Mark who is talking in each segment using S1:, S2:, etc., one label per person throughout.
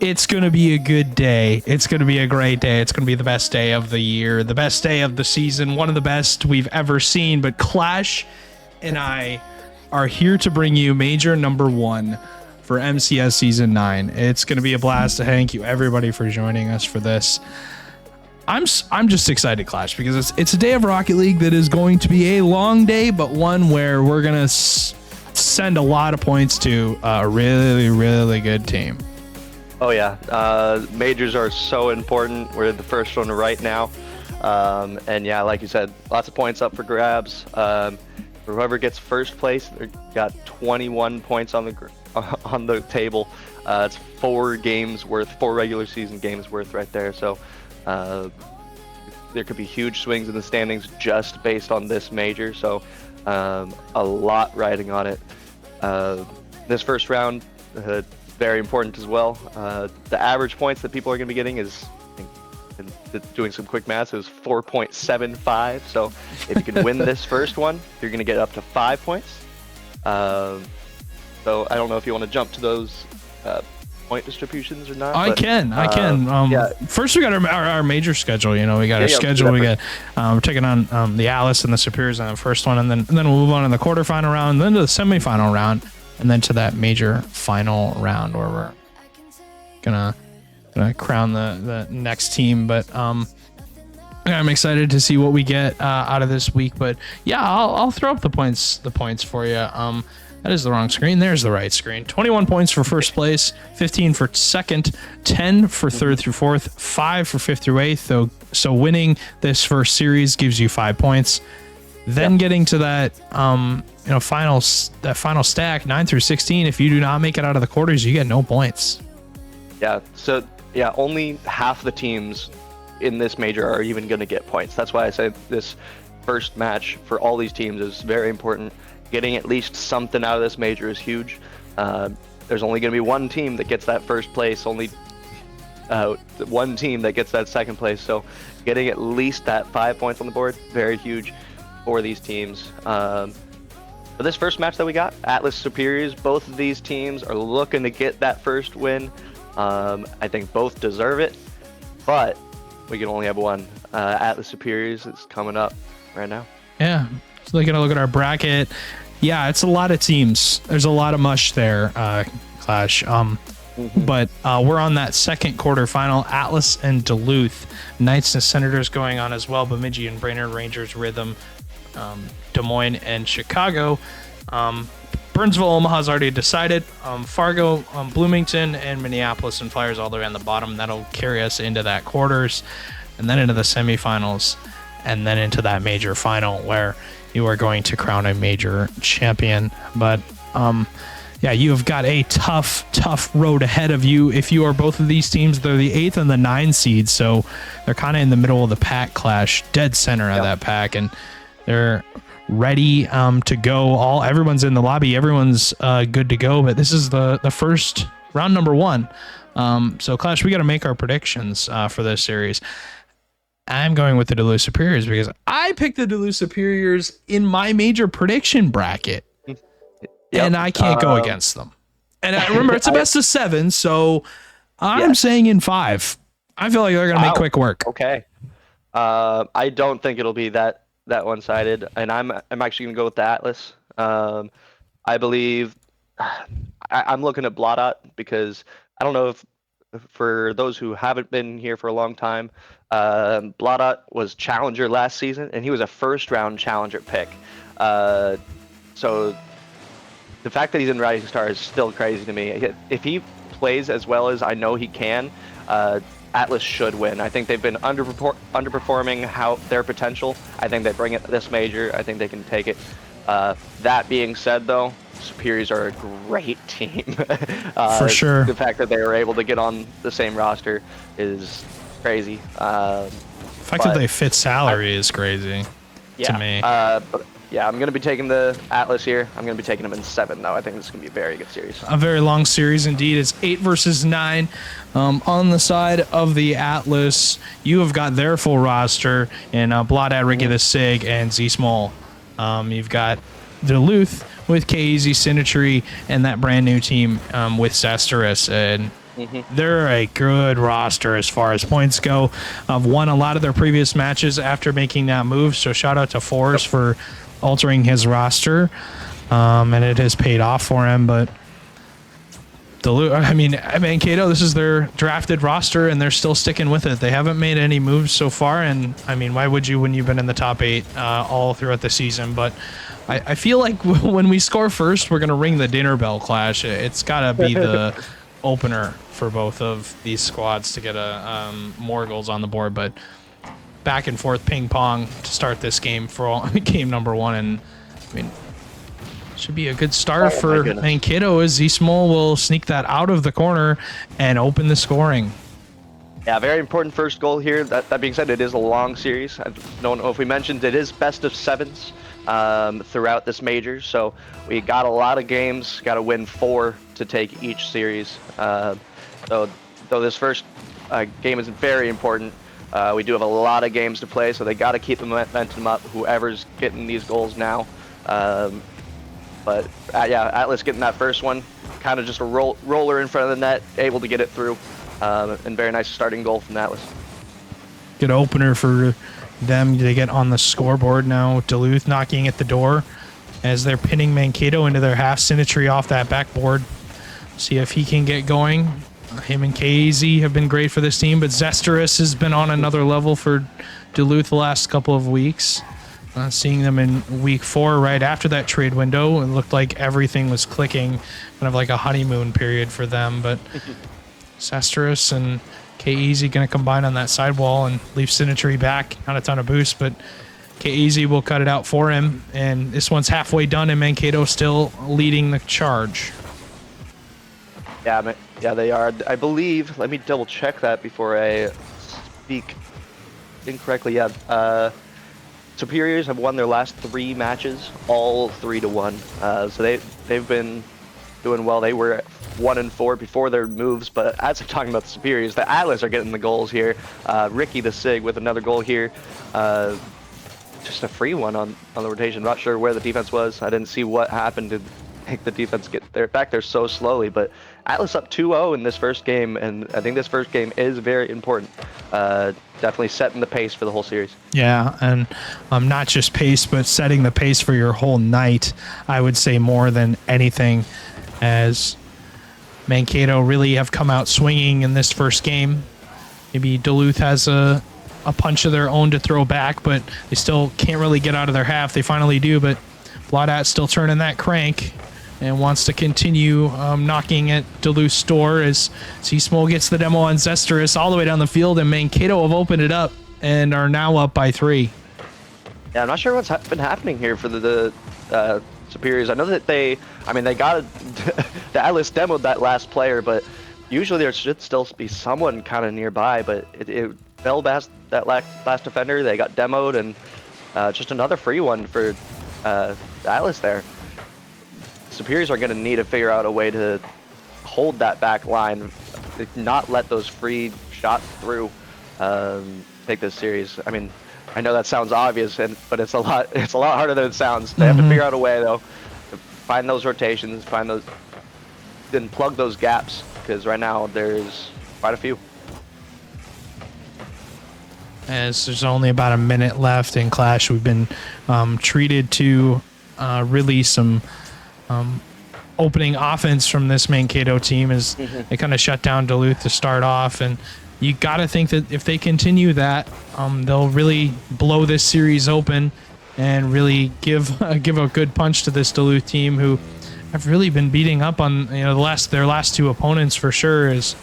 S1: It's going to be a good day. It's going to be a great day. It's going to be the best day of the year, the best day of the season, one of the best we've ever seen. But Clash and I are here to bring you Major Number 1 for MCS Season 9. It's going to be a blast. Thank you, everybody, for joining us for this. I'm just excited, Clash, because it's a day of Rocket League that is going to be a long day, but one where we're going to send a lot of points to a really, really good team.
S2: Oh yeah, majors are so important. We're the first one right now, and yeah, like you said, lots of points up for grabs. Whoever gets first place, they got 21 points on the table. It's 4 games worth, 4 regular season games worth right there. So there could be huge swings in the standings just based on this major. So a lot riding on it. This first round. Very important as well. The average points that people are going to be getting is, doing some quick math, is 4.75. So if you can win this first one, you're going to get up to 5 points. So I don't know if you want to jump to those point distributions or not.
S1: I can.
S2: Yeah.
S1: First, we got our major schedule. You know, we got our schedule. We got we're taking on the Atlas and the Superiors on the first one, and then we'll move on to the quarterfinal round, then to the semifinal round. And then to that major final round where we're gonna crown the next team. But I'm excited to see what we get out of this week. But yeah, I'll throw up the points for you. That is the wrong screen. There's the right screen. 21 points for first place, 15 for second, 10 for third through fourth, 5 for fifth through eighth. So winning this first series gives you 5 points. Then getting to that final stack 9 through 16, if you do not make it out of the quarters, you get no points.
S2: Yeah, so yeah, only half the teams in this major are even going to get points. That's why I say this first match for all these teams is very important. Getting at least something out of this major is huge. There's only going to be one team that gets that first place, only one team that gets that second place. So getting at least that 5 points on the board, very huge for these teams. For this first match that we got, Atlas Superiors, both of these teams are looking to get that first win. I think both deserve it, but we can only have one. Atlas Superiors is coming up right now.
S1: Yeah, so they're gonna look at our bracket. Yeah, it's a lot of teams. There's a lot of mush there, Clash. But we're on that second quarterfinal. Atlas and Duluth, Knights and Senators going on as well. Bemidji and Brainerd Rangers, Rhythm, Des Moines and Chicago. Burnsville, Omaha's already decided. Fargo, Bloomington, and Minneapolis and Flyers all the way on the bottom. That'll carry us into that quarters, and then into the semifinals, and then into that major final where you are going to crown a major champion. But yeah, you have got a tough road ahead of you. If you are both of these teams, they're the 8th and the 9th seed, so they're kind of in the middle of the pack, Clash, dead center of that pack, and they're ready to go. Everyone's in the lobby. Everyone's good to go. But this is the first round, number 1. So Clash, we got to make our predictions for this series. I'm going with the Duluth Superiors because I picked the Duluth Superiors in my major prediction bracket, and I can't go against them. And I remember it's a best of 7, so I'm saying in 5. I feel like they're gonna make quick work.
S2: Okay. I don't think it'll be that one-sided, and I'm actually gonna go with the Atlas. I believe I'm looking at Blodot because I don't know if for those who haven't been here for a long time, Blodot was challenger last season, and he was a first-round challenger pick. So the fact that he's in Rising Star is still crazy to me. If he plays as well as I know he can, Atlas should win. I think they've been underperforming their potential. I think they bring it this major. I think they can take it. That being said, though, Superiors are a great team.
S1: For sure.
S2: The fact that they were able to get on the same roster is crazy.
S1: The fact that they fit salary is crazy to me.
S2: But yeah, I'm going to be taking the Atlas here. I'm going to be taking them in 7, though. I think this is going to be a very good series.
S1: A very long series indeed. It's 8 versus 9. On the side of the Atlas, you have got their full roster in Blodad, Ricky the Sig, and Z Small. You've got Duluth with KZ Symmetry and that brand new team with Zesterus. And they're a good roster as far as points go. I've won a lot of their previous matches after making that move. So shout out to Forrest for altering his roster. And it has paid off for him. But Mankato, this is their drafted roster, and they're still sticking with it. They haven't made any moves so far, and I mean, why would you when you've been in the top 8 all throughout the season? But I feel like when we score first, we're going to ring the dinner bell, Clash. It's got to be the opener for both of these squads to get more goals on the board. But back and forth ping pong to start this game for game number 1, and I mean, should be a good start for Mankato as Z-Small will sneak that out of the corner and open the scoring.
S2: Yeah, very important first goal here. That being said, it is a long series. I don't know if we mentioned it is best of 7s throughout this major. So we got a lot of games, got to win 4 to take each series. Though this first game is very important, we do have a lot of games to play, so they got to keep the momentum up, whoever's getting these goals now. But yeah, Atlas getting that first one, kind of just a roller in front of the net, able to get it through, and very nice starting goal from Atlas.
S1: Good opener for them. They get on the scoreboard now. Duluth knocking at the door as they're pinning Mankato into their half symmetry off that backboard. See if he can get going. Him and KZ have been great for this team, but Zesterus has been on another level for Duluth the last couple of weeks. Seeing them in week 4 right after that trade window, it looked like everything was clicking, kind of like a honeymoon period for them. But Zesterus and KZ going to combine on that sidewall and leave Symmetry back. Not a ton of boost, but KZ will cut it out for him. And this one's halfway done, and Mankato still leading the charge.
S2: Yeah, they are. I believe. Let me double check that before I speak incorrectly. Yeah. Superiors have won their last 3 matches, all 3-1. So they've been doing well. They were 1-4 before their moves, but as I'm talking about the Superiors, the Atlas are getting the goals here. Ricky the Sig with another goal here. Just a free one on the rotation. Not sure where the defense was. I didn't see what happened to make the defense get back there so slowly, but Atlas up 2-0 in this first game, and I think this first game is very important. Definitely setting the pace for the whole series.
S1: Yeah, and not just pace, but setting the pace for your whole night, I would say more than anything, as Mankato really have come out swinging in this first game. Maybe Duluth has a punch of their own to throw back, but they still can't really get out of their half. They finally do, but Vladat still turning that crank and wants to continue knocking at Duluth's door as Z-Small gets the demo on Zesterus all the way down the field, and Mankato have opened it up and are now up by 3.
S2: Yeah, I'm not sure what's been happening here for the Superiors. I know that they got the Atlas demoed that last player, but usually there should still be someone kind of nearby, but it fell past that last defender. They got demoed, and just another free one for Atlas there. Superiors are going to need to figure out a way to hold that back line, not let those free shots through, take this series. I mean, I know that sounds obvious, but it's a lot harder than it sounds. They have to figure out a way though, to find those rotations, then plug those gaps, because right now there's quite a few.
S1: As there's only about a minute left in Clash, we've been treated to really some opening offense from this Mankato team as they kind of shut down Duluth to start off, and you got to think that if they continue that, they'll really blow this series open and really give a good punch to this Duluth team, who have really been beating up on their last 2 opponents for sure. As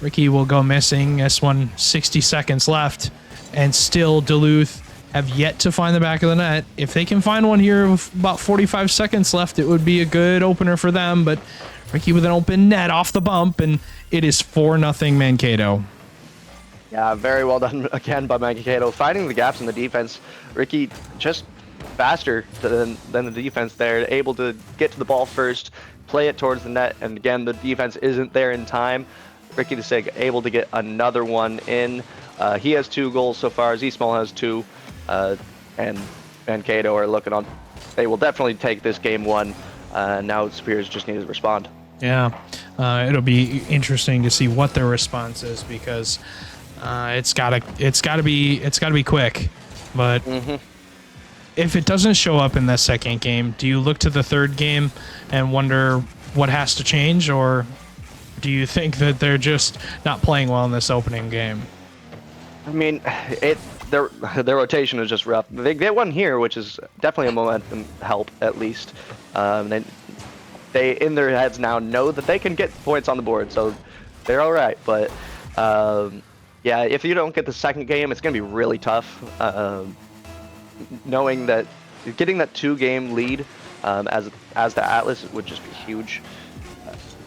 S1: Ricky will go missing, S1 60 seconds left, and still Duluth have yet to find the back of the net. If they can find one here with about 45 seconds left, it would be a good opener for them. But Ricky with an open net off the bump, and it is 4-0 Mankato.
S2: Yeah, very well done again by Mankato, finding the gaps in the defense. Ricky just faster than the defense there, able to get to the ball first, play it towards the net, and again, the defense isn't there in time. Ricky the Sig able to get another one in. He has 2 goals so far. Z-Small has 2. And Mankato are looking on. They will definitely take this game 1 Now Superiors just need to respond.
S1: Yeah, it'll be interesting to see what their response is because it's gotta be quick. But if it doesn't show up in the second game, do you look to the third game and wonder what has to change, or do you think that they're just not playing well in this opening game?
S2: I mean, their rotation is just rough. They get one here, which is definitely a momentum help at least. They in their heads now know that they can get points on the board, so they're all right. But yeah, if you don't get the second game, it's gonna be really tough. Knowing that getting that 2-game lead as the Atlas would just be huge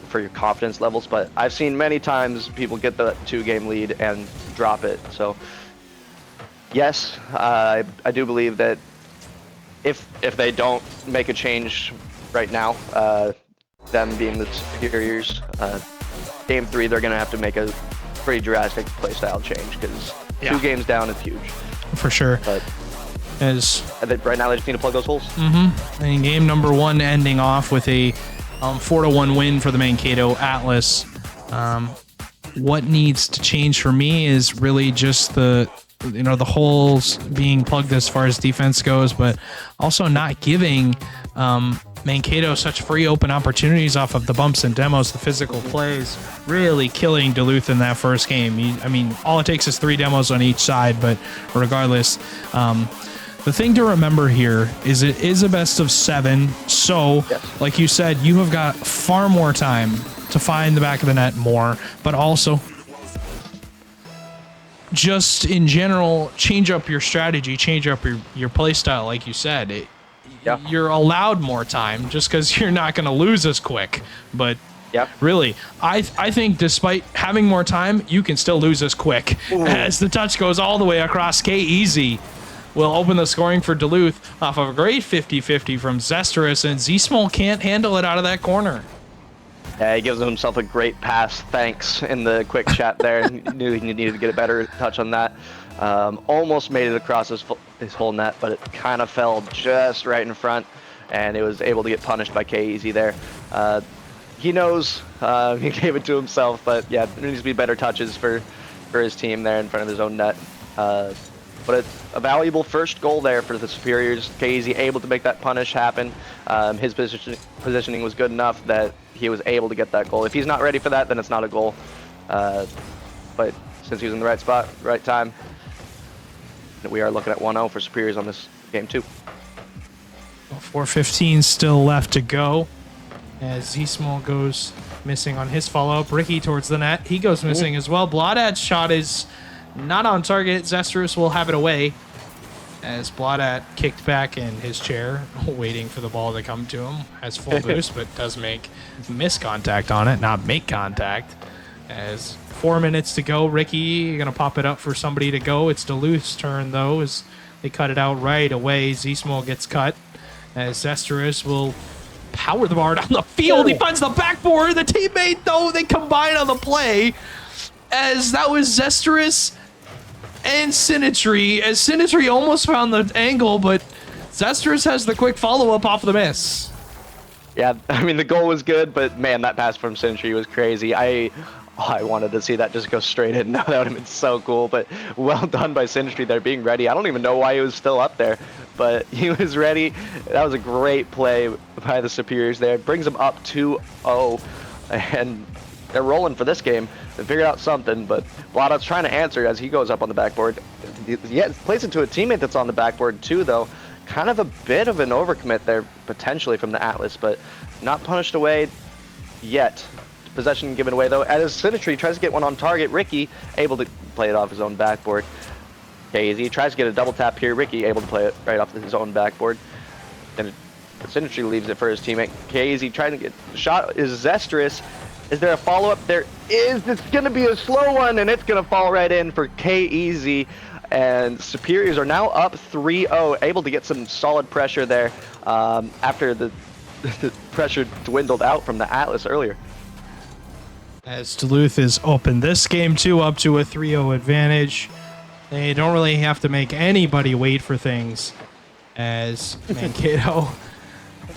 S2: for your confidence levels. But I've seen many times people get the 2-game lead and drop it. So yes, I do believe that if they don't make a change right now, them being the Superiors, game 3 they're gonna have to make a pretty drastic playstyle change because 2 games down is huge.
S1: For sure.
S2: But
S1: as
S2: right now they just need to plug those holes.
S1: And game number 1 ending off with a 4-1 win for the Mankato Atlas. What needs to change for me is really just the holes being plugged as far as defense goes, but also not giving Mankato such free open opportunities off of the bumps and demos, the physical plays, really killing Duluth in that first game. I mean, all it takes is 3 demos on each side, but regardless, the thing to remember here is it is a best of 7, so like you said, you have got far more time to find the back of the net more, but also just in general, change up your strategy, change up your play style, like you said. You're allowed more time just because you're not going to lose as quick. But really, I think despite having more time, you can still lose as quick. As the touch goes all the way across, K-Easy will open the scoring for Duluth off of a great 50-50 from Zesterus, and Z-Small can't handle it out of that corner.
S2: Yeah, he gives himself a great pass, thanks, in the quick chat there. He knew he needed to get a better touch on that. Almost made it across his whole net, but it kind of fell just right in front, and it was able to get punished by K-Easy there. He knows he gave it to himself, but yeah, there needs to be better touches for his team there in front of his own net. But it's a valuable first goal there for the Superiors. K-Easy able to make that punish happen. His positioning was good enough that he was able to get that goal. If he's not ready for that, then it's not a goal. But since he was in the right spot, right time, we are looking at 1-0 for Superiors on this game 2.
S1: 4:15 still left to go as Z-Small goes missing on his follow-up. Ricky towards the net. He goes missing as well. Blodad's shot is not on target. Zesterus will have it away as Blodat kicked back in his chair, waiting for the ball to come to him. Has full boost, but does miss contact on it, not make contact. As 4 minutes to go, Ricky going to pop it up for somebody to go. It's Duluth's turn, though, as they cut it out right away. Z-Small gets cut as Zesterus will power the bar down the field. He finds the backboard. The teammate, though, they combine on the play as that was Zesterus and Sinitry, as Sinitry almost found the angle, but Zesterus has the quick follow-up off the miss.
S2: Yeah, I mean, the goal was good, but man, that pass from Sinitry was crazy. I wanted to see that just go straight in. That would have been so cool, but well done by Sinitry there, being ready. I don't even know why he was still up there, but he was ready. That was a great play by the Superiors there. It brings them up 2-0, and they're rolling for this game. They figured out something, but Bladat's trying to answer as he goes up on the backboard. Yeah, plays it to a teammate that's on the backboard too, though. Kind of a bit of an overcommit there, potentially, from the Atlas, but not punished away yet. Possession given away, though. As Sinitry tries to get one on target, Ricky able to play it off his own backboard. K-Easy tries to get a double tap here. Ricky able to play it right off his own backboard. Then Sinitry leaves it for his teammate. K-Easy trying to get shot is Zesterus. Is there a follow-up? There is. It's going to be a slow one, and it's going to fall right in for K-Easy. And Superiors are now up 3-0, able to get some solid pressure there after the pressure dwindled out from the Atlas earlier.
S1: As Duluth is open this game, too, up to a 3-0 advantage. They don't really have to make anybody wait for things, as Mankato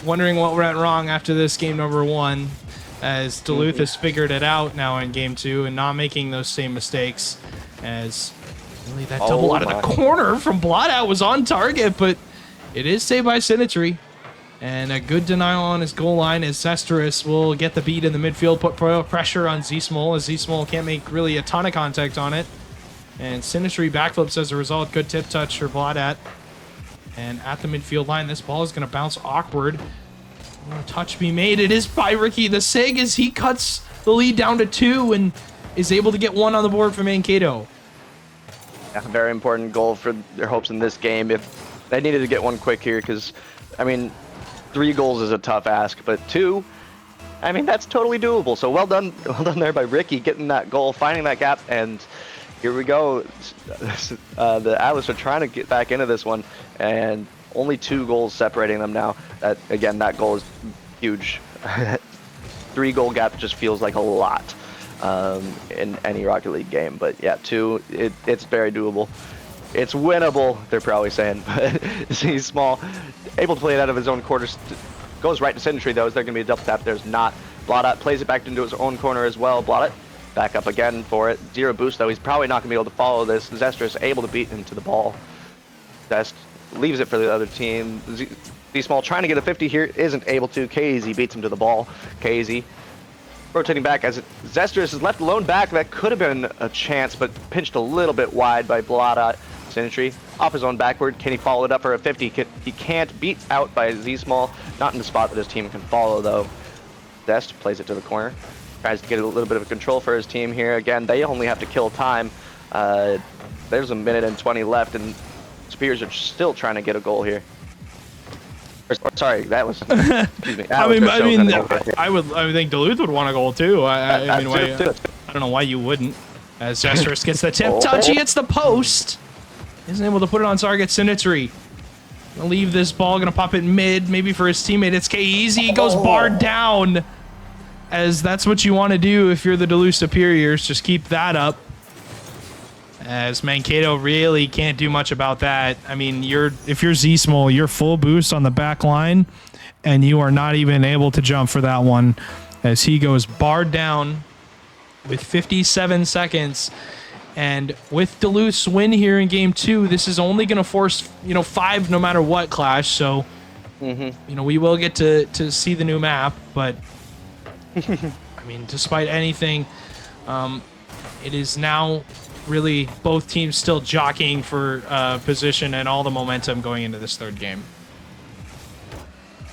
S1: wondering what went wrong after this game number 1, as Duluth has figured it out now in game 2 and not making those same mistakes. As really that double out of the corner from Blotout was on target, but it is saved by Sinitree. And a good denial on his goal line as Zestrous will get the beat in the midfield, put pressure on Z-Small as Z-Small can't make really a ton of contact on it. And Sinitree backflips as a result. Good tip touch for Blotout. And at the midfield line, this ball is going to bounce awkward. A touch be made. It is by Ricky the Sig as he cuts the lead down to 2 and is able to get 1 on the board for Mankato.
S2: Yeah, very important goal for their hopes in this game. If they needed to get 1 quick here, because, I mean, 3 goals is a tough ask, but 2, I mean, that's totally doable. So well done there by Ricky getting that goal, finding that gap, and here we go. The Atlas are trying to get back into this one, and only 2 goals separating them now. That goal is huge. 3 goal gap just feels like a lot in any Rocket League game, but yeah, 2, it's very doable. It's winnable, they're probably saying, but he's small, able to play it out of his own quarters. Goes right to Sinitree though. Is there going to be a double tap? There's not. Blotout plays it back into his own corner as well. Blotout back up again for it. 0 boost though. He's probably not going to be able to follow this. Zestrous able to beat into the ball. Zest leaves it for the other team. Z-Small trying to get a 50 here. Isn't able to. KZ beats him to the ball. KZ rotating back as Zestrous is left alone back. That could have been a chance, but pinched a little bit wide by Blotout. Sinitree off his own backward. Can he follow it up for a 50? He can't. Beat out by Z-Small. Not in the spot that his team can follow though. Zest plays it to the corner. Tries to get a little bit of control for his team here. Again, they only have to kill time. There's a minute and 20 left, and Spears are still trying to get a goal here. Sorry, that was. Excuse me.
S1: I would think Duluth would want a goal too. I don't know why you wouldn't. As Zestrous gets the tip touch, he hits the post. Isn't able to put it on target. Sinitree gonna leave this ball, gonna pop it mid, maybe for his teammate. It's KZ. He goes barred down. As that's what you want to do if you're the Duluth Superiors. Just keep that up. As Mankato really can't do much about that. I mean, if you're Z-Small, you're full boost on the back line, and you are not even able to jump for that one. As he goes barred down with 57 seconds. And with Duluth's win here in game 2, this is only going to force, 5 no matter what, Clash. So, we will get to see the new map. But, I mean, despite anything, it is now really both teams still jockeying for position and all the momentum going into this 3rd game.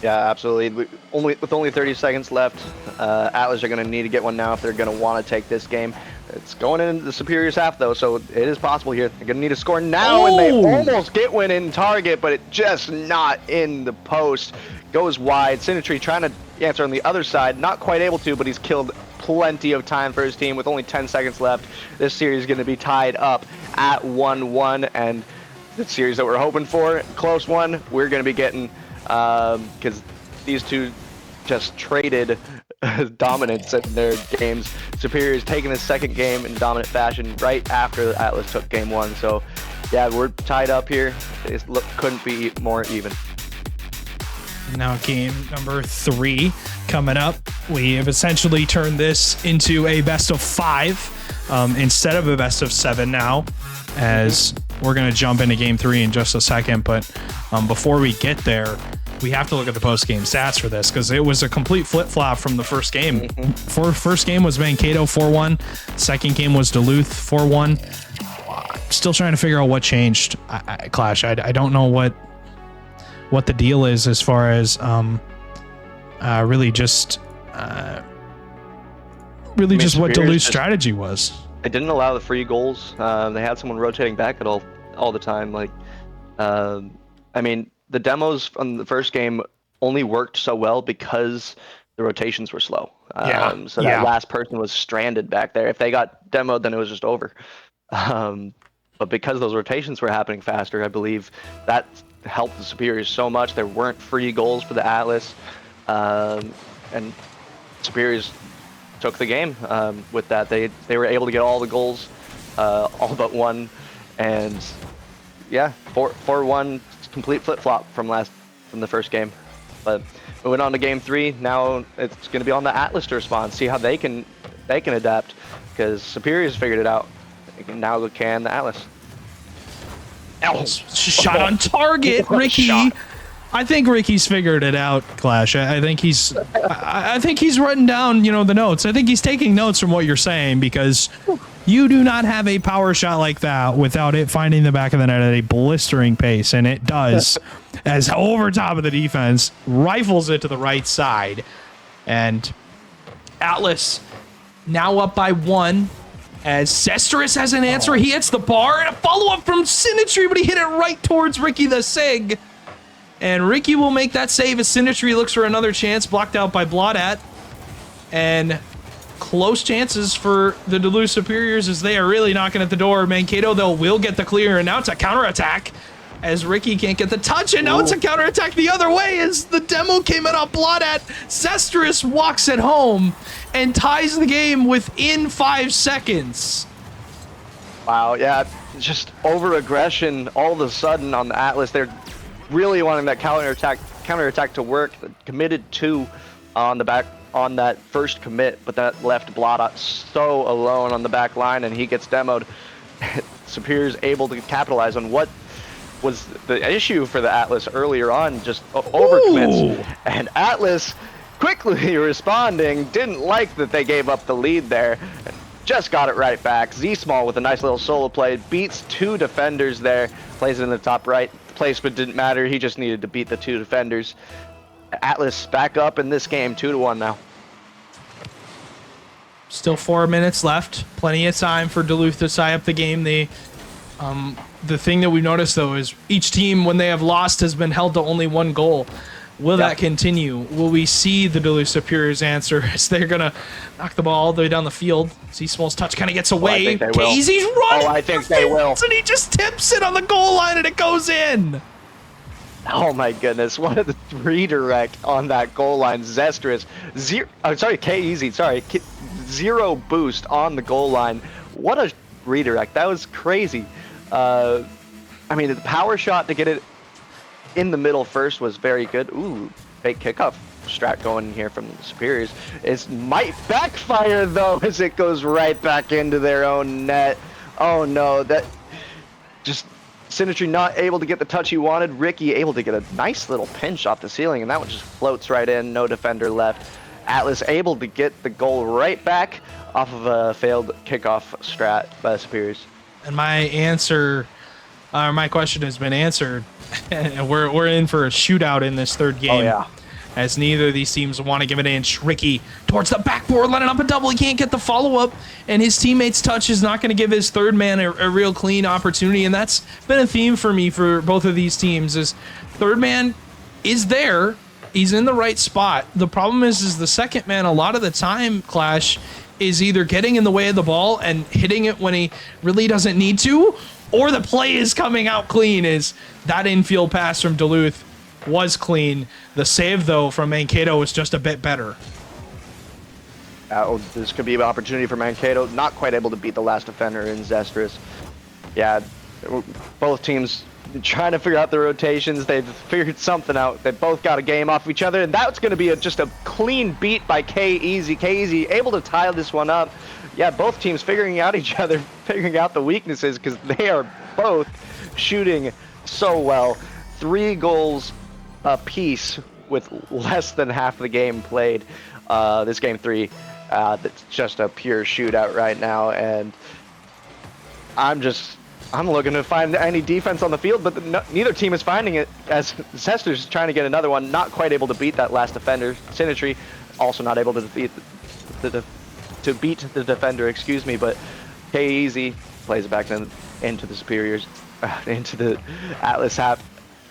S2: Yeah, absolutely. With only 30 seconds left, Atlas are going to need to get one now if they're going to want to take this game. It's going into the Superiors half, though, so it is possible here. They're going to need a score now, and they almost get one in target, but it just not in the post. Goes wide. Sinitree trying to answer on the other side. Not quite able to, but he's killed plenty of time for his team with only 10 seconds left. This series is going to be tied up at 1-1, and the series that we're hoping for, close one, we're going to be getting, because these two just traded dominance in their games. Superior's taking his 2nd game in dominant fashion right after Atlas took game 1. So, yeah, we're tied up here. It couldn't be more even.
S1: Now game number 3 coming up. We have essentially turned this into a best of 5 instead of a best of 7 now, as we're going to jump into game 3 in just a second. But before we get there, we have to look at the post-game stats for this, because it was a complete flip-flop from the first game. First game was Mankato 4-1. Second game was Duluth 4-1. Still trying to figure out what changed. Clash, I don't know what the deal is as far as really just what Duluth's strategy was.
S2: They didn't allow the free goals. They had someone rotating back at all the time. I mean, the demos from the first game only worked so well because the rotations were slow. That last person was stranded back there. If they got demoed, then it was just over. But because those rotations were happening faster, I believe that helped the Superiors so much. There weren't free goals for the Atlas, and Superiors took the game with that. They were able to get all the goals, all but one, and yeah, 4-1 complete flip-flop from the first game. But moving on to game 3, now it's going to be on the Atlas to respond, see how they can adapt, because Superior's figured it out. Now can the Atlas.
S1: Shot on target, Ricky.
S2: Shot.
S1: I think Ricky's figured it out, Clash. I think he's written down, the notes. I think he's taking notes from what you're saying, because you do not have a power shot like that without it finding the back of the net at a blistering pace, and it does. As over top of the defense, rifles it to the right side, and Atlas now up by 1. As Zestris has an answer, he hits the bar, and a follow-up from Symmetry, but he hit it right towards Ricky the Sig. And Ricky will make that save as Symmetry looks for another chance, blocked out by Bloodat. And close chances for the Duluth Superiors as they are really knocking at the door. Mankato, though, will get the clear, and now it's a counterattack as Ricky can't get the touch, and now it's a counterattack the other way as the demo came in on Bloodat. Zestris walks it home and ties the game within 5 seconds.
S2: Wow, yeah, just over-aggression all of a sudden on the Atlas. They're really wanting that counterattack to work. Committed 2 on the back on that first commit, but that left Bloodat so alone on the back line, and he gets demoed. Superior's able to capitalize on what was the issue for the Atlas earlier on, just overcommits. And Atlas quickly responding, didn't like that they gave up the lead there, just got it right back. Z-Small with a nice little solo play, beats 2 defenders there, plays it in the top right. Placement didn't matter, he just needed to beat the 2 defenders. Atlas back up in this game, 2-1 now.
S1: Still 4 minutes left, plenty of time for Duluth to tie up the game. The thing that we noticed, though, is each team, when they have lost, has been held to only 1 goal. Will that continue? Will we see the Duluth Superiors answer as they're going to knock the ball all the way down the field? Z-Small's touch kind of gets away. Casey's running.
S2: I think they will.
S1: And he just tips it on the goal line, and it goes in.
S2: Oh my goodness, what a redirect on that goal line. Zestris, K-Easy, 0 boost on the goal line. What a redirect, that was crazy. I mean, the power shot to get it in the middle first was very good. Ooh, fake kickoff strat going here from the Superiors. It might backfire though, as it goes right back into their own net. Oh no, that just Symmetry not able to get the touch he wanted. Ricky able to get a nice little pinch off the ceiling, and that one just floats right in. No defender left. Atlas able to get the goal right back off of a failed kickoff strat by the Superiors.
S1: And my question has been answered. And we're in for a shootout in this third game.
S2: Oh yeah.
S1: As neither of these teams want to give an inch. Ricky towards the backboard, letting up a double. He can't get the follow-up, and his teammate's touch is not going to give his third man a real clean opportunity, and that's been a theme for me for both of these teams, is third man is there. He's in the right spot. The problem is the second man, a lot of the time, Clash, is either getting in the way of the ball and hitting it when he really doesn't need to, or the play is coming out clean. Is that infield pass from Duluth was clean. The save, though, from Mankato was just a bit better.
S2: This could be an opportunity for Mankato. Not quite able to beat the last defender in Zestris. Yeah, both teams trying to figure out the rotations. They've figured something out. They both got a game off each other, and that's going to be just a clean beat by K-Easy. K-Easy able to tie this one up. Yeah, both teams figuring out each other, figuring out the weaknesses, because they are both shooting so well. 3 goals apiece with less than half the game played. This game 3, that's just a pure shootout right now, and I'm looking to find any defense on the field, but neither team is finding it, as Zester's trying to get another one, not quite able to beat that last defender. Symmetry also not able to beat the defender, excuse me, but K-Easy plays it back into the Superiors, into the Atlas half.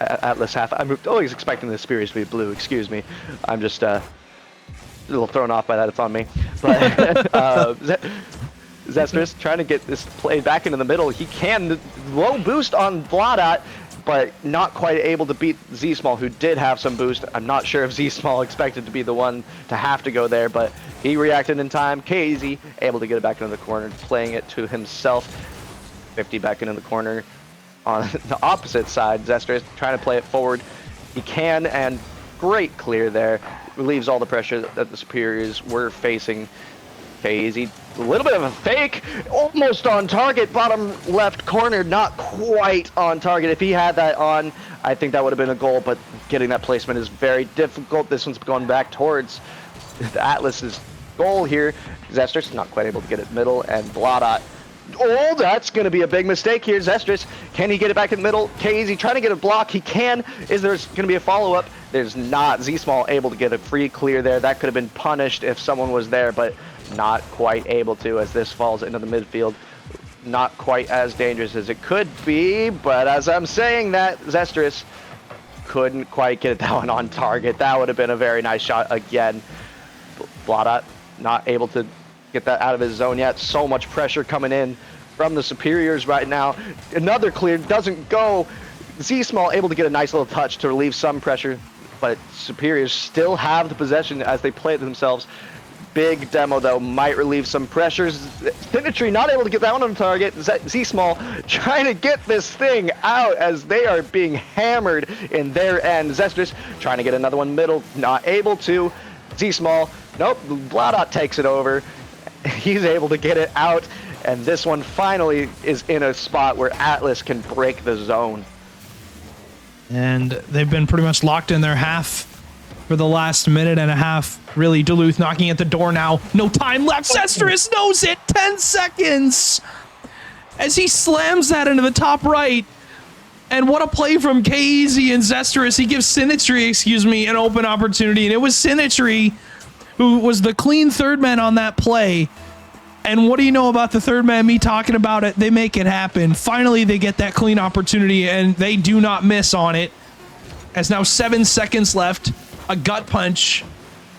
S2: I'm always expecting the Superiors to be blue, excuse me. I'm just a little thrown off by that, it's on me. But Zestris trying to get this play back into the middle. He can low boost on Bloodat, but not quite able to beat Z-Small, who did have some boost. I'm not sure if Z-Small expected to be the one to have to go there, but he reacted in time. K-Easy able to get it back into the corner, playing it to himself. 50 back into the corner. On the opposite side, Zestris trying to play it forward. He can, and Great clear there. Relieves all the pressure that the Superiors were facing. KZ, a little bit of a fake, almost on target, bottom left corner, not quite on target. If he had that on, I think that would have been a goal, but getting that placement is very difficult. This one's going back towards the Atlas's goal here. Zestrus not quite able to get it middle, and Bladat. Oh, that's going to be a big mistake here. Zestrus, can he get it back in the middle? KZ trying to get a block. He can. Is there going to be a follow-up? There's not. Z-Small able to get a free clear there. That could have been punished if someone was there, but not quite able to, as this falls into the midfield. Not quite as dangerous as it could be, but as I'm saying that, Zestrus couldn't quite get that one on target. That would have been a very nice shot again. Bladat not able to get that out of his zone yet. So much pressure coming in from the Superiors right now. Another clear, doesn't go. Z-Small able to get a nice little touch to relieve some pressure, but Superiors still have the possession as they play it themselves. Big demo though might relieve some pressures. Symmetry not able to get that one on target. Z-Small trying to get this thing out as they are being hammered in their end. Zestrus trying to get another one middle, not able to. Z-Small, nope, Bladat takes it over. He's able to get it out, and this one finally is in a spot where Atlas can break the zone.
S1: And they've been pretty much locked in their half for the last minute and a half. Really, Duluth knocking at the door now. No time left. Zestrus knows it. 10 seconds as he slams that into the top right. And what a play from KZ and Zestrus. He gives Sinistry, an open opportunity. And it was Sinistry who was the clean third man on that play. And what do you know about the third man? Me talking about it. They make it happen. Finally, they get that clean opportunity, and they do not miss on it. As now 7 seconds left. A gut punch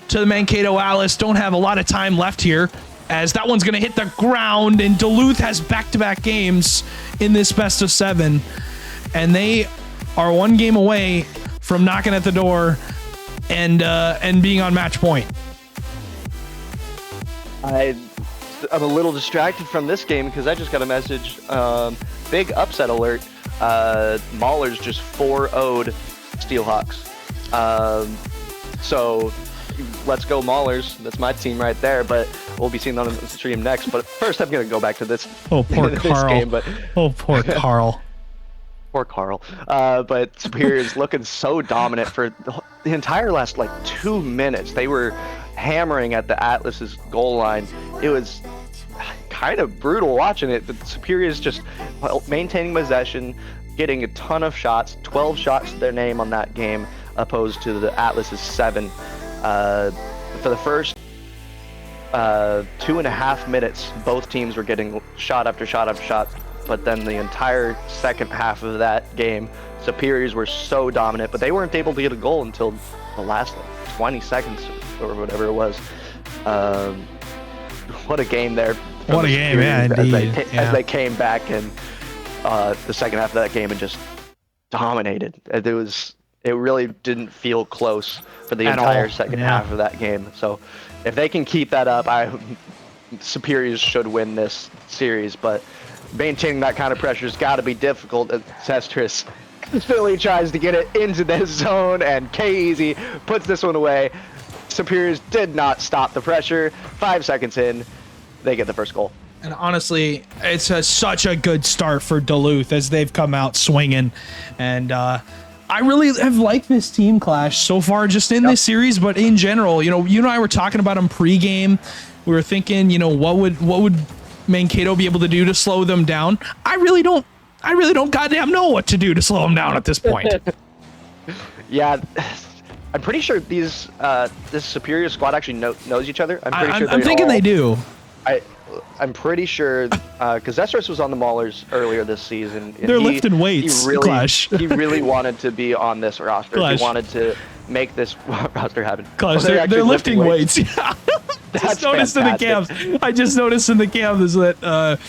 S1: to the Mankato Atlas. Don't have a lot of time left here, as that one's going to hit the ground, and Duluth has back-to-back games in this best of 7, and they are 1 game away from knocking at the door and being on match point.
S2: I'm a little distracted from this game because I just got a message. Big upset alert. Maulers just 4-0'd Steelhawks. So let's go Maulers. That's my team right there, but we'll be seeing that on the stream next. But first I'm going to go back to this.
S1: Oh, poor Carl.
S2: Game, but
S1: oh, poor Carl.
S2: Poor Carl. But Superior is looking so dominant for the entire last 2 minutes. They were hammering at the Atlas's goal line. It was kind of brutal watching it. The Superior is just maintaining possession, getting a ton of shots, 12 shots to their name on that game, opposed to the Atlas's 7. For the first 2.5 minutes, both teams were getting shot after shot after shot, but then the entire second half of that game, Superiors were so dominant, but they weren't able to get a goal until the last 20 seconds or whatever it was. What a game there.
S1: What a game, yeah, indeed.
S2: As they came back in the second half of that game and just dominated. It really didn't feel close for the entire second half of that game. So if they can keep that up, Superiors should win this series, but maintaining that kind of pressure has got to be difficult. Zestrus Philly tries to get it into this zone, and KZ puts this one away. Superiors did not stop the pressure. 5 seconds in, they get the first goal.
S1: And honestly, it's such a good start for Duluth as they've come out swinging. And I really have liked this team, Clash, so far just in this series, but in general. You and I were talking about them pregame. We were thinking, what would Mankato be able to do to slow them down? I really don't goddamn know what to do to slow them down at this point.
S2: Yeah, I'm pretty sure this Superior squad actually knows each other.
S1: I'm thinking they do.
S2: I'm pretty sure because Zestrus was on the Maulers earlier this season.
S1: They're lifting weights.
S2: He really wanted to be on this roster.
S1: Clash.
S2: He wanted to make this roster happen.
S1: Clash, they're lifting weights. Yeah.
S2: That's
S1: noticed in the camps. I just noticed in the camps that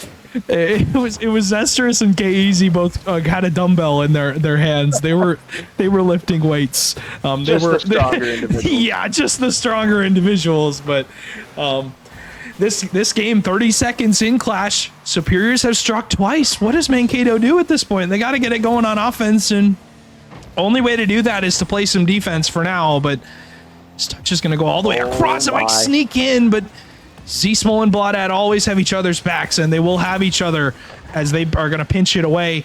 S1: it was Zestrus and KZ both had a dumbbell in their hands. They were lifting weights.
S2: The stronger individuals.
S1: Yeah, just the stronger individuals. But this game, 30 seconds in, Clash, Superiors have struck twice. What does Mankato do at this point? They got to get it going on offense, and Only way to do that is to play some defense for now, but Stutch is going to go all the way across. It might sneak in, but Z-Small and Bloodat always have each other's backs, and they will have each other as they are going to pinch it away.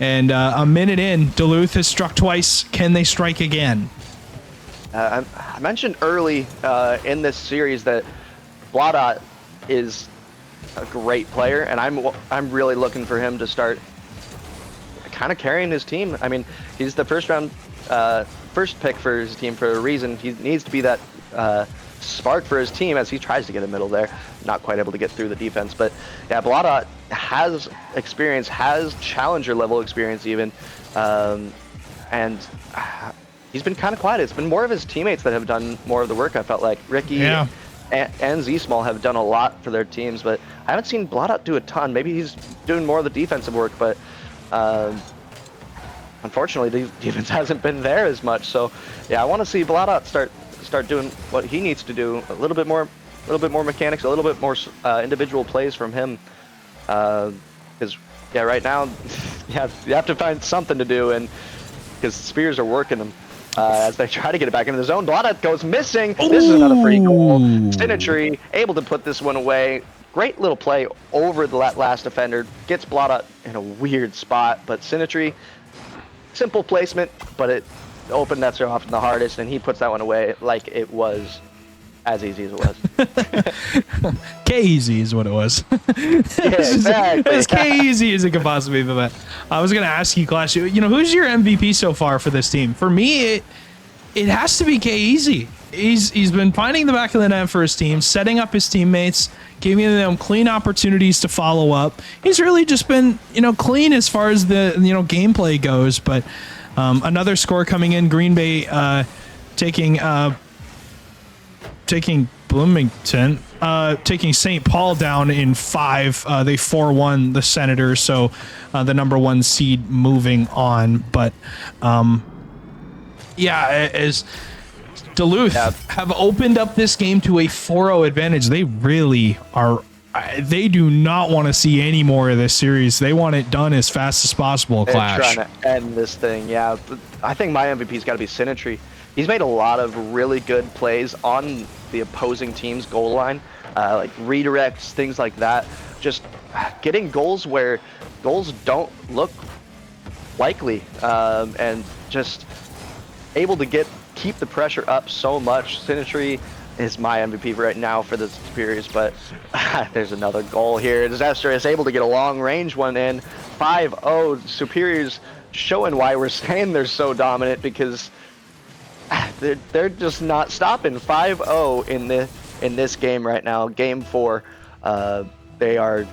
S1: And a minute in, Duluth has struck twice. Can they strike again?
S2: I mentioned early in this series that Bloodat is a great player, and I'm really looking for him to start kind of carrying his team. I mean, he's the first pick for his team for a reason. He needs to be that spark for his team as he tries to get a middle there. Not quite able to get through the defense, but yeah, Bloodat has experience, has challenger level experience even, and he's been kind of quiet. It's been more of his teammates that have done more of the work. I felt like Ricky and Z-Small have done a lot for their teams, but I haven't seen Bloodat do a ton. Maybe he's doing more of the defensive work, but unfortunately, the defense hasn't been there as much. So, yeah, I want to see Bloodat start doing what he needs to do. A little bit more mechanics, a little bit more individual plays from him. Because yeah, right now you have to find something to do, and because Spears are working them as they try to get it back into the zone. Bloodat goes missing. Ooh. This is another free goal. Sinatry able to put this one away. Great little play over the last defender. Gets Bloodat in a weird spot, but Sinatry, simple placement, but it opened that often the hardest, and he puts that one away like it was as easy as it was.
S1: K-easy is what it was.
S2: Yeah, exactly.
S1: As K-easy as it could possibly be. That. I was going to ask you, Clash, who's your MVP so far for this team? For me, it has to be K-easy. He's been finding the back of the net for his team, setting up his teammates, giving them clean opportunities to follow up. He's really just been, clean as far as the, gameplay goes. But another score coming in, Green Bay taking Bloomington, taking St. Paul down in 5. They 4-1 the Senators, so the number 1 seed moving on. But as Duluth have opened up this game to a 4-0 advantage, they really are. They do not want to see any more of this series. They want it done as fast as possible. Clash.
S2: They're trying to end this thing. Yeah, I think my MVP's got to be Sinatry. He's made a lot of really good plays on the opposing team's goal line, like redirects, things like that. Just getting goals where goals don't look likely, and just able to keep the pressure up so much. Sinatry is my MVP right now for the Superiors, but there's another goal here. Zester is able to get a long-range one in. 5-0. Superiors showing why we're saying they're so dominant, because they're just not stopping. 5-0 in this game right now. Game 4. They are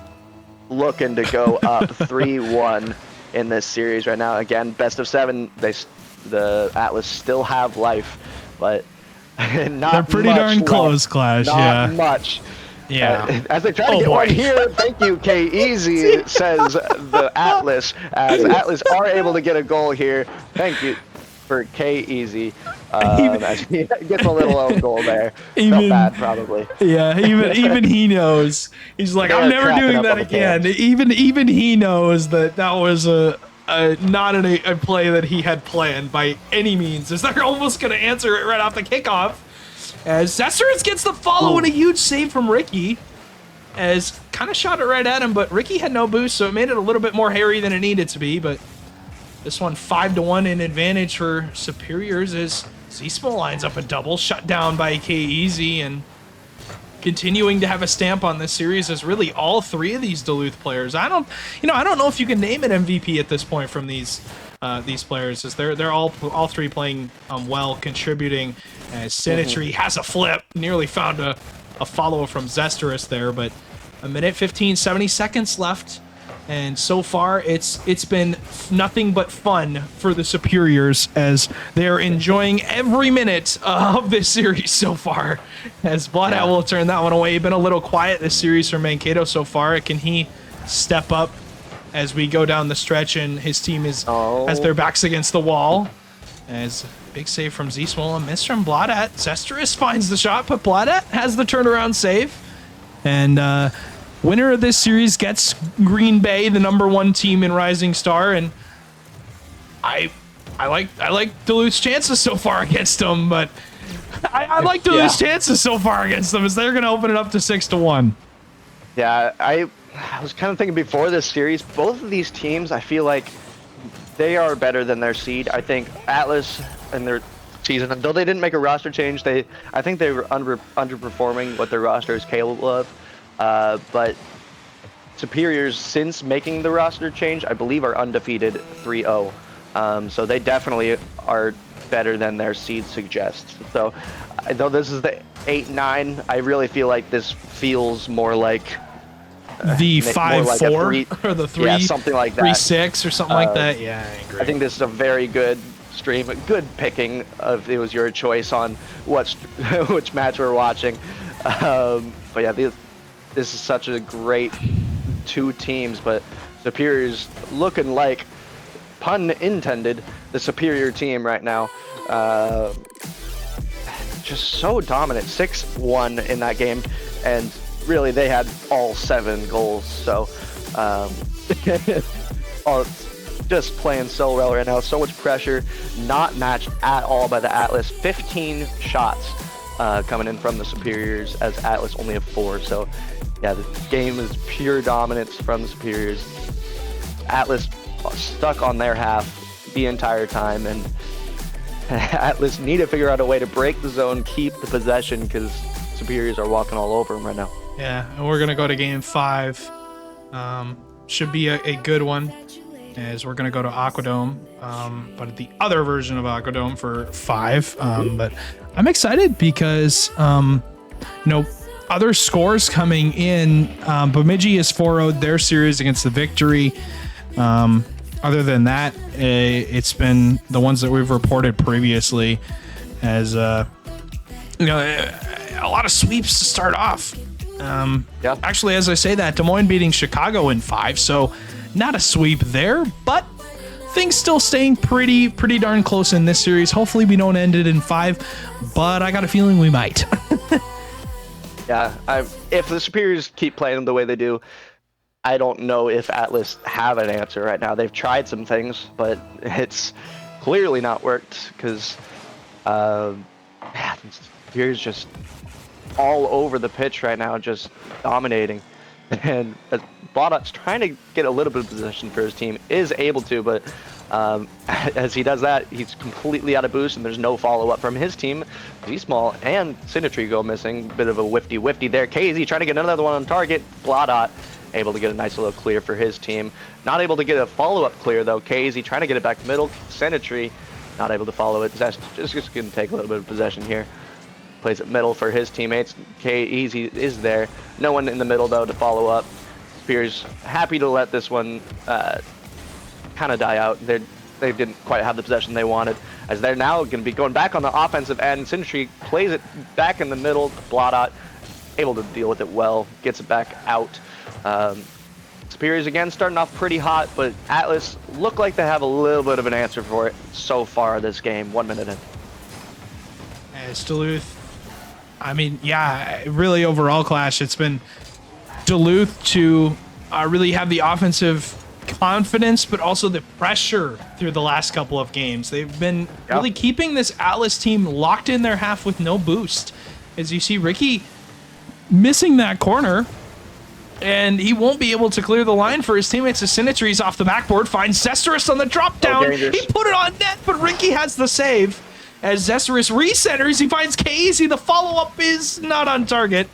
S2: looking to go up 3-1 in this series right now. Again, best of 7. The Atlas still have life, but not
S1: they're pretty darn close, Clash.
S2: Not much.
S1: Yeah.
S2: As they try to get one here, thank you, K-easy, says the Atlas. As Atlas are able to get a goal here. Thank you for K-easy. As he gets a little own goal there. Felt bad, probably.
S1: Yeah, even he knows. He's like, I'm never doing that again. Even he knows that was not a play that he had planned by any means, as they're almost going to answer it right off the kickoff. As Zesterus gets the follow and a huge save from Ricky, as kind of shot it right at him, but Ricky had no boost, so it made it a little bit more hairy than it needed to be. But this one 5-1 in advantage for Superiors, as Z-Small lines up a double, shut down by K-easy, and continuing to have a stamp on this series is really all 3 of these Duluth players. I don't know if you can name an MVP at this point from these players, as they're all 3 playing well, contributing. As Sinatry has a flip, nearly found a follow from Zesterus there, but a minute 15, 70 seconds left, and so far it's been nothing but fun for the Superiors, as they're enjoying every minute of this series so far. As Bloodat will turn that one away. Been a little quiet this series for Mankato so far. Can he step up as we go down the stretch and his team has their backs against the wall? As big save from Z-Small, a miss from Bloodat. Zesterus finds the shot, but Bloodat has the turnaround save. And winner of this series gets Green Bay, the number 1 team in Rising Star. And I like Duluth's chances so far against them, but I like Duluth's chances so far against them, as they're going to open it up to 6-1.
S2: Yeah, I was kind of thinking before this series, both of these teams, I feel like they are better than their seed. I think Atlas and their season, though they didn't make a roster change, I think they were underperforming what their roster is capable of. But Superiors, since making the roster change, I believe are undefeated 3-0. So they definitely are better than their seed suggests. So though this is the 8-9, I really feel like this feels more like
S1: the 5-4 or the 3,
S2: yeah, something like that.
S1: 3-6 or something like that. Yeah, I agree.
S2: I think this is a very good stream, good picking of it was your choice on which match we're watching. But yeah, this is such a great two teams, but Superior's looking like, pun intended, the superior team right now. Just so dominant, 6-1 in that game, and really they had all 7 goals. So just playing so well right now. So much pressure, not matched at all by the Atlas. 15 shots coming in from the Superiors, as Atlas only have 4. So yeah, the game is pure dominance from the Superiors. Atlas stuck on their half the entire time, and Atlas need to figure out a way to break the zone, keep the possession, because Superiors are walking all over them right now.
S1: Yeah, and we're going to go to game 5. Should be a good one, as we're going to go to Aquadome, but the other version of Aquadome for 5. But I'm excited because, other scores coming in. Bemidji has 4-0'd their series against the Victory. Other than that, it's been the ones that we've reported previously as, a lot of sweeps to start off. Actually, as I say that, Des Moines beating Chicago in 5, so not a sweep there, but things still staying pretty darn close in this series. Hopefully we don't end it in 5, but I got a feeling we might.
S2: Yeah, if the Superiors keep playing the way they do, I don't know if Atlas have an answer right now. They've tried some things, but it's clearly not worked, because the Superiors just all over the pitch right now, just dominating. And Blodot's trying to get a little bit of possession for his team, is able to, but as he does that, he's completely out of boost, and there's no follow-up from his team. Z-Small and Sinitree go missing. Bit of a whifty there. KZ trying to get another one on target. Blodot able to get a nice little clear for his team. Not able to get a follow-up clear, though. KZ trying to get it back to middle. Sinitree not able to follow it. That's just going to take a little bit of possession here. Plays it middle for his teammates. KZ is there. No one in the middle, though, to follow up. Spears happy to let this one kind of die out. They didn't quite have the possession they wanted, as they're now going to be going back on the offensive end. Sinitree plays it back in the middle. Blodot able to deal with it well, gets it back out. Superiors again starting off pretty hot, but Atlas look like they have a little bit of an answer for it so far this game. 1 minute in.
S1: As Duluth, I mean, yeah, really overall, Clash, it's been Duluth to really have the offensive confidence, but also the pressure through the last couple of games. They've been really keeping this Atlas team locked in their half with no boost. As you see, Ricky missing that corner, and he won't be able to clear the line for his teammates. The Sinitree's off the backboard, finds Zesterus on the drop down. He put it on net, but Ricky has the save. As Zesterus recenters, he finds KZ. The follow-up is not on target.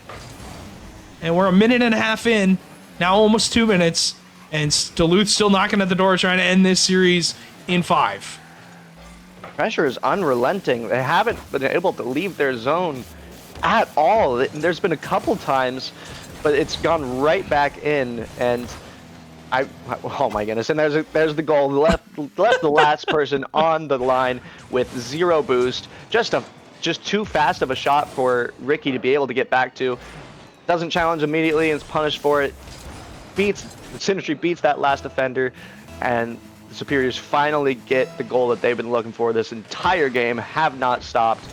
S1: And we're a minute and a half in, now almost 2 minutes, and Duluth still knocking at the door trying to end this series in 5.
S2: Pressure is unrelenting. They haven't been able to leave their zone at all. There's been a couple times, but it's gone right back in, and oh my goodness. And there's the goal. Left the last person on the line with 0 boost. Just too fast of a shot for Ricky to be able to get back to. Doesn't challenge immediately and is punished for it. Sinitree beats that last defender, and the Superiors finally get the goal that they've been looking for this entire game. Have not stopped.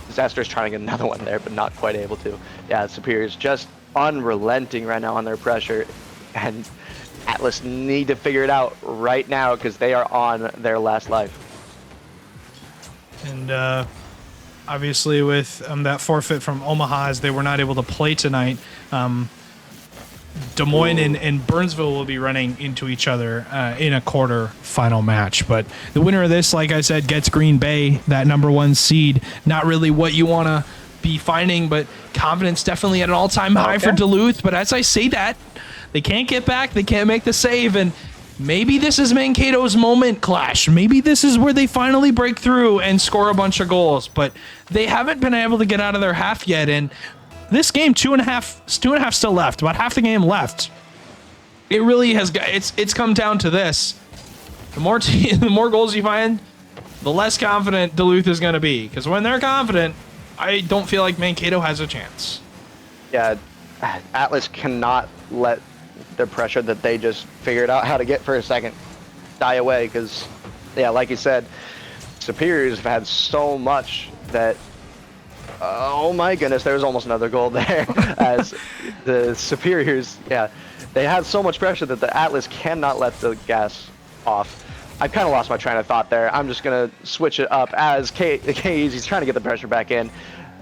S2: Disaster's trying to get another one there, but not quite able to. Yeah, the Superiors just unrelenting right now on their pressure, and Atlas need to figure it out right now because they are on their last life.
S1: And obviously with that forfeit from Omaha, as they were not able to play tonight, Des Moines and Burnsville will be running into each other in a quarter final match. But the winner of this, like I said, gets Green Bay, that #1 seed. Not really what you want to be finding, but confidence definitely at an all-time high for Duluth. But as I say that, they can't get back. They can't make the save. And maybe this is Mankato's moment, Clash. Maybe this is where they finally break through and score a bunch of goals. But they haven't been able to get out of their half yet. And this game, two and a half still left, about half the game left. It really has got, it's come down to this. The more goals you find, the less confident Duluth is going to be. Because when they're confident, I don't feel like Mankato has a chance.
S2: Yeah, Atlas cannot let the pressure that they just figured out how to get for a second die away. Because, yeah, like you said, Superiors have had so much that, oh my goodness, there was almost another goal there. As the Superiors, yeah, they had so much pressure that the Atlas cannot let the gas off. I kind of lost my train of thought there. I'm just going to switch it up as he's trying to get the pressure back in.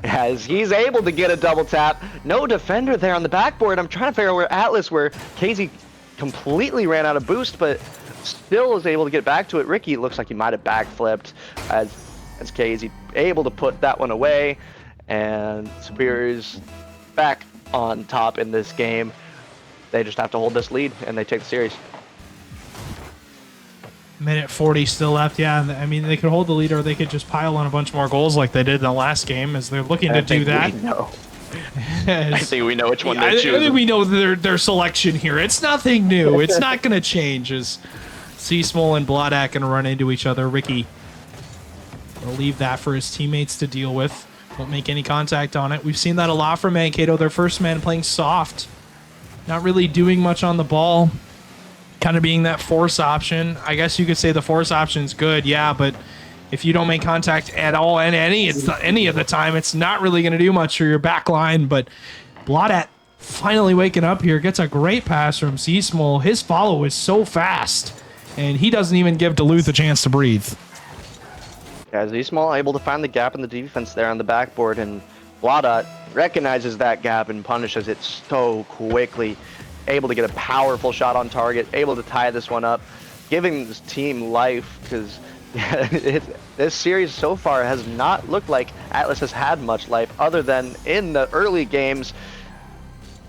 S2: As he's able to get a double tap. No defender there on the backboard. I'm trying to figure out where Atlas, where Casey completely ran out of boost, but still was able to get back to it. Ricky looks like he might have backflipped as Casey able to put that one away. And Superiors back on top in this game. They just have to hold this lead, and they take the series.
S1: Minute 40 still left. Yeah, I mean, they could hold the lead, or they could just pile on a bunch more goals like they did in the last game, as they're looking to do that.
S2: I think we know which one they're choosing.
S1: I think we know their selection here. It's nothing new. It's not going to change. As Seasmole and Blodak going to run into each other. Ricky will leave that for his teammates to deal with. Won't make any contact on it. We've seen that a lot from Mankato. Their first man playing soft. Not really doing much on the ball. Kind of being that force option. I guess you could say the force option's good, yeah, but if you don't make contact at all and any of the time, it's not really going to do much for your back line. But Blodat finally waking up here, gets a great pass from Seasmole. His follow is so fast, and he doesn't even give Duluth a chance to breathe.
S2: Yeah, Seasmole able to find the gap in the defense there on the backboard, and Blodat recognizes that gap and punishes it so quickly. Able to get a powerful shot on target, able to tie this one up, giving this team life, because this series so far has not looked like Atlas has had much life, other than in the early games.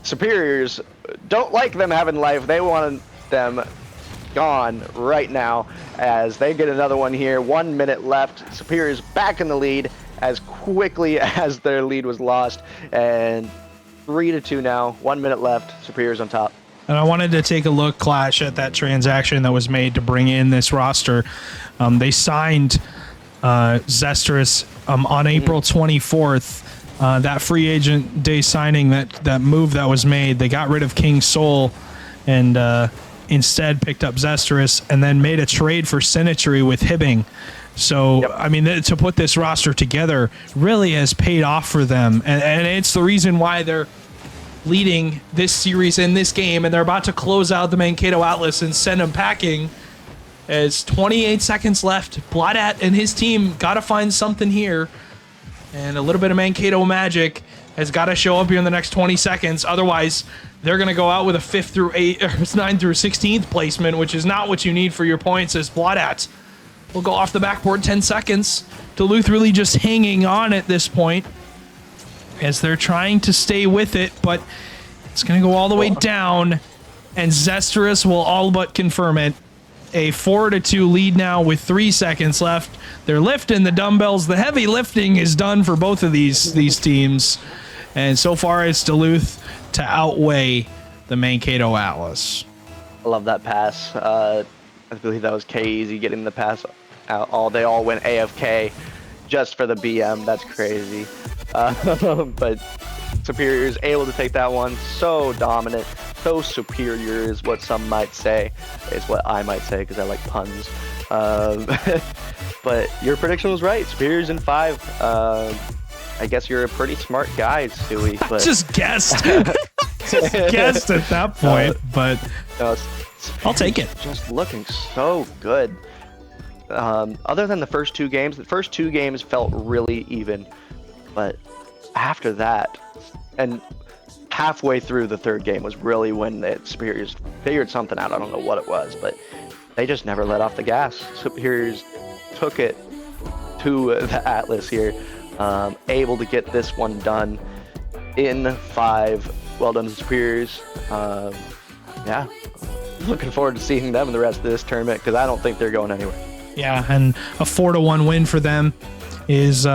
S2: Superiors don't like them having life. They want them gone right now, as they get another one here. 1 minute left. Superiors back in the lead as quickly as their lead was lost, and 3-2 now. 1 minute left. Superiors on top.
S1: And I wanted to take a look, Clash, at that transaction that was made to bring in this roster. They signed Zestrous on April 24th. That free agent day signing, that move that was made, they got rid of King Soul and instead picked up Zestrous, and then made a trade for Sinitry with Hibbing. So, yep. I mean, to put this roster together really has paid off for them. And it's the reason why they're leading this series in this game, and they're about to close out the Mankato Atlas and send them packing. As 28 seconds left, Blodat and his team got to find something here. And a little bit of Mankato magic has got to show up here in the next 20 seconds. Otherwise, they're going to go out with a 5th through 8, or 9th through 16th placement, which is not what you need for your points, as Blodat will go off the backboard 10 seconds. Duluth really just hanging on at this point as they're trying to stay with it, but it's going to go all the way down, and Zestrous will all but confirm it. A 4-2 lead now with 3 seconds left. They're lifting the dumbbells. The heavy lifting is done for both of these teams, and so far it's Duluth to outweigh the Mankato Atlas.
S2: I love that pass. I believe that was KZ getting the pass out. They all went AFK just for the BM. That's crazy. But Superiors able to take that one. So dominant, so superior is what some might say. Is what I might say, because I like puns. But your prediction was right. Superiors in 5. I guess you're a pretty smart guy, Stewie. But
S1: just guessed. Just guessed at that point, but
S2: no,
S1: I'll take it.
S2: Just looking so good. Other than the first 2 games, the first 2 games felt really even, but after that, and halfway through the third game was really when the Superiors figured something out. I don't know what it was, but they just never let off the gas. Superiors took it to the Atlas here, able to get this one done in 5. Well done, Superiors. Yeah, looking forward to seeing them in the rest of this tournament because I don't think they're going anywhere.
S1: Yeah, and a 4-1 win for them is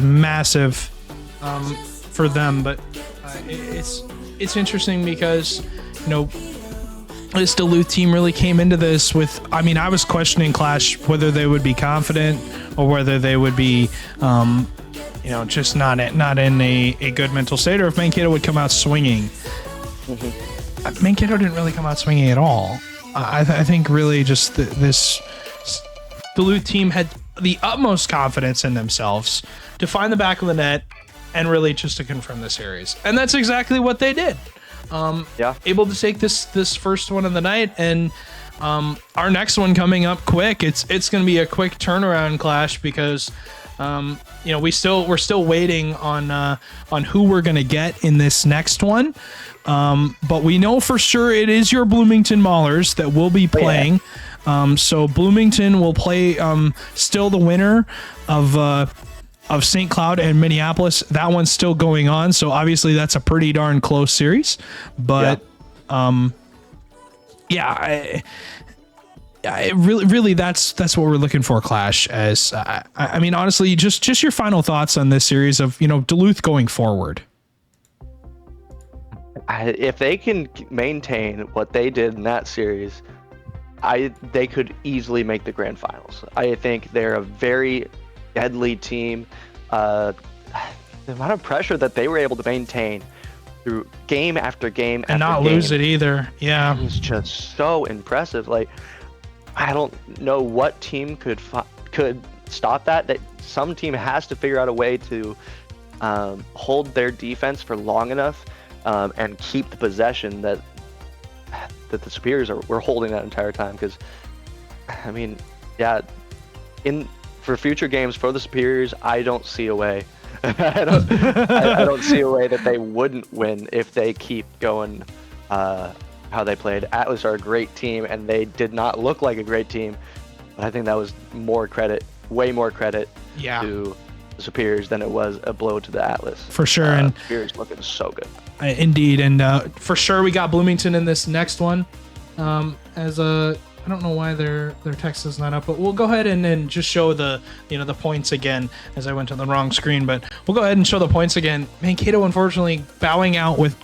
S1: massive for them. But it's interesting because, you know, this Duluth team really came into this with, I mean, I was questioning Clash whether they would be confident or whether they would be, you know, just not in a good mental state, or if Mankato would come out swinging. Mankato didn't really come out swinging at all. I think really just this Duluth team had the utmost confidence in themselves to find the back of the net and really just to confirm the series. And that's exactly what they did. Able to take this first one of the night, and our next one coming up quick. It's going to be a quick turnaround, Clash, because you know, we're still waiting on who we're going to get in this next one. But we know for sure it is your Bloomington Maulers that will be playing. So Bloomington will play still the winner of St. Cloud and Minneapolis. That one's still going on, so obviously that's a pretty darn close series. But really that's what we're looking for, Clash. As I mean, honestly, just your final thoughts on this series of, you know, Duluth going forward.
S2: If they can maintain what they did in that series, they could easily make the grand finals. I think they're a very deadly team. The amount of pressure that they were able to maintain through game after game
S1: and
S2: after
S1: not
S2: game,
S1: lose it either. Yeah,
S2: it's just so impressive. Like, I don't know what team could stop that. That some team has to figure out a way to hold their defense for long enough and keep the possession that the Superiors were holding that entire time. Because, I mean, yeah, for future games for the Superiors, I don't see a way. I don't see a way that they wouldn't win if they keep going how they played. Atlas are a great team, and they did not look like a great team. But I think that was way more credit to the Superiors than it was a blow to the Atlas.
S1: For sure. And
S2: Superiors looking so good.
S1: Indeed. And for sure we got Bloomington in this next one. I don't know why their text is not up, but we'll go ahead and then just show the points again, as I went to the wrong screen. But we'll go ahead and show the points again. Mankato, unfortunately, bowing out with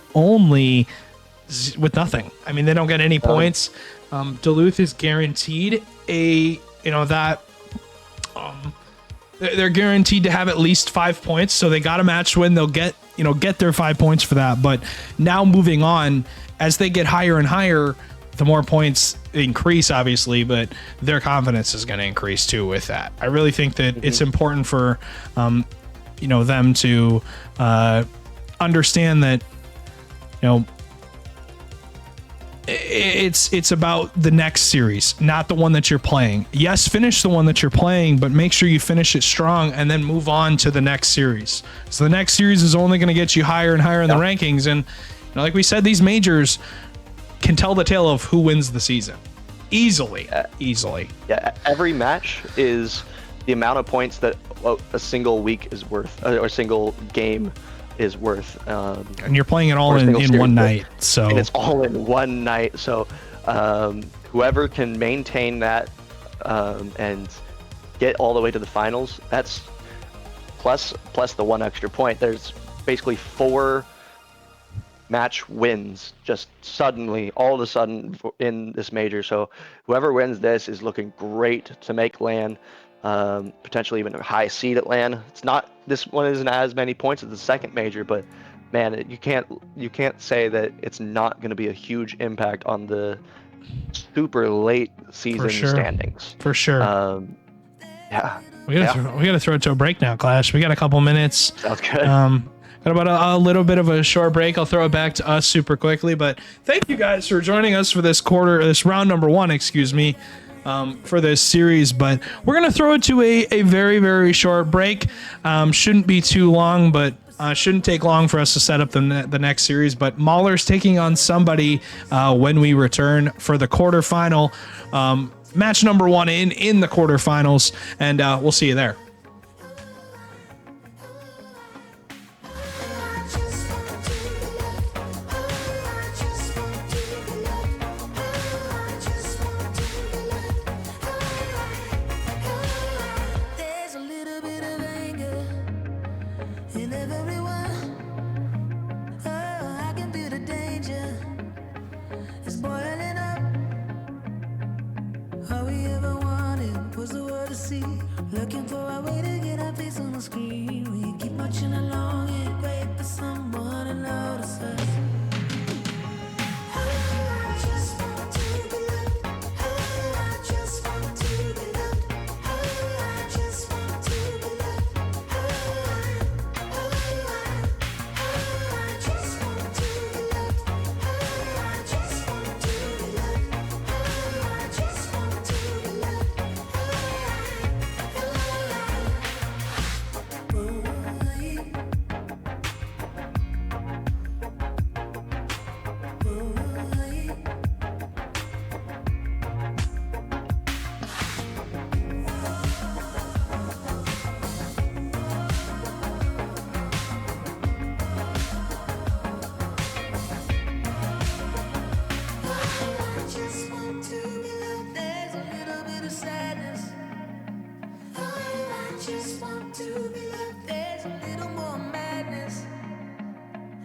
S1: nothing. I mean, they don't get any points. Duluth is guaranteed they're guaranteed to have at least 5 points, so they got a match win. They'll get their 5 points for that. But now moving on, as they get higher and higher, the more points increase, obviously, but their confidence is going to increase too with that. I really think that it's important for them to understand that it's about the next series, not the one that you're playing. Yes, finish the one that you're playing, but make sure you finish it strong and then move on to the next series. So the next series is only going to get you higher and higher in the rankings. And like we said, these majors can tell the tale of who wins the season easily.
S2: Yeah, every match is the amount of points that a single week is worth, or a single game is worth.
S1: And you're playing it all in one night, so
S2: and it's all in one night. So whoever can maintain that and get all the way to the finals, that's plus the one extra point. There's basically 4 match wins just all of a sudden in this major. So whoever wins this is looking great to make LAN, potentially even a high seed at LAN. This one isn't as many points as the second major, but man, you can't say that it's not going to be a huge impact on the super late season standings.
S1: For sure.
S2: Yeah.
S1: We gotta throw it to a break now, Clash. We got a couple minutes.
S2: Sounds good.
S1: Got about a little bit of a short break. I'll throw it back to us super quickly, but thank you guys for joining us for this round number 1, excuse me. for this series, but we're going to throw it to a very, very short break. Shouldn't be too long, but shouldn't take long for us to set up the next series. But Mahler's taking on somebody when we return for the quarterfinal. Match number 1 in the quarterfinals, and we'll see you there.
S3: Looking for a way to get our face on the screen. We keep marching along and wait for someone to notice us. I just want to be loved. I just want to be loved. I just want to be loved. I just want to be loved. I just want to be loved. I just want to be loved. Just want to be loved. There's a little more madness.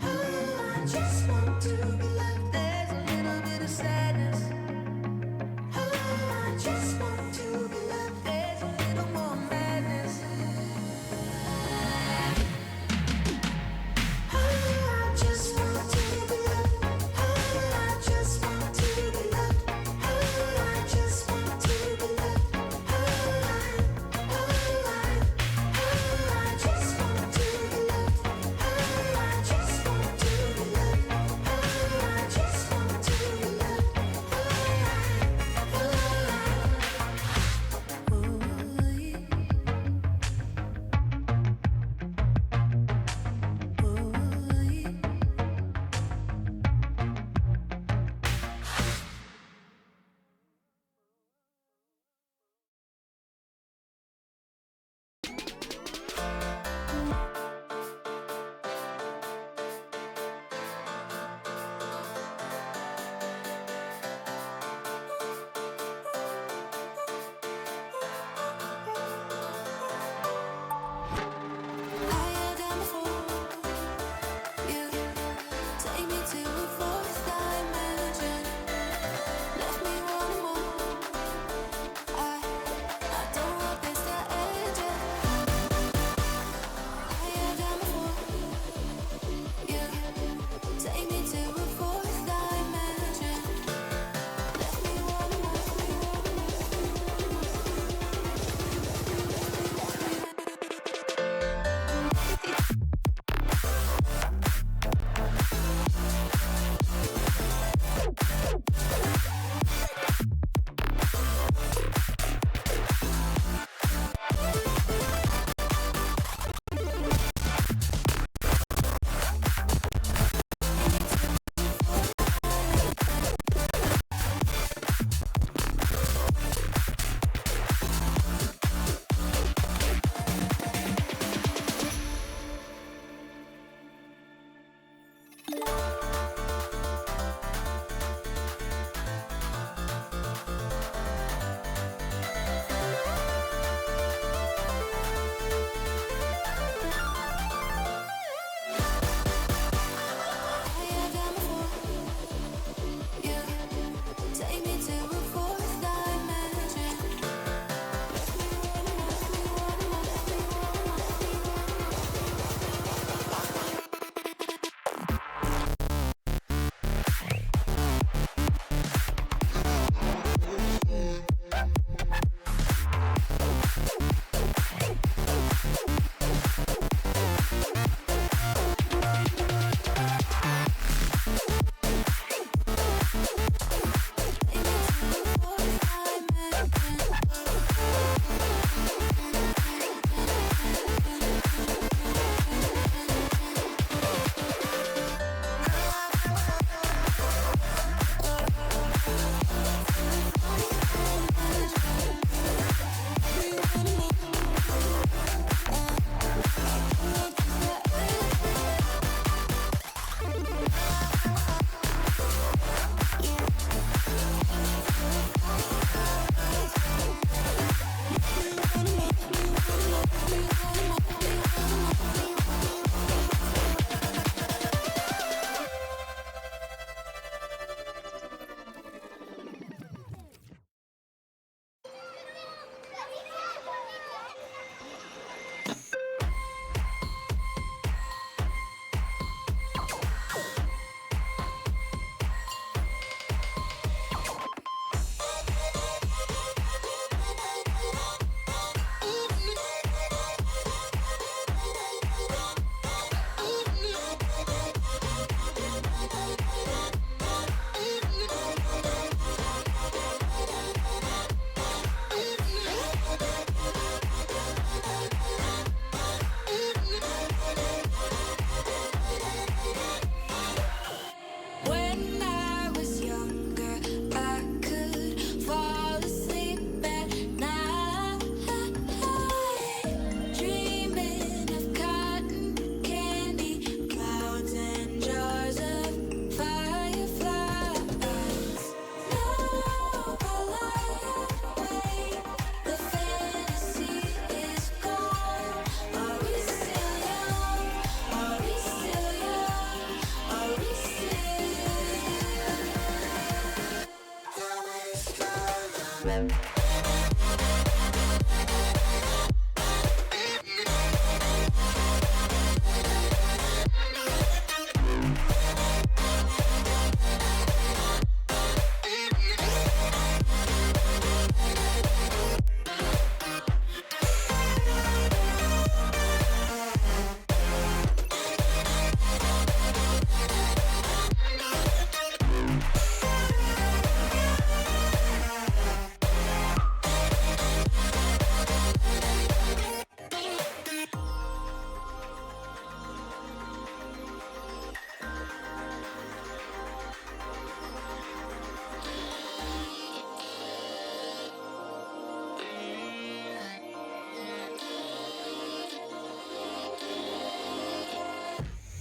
S3: I just want to be loved. There's a little bit of sadness. I just want to be loved. There's a little more madness. I just want to be loved. I just want to be loved. I just want to be loved.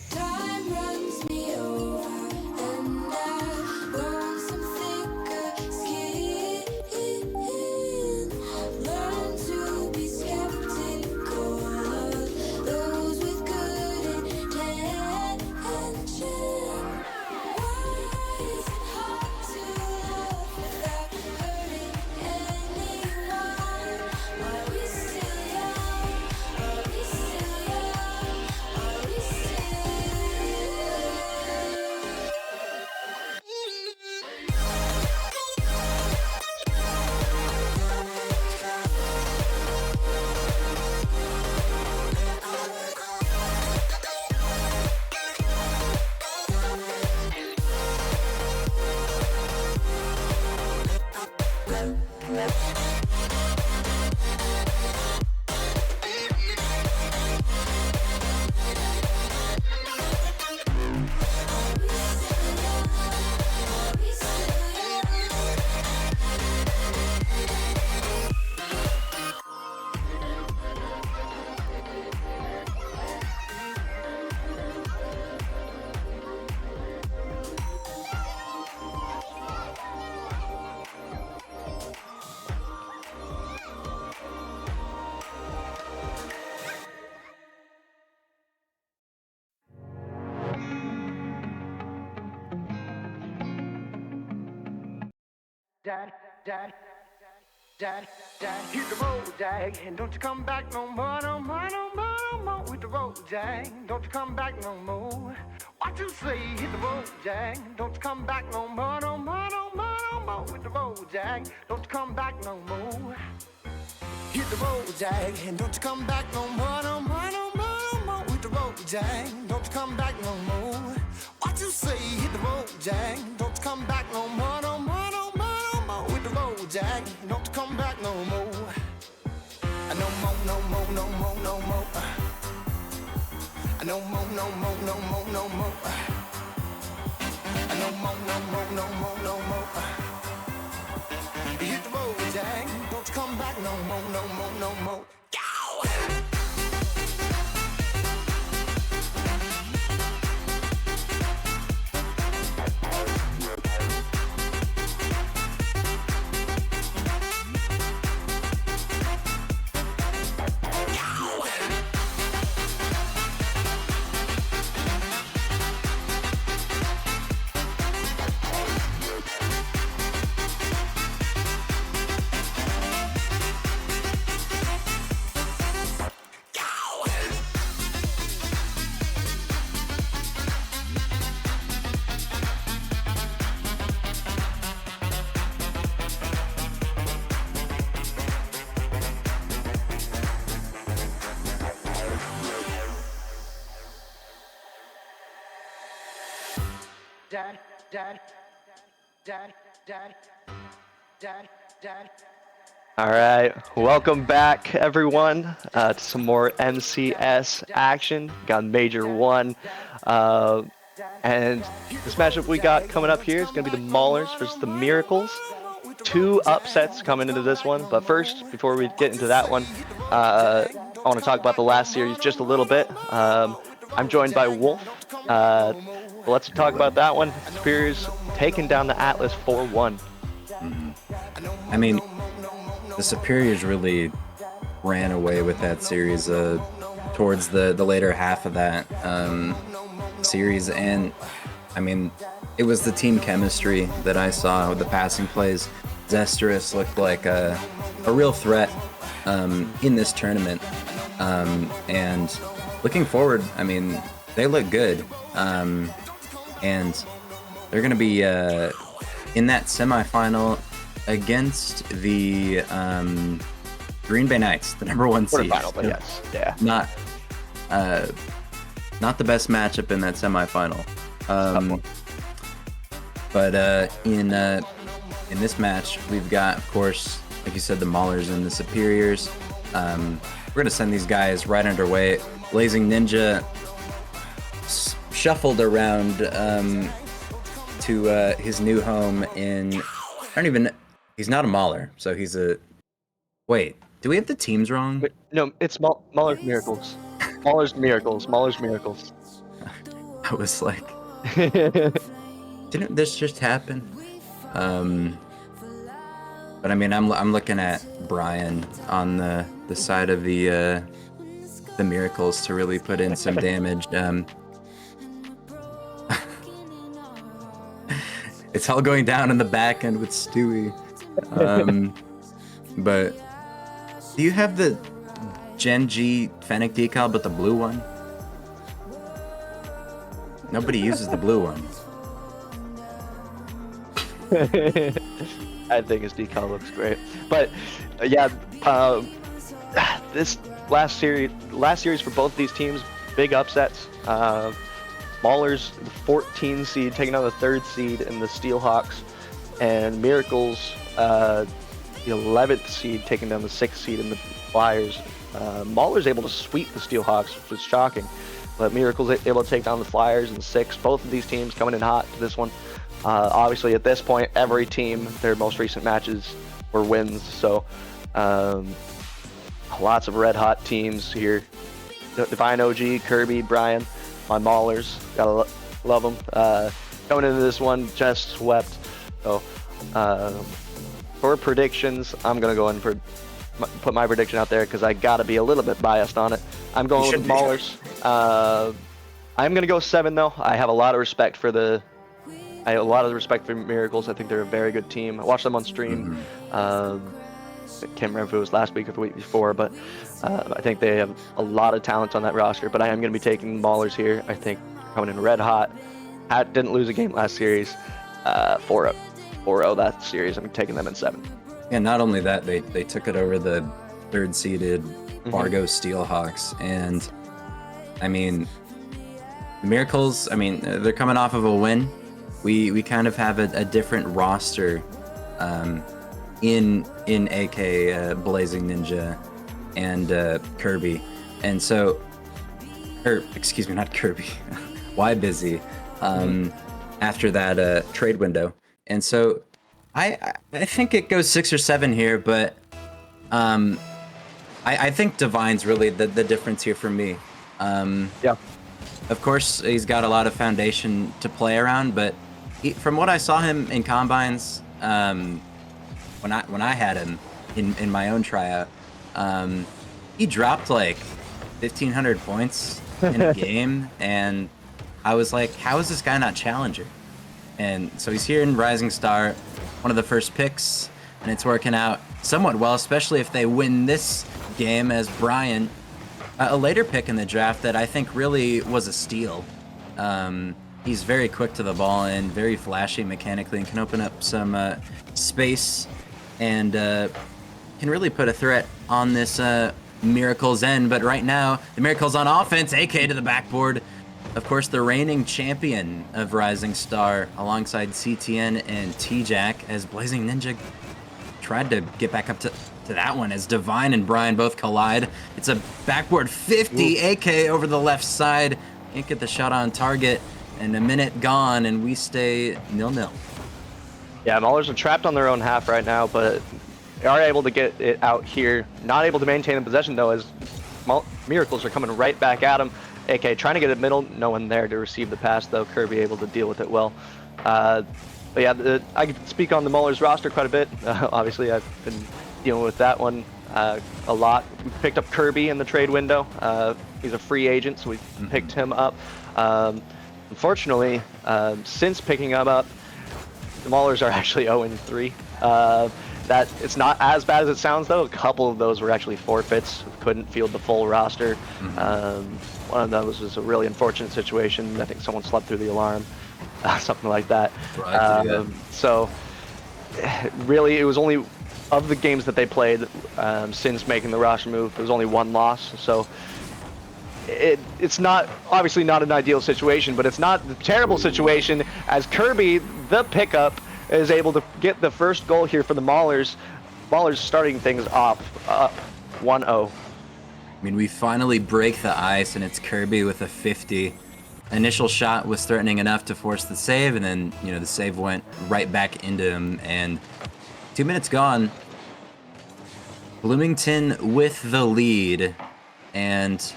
S3: Time runs me over, and I've grown some thicker skin. Learn to be skeptical of those with good intention. Why is it hard to love without hurting anyone? Are we still young? Are we still young? Are we still?
S4: Dad, hit the road, Jack, and don't you come back no more, no more, no more, no more. Hit the road, Jack, don't you come back no more. What you say? Hit the road, Jack, don't you come back no more, no more, no more, no more. Hit the road, Jack, don't you come back no more. Hit the road, Jack, and don't you come back no more, no more, no more, no more. Hit the road, Jack, don't you come back no more. What you say? Hit the road, Jack, don't you come back no more, no more, no more, no more. Hit the road, Jack, don't you come back no more. No more, no more, no more, no more. No more, no more, no more, no more. No more, no more, no more, no more. Hit the road, Jack, don't you come back no more, no more, no more. Go!
S2: All right, welcome back, everyone, to some more MCS action. Got Major 1. And this matchup we got coming up here is going to be the Maulers versus the Miracles. 2 upsets coming into this one. But first, before we get into that one, I want to talk about the last series just a little bit. I'm joined by Wolf. Let's talk about that one. Superiors taking down the Atlas 4-1.
S5: I mean, the Superiors really ran away with that series towards the later half of that series, and I mean, it was the team chemistry that I saw with the passing plays. Zesterous looked like a real threat in this tournament. And looking forward, I mean, they look good. And they're going to be in that semifinal against the Green Bay Knights, the #1 seed.
S2: Quarterfinal, but yes, yeah.
S5: Not the best matchup in that semifinal. But in this match, we've got, of course, like you said, the Maulers and the Superiors. We're gonna send these guys right underway. Blazing Ninja shuffled around to his new home in. I don't even. He's not a Mauler, so he's a. Wait, do we have the teams wrong?
S2: Wait, no, it's Mauler's Miracles. Mauler's Miracles. Mauler's Miracles.
S5: I was like, didn't this just happen? But I mean, I'm looking at Brian on the side of the Miracles to really put in some damage. It's all going down in the back end with Stewie. But do you have the Gen G Fennec decal, but the blue one? Nobody uses the blue one.
S2: I think his decal looks great, but yeah, this last series for both these teams, big upsets. Maulers, the 14 seed, taking on the 3rd seed in the Steelhawks, and Miracles, the 11th seed, taking down the 6th seed in the Flyers. Maulers able to sweep the Steelhawks, which is shocking, but Miracles able to take down the Flyers in 6th. Both of these teams coming in hot to this one. Obviously, at this point, every team, their most recent matches were wins, so lots of red-hot teams here. Divine OG, Kirby, Brian, my Maulers, gotta love them. Coming into this one, just swept. So, for predictions, I'm gonna go in for put my prediction out there because I gotta be a little bit biased on it. I'm going with Maulers. I'm gonna go 7 though. I have a lot of respect for Miracles. I think they're a very good team. I watched them on stream. Can't remember if it was last week or the week before, but I think they have a lot of talent on that roster. But I am going to be taking Maulers here. I think coming in red hot. Didn't lose a game last series. 4-0 that series. I'm taking them in 7.
S5: And not only that, they took it over the 3rd seeded Fargo Steelhawks. And I mean, Miracles, I mean, they're coming off of a win. We kind of have a different roster in AK Blazing Ninja and Kirby, and so, excuse me, not Kirby, Why Busy, after that trade window, and so I think it goes 6 or 7 here, but I think Divine's really the difference here for me.
S2: Yeah.
S5: Of course, he's got a lot of foundation to play around, but from what I saw him in combines, when I had him in my own tryout, he dropped like 1,500 points in a game, and I was like, how is this guy not challenger? And so he's here in Rising Star, one of the first picks, and it's working out somewhat well, especially if they win this game as Brian, a later pick in the draft that I think really was a steal. He's very quick to the ball and very flashy mechanically and can open up some space and can really put a threat on this Miracles end. But right now, the Miracles on offense, AK to the backboard. Of course, the reigning champion of Rising Star alongside CTN and T-Jack as Blazing Ninja tried to get back up to that one as Divine and Brian both collide. It's a backboard 50. Ooh. AK over the left side. Can't get the shot on target. And a minute gone, and we stay 0-0.
S2: Yeah, Maulers are trapped on their own half right now, but they are able to get it out here. Not able to maintain the possession, though, as Miracles are coming right back at him. AK trying to get it middle, no one there to receive the pass, though. Kirby able to deal with it well. But yeah, I could speak on the Maulers roster quite a bit. Obviously, I've been dealing with that one a lot. We picked up Kirby in the trade window. He's a free agent, so we picked him up. Unfortunately, since picking him up, the Maulers are actually 0-3. That it's not as bad as it sounds though. A couple of those were actually forfeits. Couldn't field the full roster. One of those was a really unfortunate situation. I think someone slept through the alarm, something like that.
S5: Right,
S2: So really, it was only of the games that they played since making the roster move. There was only one loss. So it's not obviously not an ideal situation, but it's not a terrible situation as Kirby, the pickup, is able to get the first goal here for the Maulers. Maulers starting things off up 1-0.
S5: I mean, we finally break the ice, and it's Kirby with a 50. Initial shot was threatening enough to force the save, and then, you know, the save went right back into him, and 2 minutes gone. Bloomington with the lead, and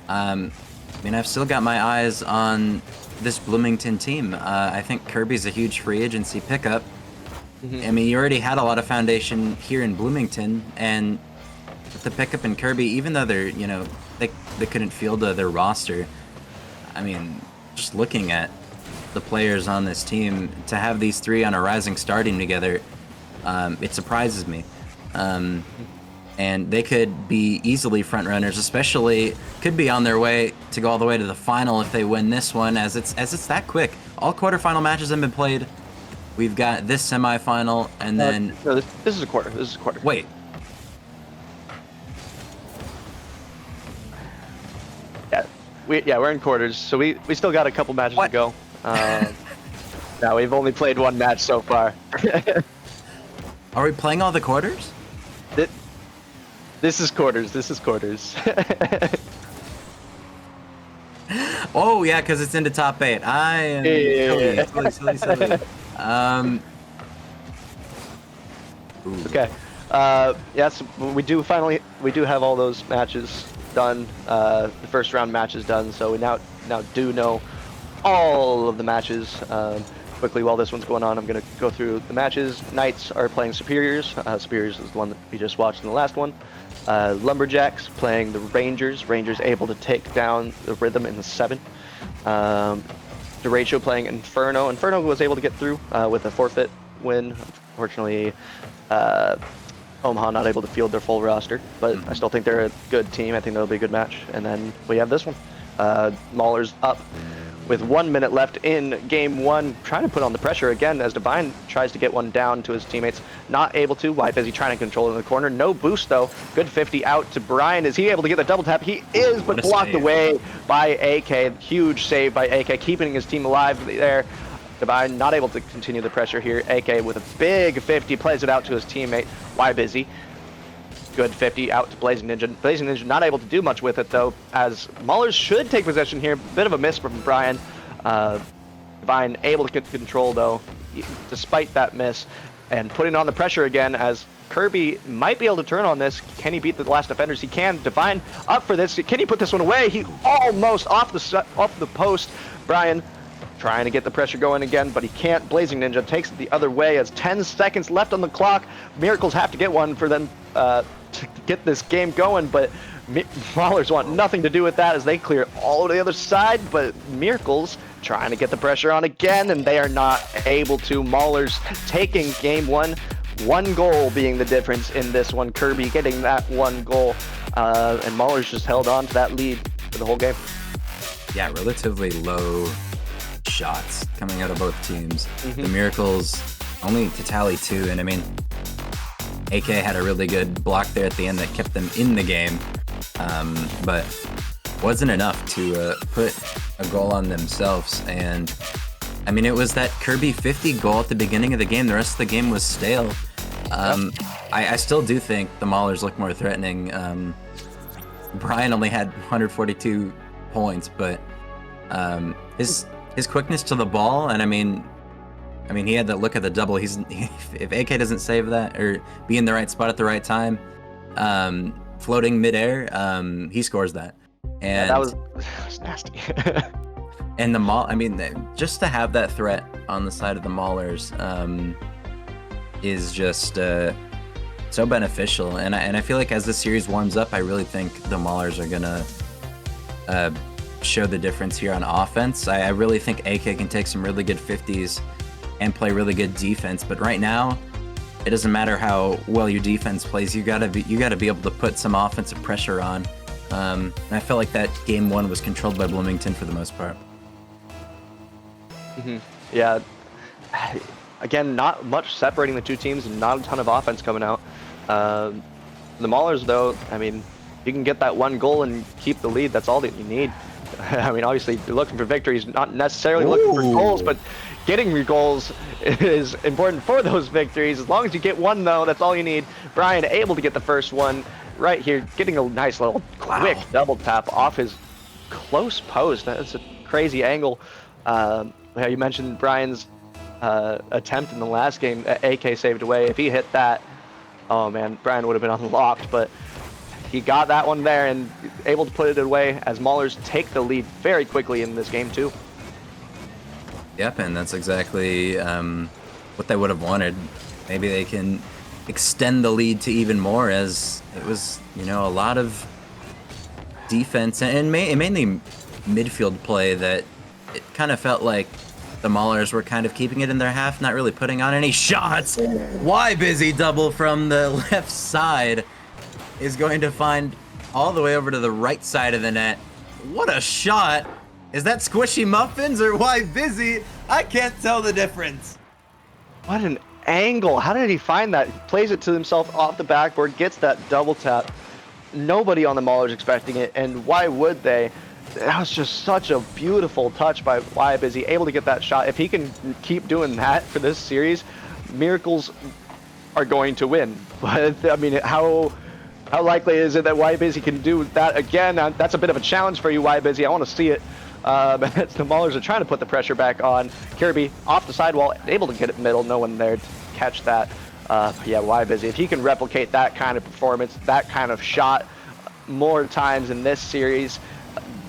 S5: I mean, I've still got my eyes on this Bloomington team. I think Kirby's a huge free agency pickup. I mean, you already had a lot of foundation here in Bloomington, and with the pickup in Kirby, even though they're, you know, they couldn't field their roster. I mean, just looking at the players on this team, to have these three on a rising star team together, it surprises me. And they could be easily front runners, especially could be on their way to go all the way to the final if they win this one, as it's that quick. All quarterfinal matches have been played. We've got this semifinal, and then
S2: No, this is a quarter. This is a quarter.
S5: wait.
S2: We're in quarters, so we still got a couple matches
S5: What?
S2: to go. Now we've only played one match so far.
S5: Are we playing all the quarters?
S2: This is quarters. This is quarters.
S5: Oh yeah, because it's into top 8. I am silly. Ooh.
S2: Okay. Yes, we do have all those matches done. The first round matches done. So we now do know all of the matches. Quickly, while this one's going on, I'm going to go through the matches. Knights are playing Superiors. Superiors is the one that we just watched in the last one. Lumberjacks playing the Rangers. Rangers able to take down the Rhythm in the 7th. Derecho playing Inferno. Inferno was able to get through with a forfeit win. Unfortunately, Omaha not able to field their full roster, but I still think they're a good team. I think that'll be a good match. And then we have this one. Maulers up with 1 minute left in game 1, trying to put on the pressure again as Divine tries to get one down to his teammates. Not able to. Why? Because he's trying to control it in the corner. No boost though. Good 50 out to Brian. Is he able to get the double tap? He is, but blocked away by AK. Huge save by AK, keeping his team alive there. Divine not able to continue the pressure here. AK with a big 50 plays it out to his teammate. Why busy? Good 50 out to Blazing Ninja. Blazing Ninja not able to do much with it though, as Maulers should take possession here. Bit of a miss from Brian. Divine able to get control though, despite that miss, and putting on the pressure again as Kirby might be able to turn on this. Can he beat the last defenders? He can. Divine up for this. Can he put this one away? He almost off the post. Brian trying to get the pressure going again, but he can't. Blazing Ninja takes it the other way as 10 seconds left on the clock. Miracles have to get one for them to get this game going, but Maulers want nothing to do with that as they clear all to the other side, but Miracles trying to get the pressure on again, and they are not able to. Maulers taking game 1. 1 goal being the difference in this one. Kirby getting that 1 goal, and Maulers just held on to that lead for the whole game.
S5: Yeah, relatively low shots coming out of both teams. The Miracles only to tally 2, and I mean, AK had a really good block there at the end that kept them in the game, but wasn't enough to put a goal on themselves. And I mean, it was that Kirby 50 goal at the beginning of the game. The rest of the game was stale. I still do think the Maulers look more threatening. Brian only had 142 points, but his quickness to the ball, and I mean, he had that look at the double. If AK doesn't save that or be in the right spot at the right time, floating midair, he scores that. And
S2: that was nasty.
S5: And the Maul, I mean, just to have that threat on the side of the Maulers is just so beneficial. And I feel like as the series warms up, I really think the Maulers are gonna show the difference here on offense. I really think AK can take some really good 50s and play really good defense. But right now, it doesn't matter how well your defense plays. You gotta be able to put some offensive pressure on. And I felt like that game one was controlled by Bloomington for the most part.
S2: Yeah. Again, not much separating the two teams and not a ton of offense coming out. The Maulers, though, I mean, you can get that one goal and keep the lead. That's all that you need. I mean, obviously, you're looking for victories, not necessarily looking for goals, but getting your goals is important for those victories. As long as you get one, though, that's all you need. Brian able to get the first one right here, getting a nice little quick double tap off his close post. That's a crazy angle. Yeah, you mentioned Brian's attempt in the last game that AK saved away. If he hit that, oh man, Brian would have been unlocked, but he got that one there and able to put it away as Maulers take the lead very quickly in this game too.
S5: Yep, and that's exactly what they would have wanted. Maybe they can extend the lead to even more, as it was, you know, a lot of defense and mainly midfield play that it kind of felt like the Maulers were kind of keeping it in their half, not really putting on any shots. Why busy double from the left side is going to find all the way over to the right side of the net. What a shot! Is that Squishy Muffins or Why Busy? I can't tell the difference.
S2: What an angle! How did he find that? He plays it to himself off the backboard, gets that double tap. Nobody on the Maulers expecting it, and why would they? That was just such a beautiful touch by Why Busy, able to get that shot. If he can keep doing that for this series, Miracles are going to win. But I mean, how likely is it that Why Busy can do that again? That's a bit of a challenge for you, Why Busy. I want to see it. The Maulers are trying to put the pressure back on. Kirby off the sidewall, able to get it middle. No one there to catch that. Yeah, Why Busy. If he can replicate that kind of performance, that kind of shot more times in this series,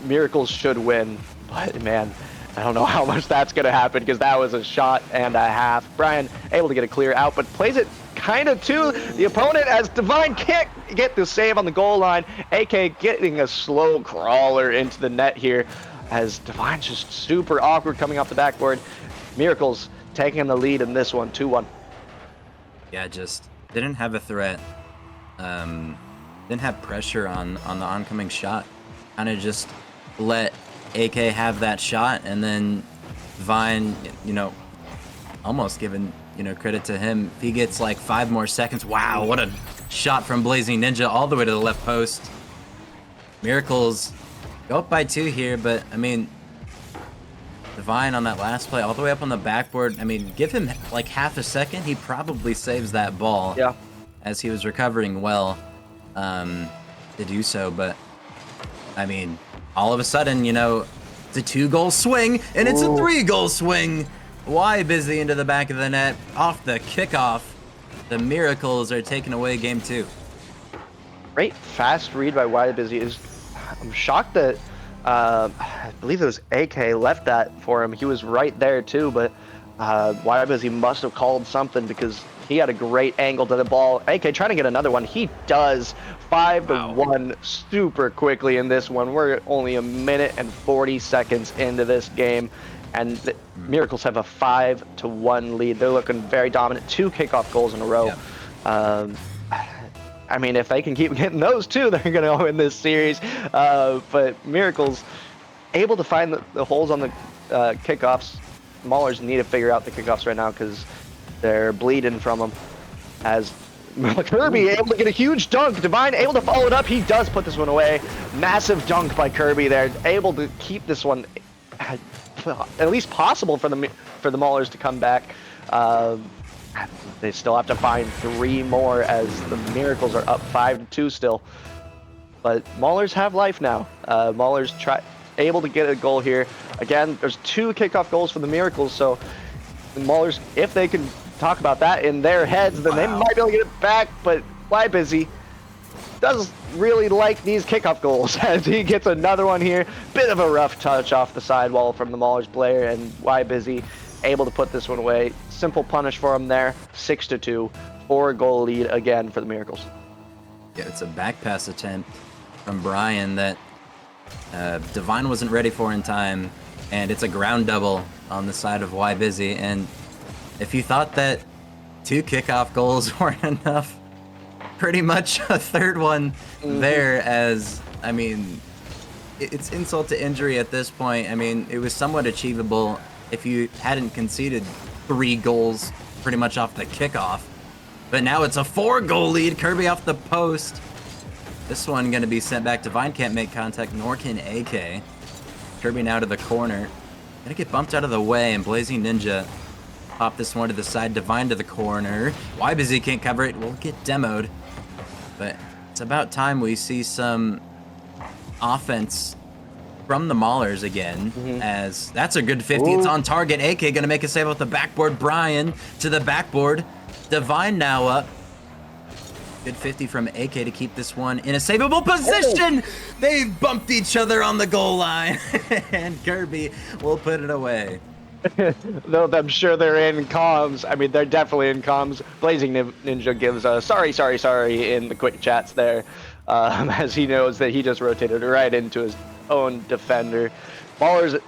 S2: Miracles should win. But man, I don't know how much that's going to happen because that was a shot and a half. Brian able to get a clear out, but plays it kind of to the opponent as Divine can't get the save on the goal line. AK getting a slow crawler into the net here as Divine's just super awkward coming off the backboard. Miracles taking the lead in this one, 2-1.
S5: Yeah, just didn't have a threat. Didn't have pressure on the oncoming shot. Kind of just let AK have that shot, and then Divine, you know, almost giving, you know, credit to him. If he gets like 5 more seconds, wow, what a shot from Blazing Ninja all the way to the left post. Miracles go up by 2 here, but I mean, Divine on that last play all the way up on the backboard. I mean, give him like half a second, he probably saves that ball.
S2: Yeah.
S5: As he was recovering well to do so, but I mean, all of a sudden, you know, it's a 2-goal swing, and it's a 3-goal swing. Why Busy into the back of the net, off the kickoff. The Miracles are taking away game 2.
S2: Great fast read by Why Busy. I'm shocked that I believe it was AK left that for him. He was right there too, but Why Busy must have called something because he had a great angle to the ball. AK trying to get another one. He does. 5-1 super quickly in this one. We're only a minute and 40 seconds into this game, and the Miracles have a 5-1 lead. They're looking very dominant. 2 kickoff goals in a row. Yep. I mean, if they can keep getting those 2, they're going to win this series. But Miracles able to find the holes on the kickoffs. Maulers need to figure out the kickoffs right now because they're bleeding from them. As Kirby able to get a huge dunk. Divine able to follow it up. He does put this one away. Massive dunk by Kirby there. Able to keep this one at least possible for the Maulers to come back. They still have to find 3 more as the Miracles are up 5-2 still. But Maulers have life now. Maulers able to get a goal here. Again, there's 2 kickoff goals for the Miracles, so the Maulers, if they can talk about that in their heads, then they might be able to get it back. But Why Busy does really like these kickoff goals as he gets another one here. Bit of a rough touch off the sidewall from the Maulers player, and Why Busy able to put this one away. Simple punish for him there. 6-2, 4-goal lead again for the Miracles.
S5: Yeah, it's a back pass attempt from Brian that Divine wasn't ready for in time, and it's a ground double on the side of Why Busy, and if you thought that 2 kickoff goals weren't enough, pretty much a third one there. As I mean, it's insult to injury at this point. I mean, it was somewhat achievable if you hadn't conceded 3 goals pretty much off the kickoff. But now it's a 4-goal lead. Kirby off the post. This one going to be sent back. Divine can't make contact, nor can AK. Kirby now to the corner. Gonna get bumped out of the way, and Blazing Ninja pop this one to the side. Divine to the corner. Wybusy can't cover it. Will get demoed. But it's about time we see some offense from the Maulers again, as that's a good 50. It's on target. AK gonna make a save off the backboard. Brian to the backboard. Divine now up. Good 50 from AK to keep this one in a savable position. They've bumped each other on the goal line, and Kirby will put it away.
S2: Though I'm sure they're in comms. I mean, they're definitely in comms. Blazing Ninja gives a sorry in the quick chats there, as he knows that he just rotated right into his own defender. Ballers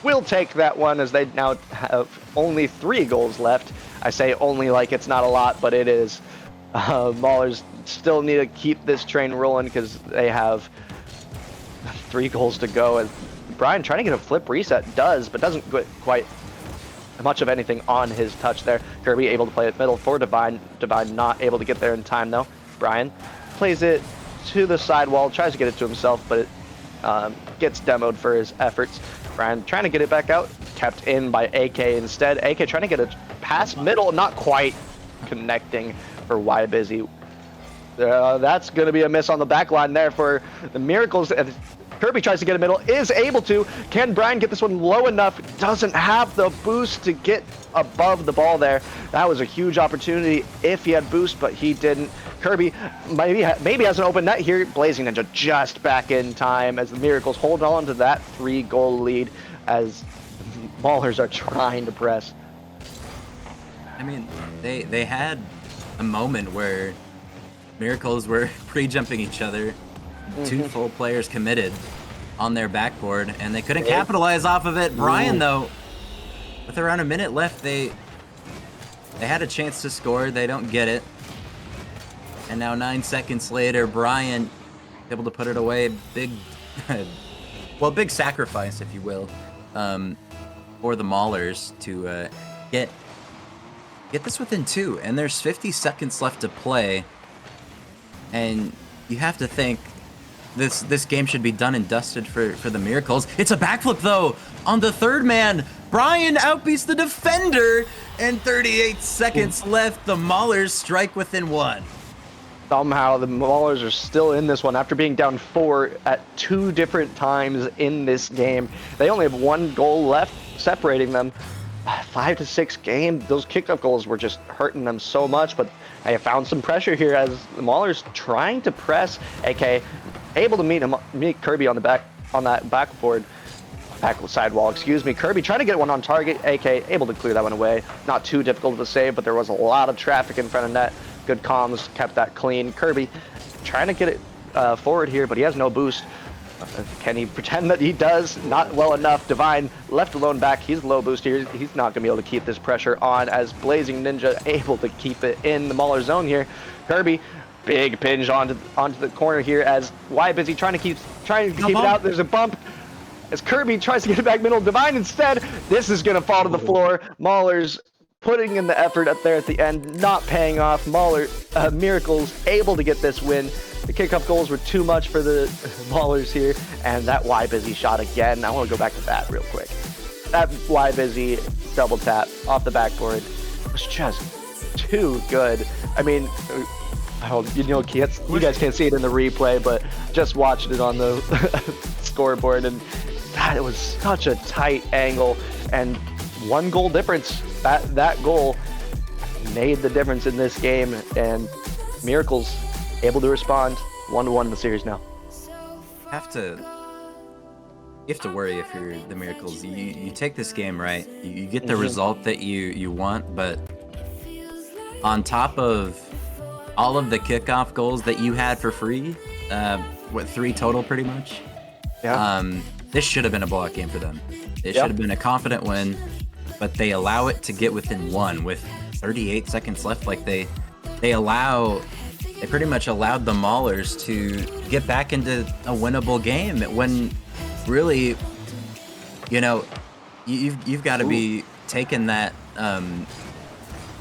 S2: will take that one, as they now have only 3 goals left. I say only like it's not a lot, but it is. Maulers still need to keep this train rolling because they have 3 goals to go. And Brian trying to get a flip reset but doesn't get quite much of anything on his touch there. Kirby able to play it middle for Divine. Divine not able to get there in time though. Brian plays it to the sidewall, tries to get it to himself, but it gets demoed for his efforts. Brian trying to get it back out, kept in by AK instead. AK trying to get a pass middle, not quite connecting for Wybusy. That's going to be a miss on the back line there for the Miracles. Kirby tries to get a middle, is able to. Can Brian get this one low enough? Doesn't have the boost to get above the ball there. That was a huge opportunity if he had boost, but he didn't. Kirby maybe has an open net here. Blazing Ninja just back in time as the Miracles hold on to that 3-goal lead as Maulers are trying to press.
S5: I mean, they had a moment where Miracles were pre-jumping each other. 2 full players committed on their backboard, and they couldn't capitalize off of it. Brian, though, with around a minute left, they had a chance to score. They don't get it. And now 9 seconds later, Brian able to put it away. Big, well, big sacrifice, if you will, for the Maulers to get this within 2. And there's 50 seconds left to play. And you have to think this game should be done and dusted for the Miracles. It's a backflip, though, on the 3rd man. Brian outbeats the defender, and 38 seconds left. The Maulers strike within 1.
S2: Somehow the Maulers are still in this one after being down 4 at 2 different times in this game. They only have 1 goal left separating them. 5-6 game. Those kickoff goals were just hurting them so much, but I found some pressure here as the Maulers trying to press. AK able to meet Kirby on that backboard. Back sidewall, excuse me. Kirby trying to get one on target. AK able to clear that one away. Not too difficult to save, but there was a lot of traffic in front of net. Good comms, kept that clean. Kirby trying to get it forward here, but he has no boost. Can he pretend that he does? Not well enough. Divine left alone back. He's low boost here. He's not going to be able to keep this pressure on as Blazing Ninja able to keep it in the Mauler zone here. Kirby, big pinch onto the corner here as Wybusy trying to keep it out. There's a bump. As Kirby tries to get it back middle, Divine instead. This is going to fall to the floor. Maulers putting in the effort up there at the end, not paying off. Miracles able to get this win. The kickoff goals were too much for the Maulers here, and that Wybusy shot again. I want to go back to that real quick. That Wybusy double tap off the backboard was just too good. I mean, you guys can't see it in the replay, but just watching it on the scoreboard, and God, it was such a tight angle, and 1 goal difference. That goal made the difference in this game, and Miracles able to respond 1-1 in the series now.
S5: You have to worry if you're the Miracles. You take this game, right? You get the result that you want, but on top of all of the kickoff goals that you had for free, 3 total pretty much?
S2: Yeah.
S5: This should have been a blowout game for them. It should have been a confident win. but they allow it to get within one with 38 seconds left. Like they pretty much allowed the Maulers to get back into a winnable game when really, you know, you've got to be taking that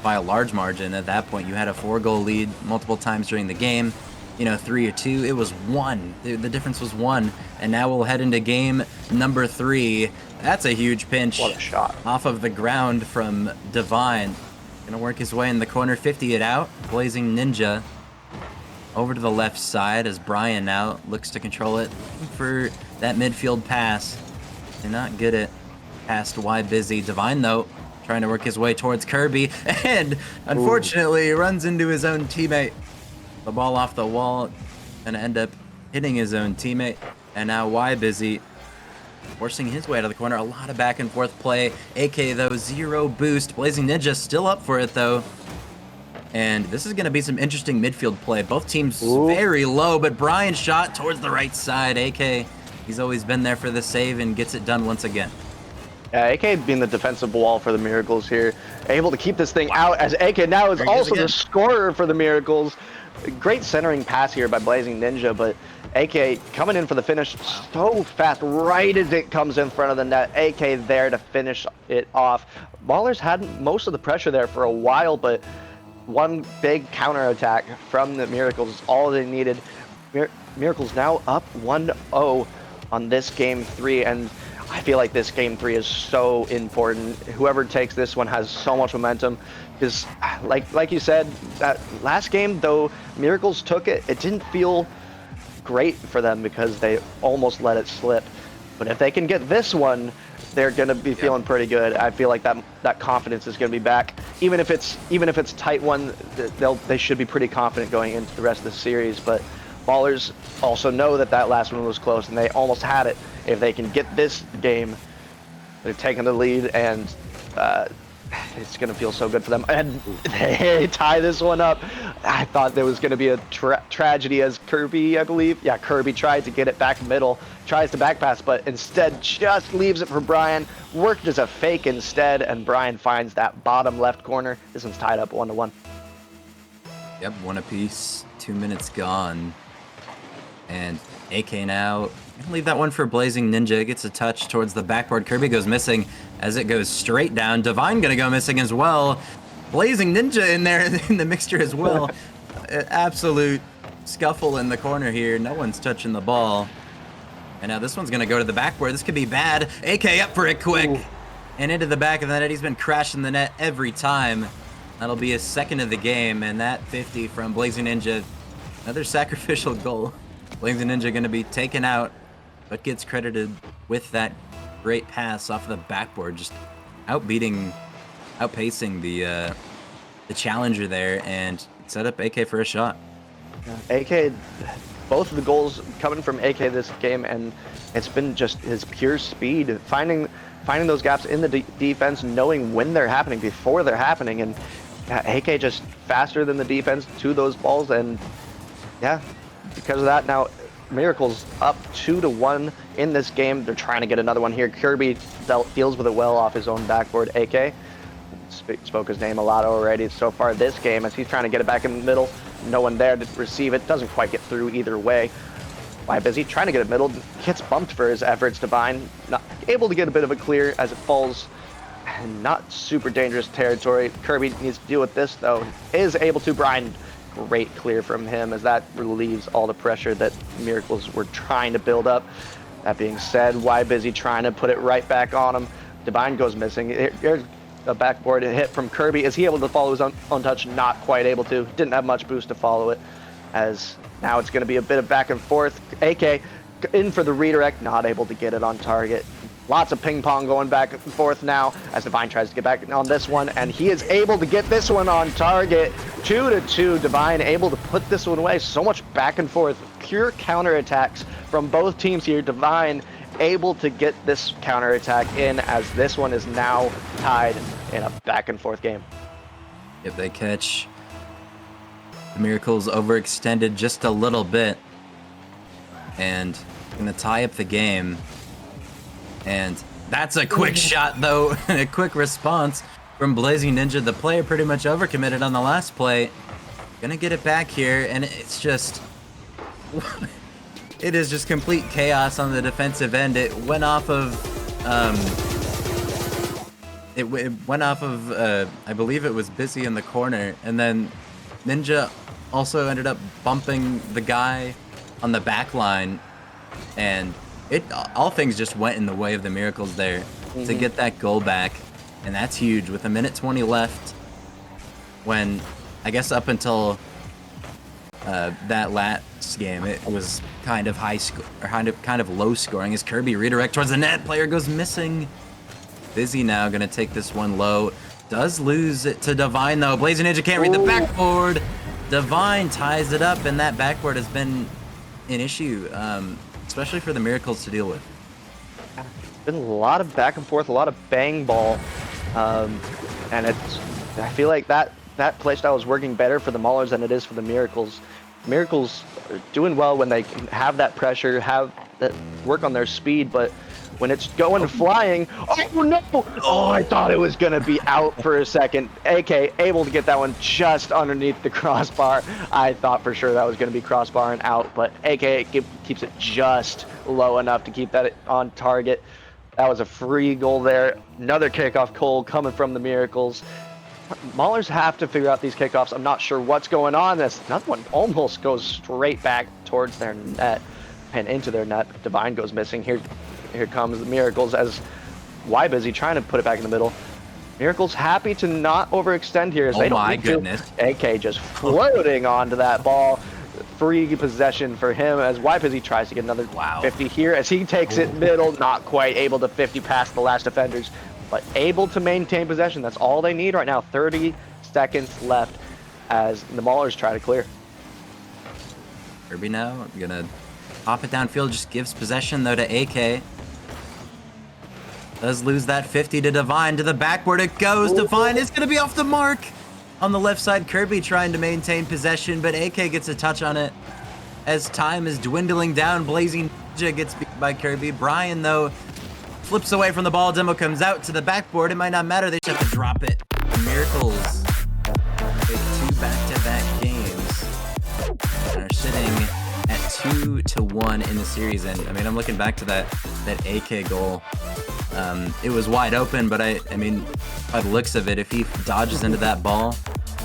S5: by a large margin. At that point, you had a 4-goal lead multiple times during the game. You know, 3 or 2. It was 1. The difference was 1. And now we'll head into game number 3. That's a huge pinch.
S2: What a shot.
S5: Off of the ground from Divine. Gonna work his way in the corner, 50 it out. Blazing Ninja over to the left side as Brian now looks to control it for that midfield pass. Did not get it past Y Busy. Divine, though, trying to work his way towards Kirby, and unfortunately runs into his own teammate. The ball off the wall, gonna end up hitting his own teammate, and now Y Busy forcing his way out of the corner. A lot of back and forth play. AK, though, 0 boost. Blazing Ninja still up for it, though. And this is going to be some interesting midfield play. Both teams very low, but Brian shot towards the right side. AK, he's always been there for the save and gets it done once again.
S2: Yeah, AK being the defensive wall for the Miracles here. Able to keep this thing out as AK now is also the scorer for the Miracles. Great centering pass here by Blazing Ninja, but AK coming in for the finish so fast right as it comes in front of the net. AK there to finish it off. Maulers had most of the pressure there for a while, but one big counterattack from the Miracles is all they needed. Miracles now up 1-0 on this game 3, and I feel like this game 3 is so important. Whoever takes this one has so much momentum, because like you said, that last game, though Miracles took it, it didn't feel great for them because they almost let it slip. But if they can get this one, they're gonna be feeling pretty good. I feel like that confidence is gonna be back. Even if it's a tight one, they should be pretty confident going into the rest of the series. But Maulers also know that last one was close and they almost had it. If they can get this game, they're taking the lead, and it's gonna feel so good for them. And they tie this one up. I thought there was gonna be a tragedy as Kirby, I believe. Yeah, Kirby tried to get it back middle, tries to back pass, but instead just leaves it for Brian. Worked as a fake instead, and Brian finds that bottom left corner. This one's tied up 1-1.
S5: Yep, 1 apiece. 2 minutes gone. And AK now gonna leave that one for Blazing Ninja. Gets a touch towards the backboard. Kirby goes missing as it goes straight down. Divine gonna go missing as well. Blazing Ninja in there in the mixture as well. Absolute scuffle in the corner here. No one's touching the ball. And now this one's gonna go to the backboard. This could be bad. AK up for it quick. And into the back of the net. He's been crashing the net every time. That'll be his second of the game. And that 50 from Blazing Ninja. Another sacrificial goal. Blazing Ninja gonna be taken out, but gets credited with that great pass off the backboard, just outpacing the challenger there, and set up AK for a shot.
S2: AK, both of the goals coming from AK this game, and it's been just his pure speed, finding those gaps in the defense, knowing when they're happening, before they're happening, and AK just faster than the defense to those balls, and yeah, because of that, now Miracles up 2-1 in this game. They're trying to get another one here. Kirby deals with it well off his own backboard. AK spoke his name a lot already so far this game as he's trying to get it back in the middle. No one there to receive it. Doesn't quite get through either way. Y Busy trying to get it middle. Gets bumped for his efforts. Divine not able to get a bit of a clear as it falls. Not super dangerous territory. Kirby needs to deal with this though. Is able to. Brian, great clear from him as that relieves all the pressure that Miracles were trying to build up. That being said, Y Busy trying to put it right back on him. Divine goes missing. Here's a backboard hit from Kirby. Is he able to follow his own touch? Not quite able to. Didn't have much boost to follow it. As now it's going to be a bit of back and forth. AK in for the redirect. Not able to get it on target. Lots of ping pong going back and forth now as Divine tries to get back on this one, and he is able to get this one on target. 2-2, Divine able to put this one away. So much back and forth, pure counterattacks from both teams here. Divine able to get this counterattack in as this one is now tied in a back and forth game.
S5: If they catch the Miracles overextended just a little bit and gonna tie up the game. And That's a quick shot, though. A quick response from Blazing Ninja. The player pretty much overcommitted on the last play. Gonna get it back here, and it's just... it is just complete chaos on the defensive end. It went off of... it went off of, I believe it was Busy in the corner, and then Ninja also ended up bumping the guy on the back line, and all things just went in the way of the Miracles there to get that goal back, and that's huge with 1:20 left. When I guess up until that last game, it was kind of high score, or kind of low scoring. As Kirby redirect towards the net, player goes missing. Busy now gonna take this one low. Does lose it to Divine though. Blazing Ninja can't read the backboard. Divine ties it up, and that backboard has been an issue, especially for the Miracles to deal with.
S2: Been a lot of back and forth, a lot of bang ball, and I feel like that playstyle is working better for the Maulers than it is for the Miracles. Miracles are doing well when they can have that pressure, have that work on their speed, but when it's going flying, oh no! Oh, I thought it was gonna be out for a second. AK able to get that one just underneath the crossbar. I thought for sure that was gonna be crossbar and out, but AK keeps it just low enough to keep that on target. That was a free goal there. Another kickoff goal coming from the Miracles. Maulers have to figure out these kickoffs. I'm not sure what's going on. This another one almost goes straight back towards their net and into their net. Divine goes missing. Here comes the Miracles as Busy trying to put it back in the middle. Miracles happy to not overextend here as they don't need
S5: goodness.
S2: to. AK just floating onto that ball. Free possession for him as Busy tries to get another 50 here as he takes it middle, not quite able to 50 past the last defenders, but able to maintain possession. That's all they need right now. 30 seconds left as the Maulers try to clear.
S5: Kirby now gonna pop it downfield, just gives possession though to AK. Does lose that 50 to Divine, to the backboard it goes. Divine is gonna be off the mark. On the left side, Kirby trying to maintain possession, but AK gets a touch on it. As time is dwindling down, Blazing Ninja gets beat by Kirby. Brian, though, flips away from the ball. Demo comes out to the backboard. It might not matter. They just have to drop it. The Miracles take 2 back-to-back games and are sitting at 2-1 in the series. And I mean, I'm looking back to that AK goal. It was wide open, but I mean, by the looks of it, if he dodges into that ball,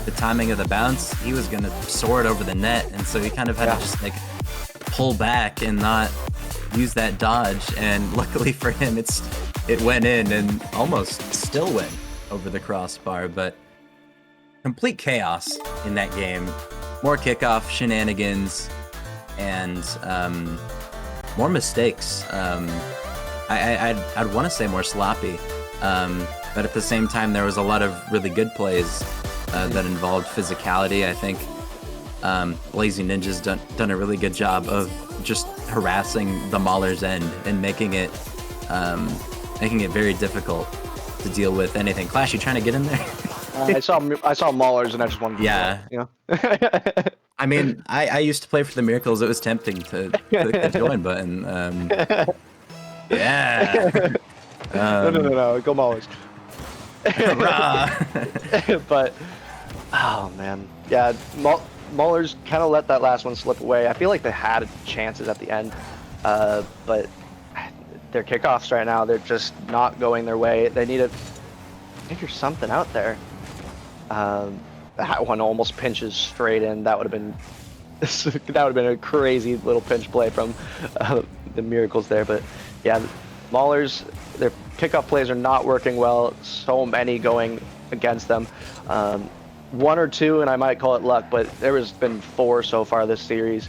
S5: the timing of the bounce, he was gonna soar it over the net, and so he kind of had to just like pull back and not use that dodge. And luckily for him, it went in and almost still went over the crossbar. But complete chaos in that game. More kickoff shenanigans and more mistakes. I'd want to say more sloppy, but at the same time, there was a lot of really good plays that involved physicality. I think Blazing Ninja's done a really good job of just harassing the Maulers' end and making it very difficult to deal with anything. Clash, you trying to get in there?
S2: I saw Maulers and I just wanted to
S5: I mean, I used to play for the Miracles. It was tempting to click the join button.
S2: No, go Maulers. But oh man, yeah, Maulers kind of let that last one slip away. I feel like they had chances at the end, but their kickoffs right now, they're just not going their way. They need to figure something out there. That one almost pinches straight in. That would have been a crazy little pinch play from the Miracles there. But yeah, Maulers, their kickoff plays are not working well. So many going against them. 1 or 2, and I might call it luck, but there has been 4 so far this series,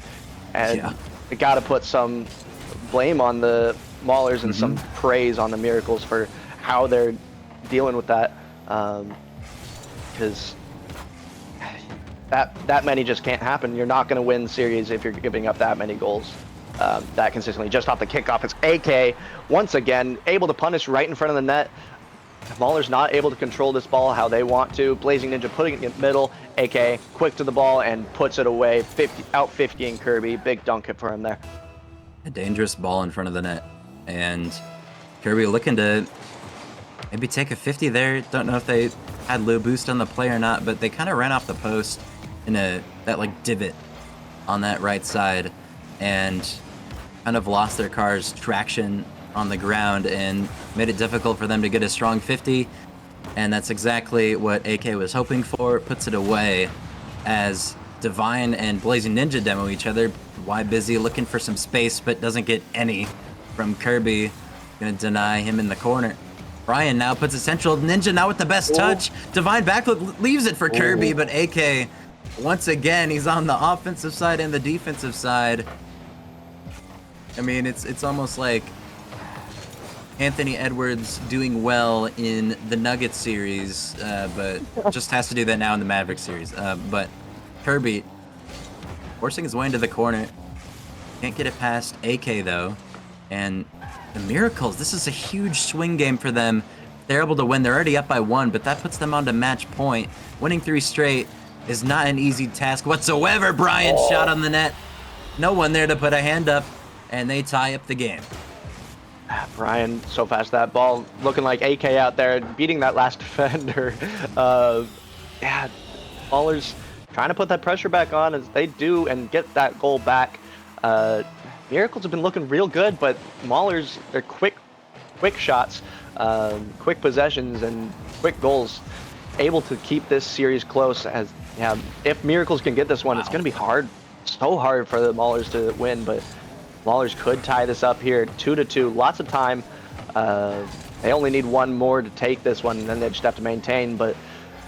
S2: and you got to put some blame on the Maulers and some praise on the Miracles for how they're dealing with that, because that many just can't happen. You're not going to win series if you're giving up that many goals that consistently. Just off the kickoff, it's AK once again able to punish right in front of the net. Maulers not able to control this ball how they want to. Blazing Ninja putting it in the middle. AK quick to the ball and puts it away. 50ing Kirby. Big dunk hit for him there.
S5: A dangerous ball in front of the net. And Kirby looking to maybe take a 50 there. Don't know if they had low boost on the play or not, but they kind of ran off the post in that like divot on that right side and kind of lost their car's traction on the ground and made it difficult for them to get a strong 50. And that's exactly what AK was hoping for. Puts it away as Divine and Blazing Ninja demo each other. Why Busy looking for some space, but doesn't get any from Kirby. Gonna deny him in the corner. Brian now puts it central. Ninja now with the best touch. Divine backflip leaves it for Kirby, but AK, once again, he's on the offensive side and the defensive side. I mean, it's almost like Anthony Edwards doing well in the Nuggets series, but just has to do that now in the Maverick series. But Kirby forcing his way into the corner. Can't get it past AK though. And the Miracles, this is a huge swing game for them. They're able to win. They're already up by 1, but that puts them on to match point. Winning 3 straight is not an easy task whatsoever. Brian shot on the net. No one there to put a hand up, and they tie up the game.
S2: Brian, so fast. That ball looking like AK out there, beating that last defender. Yeah, Ballers trying to put that pressure back on as they do and get that goal back. Miracles have been looking real good, but Maulers, they're quick shots, quick possessions, and quick goals, able to keep this series close. As yeah, if Miracles can get this one, it's going to be hard, so hard for the Maulers to win, but Maulers could tie this up here, 2-2, lots of time. They only need one more to take this one, and then they just have to maintain, but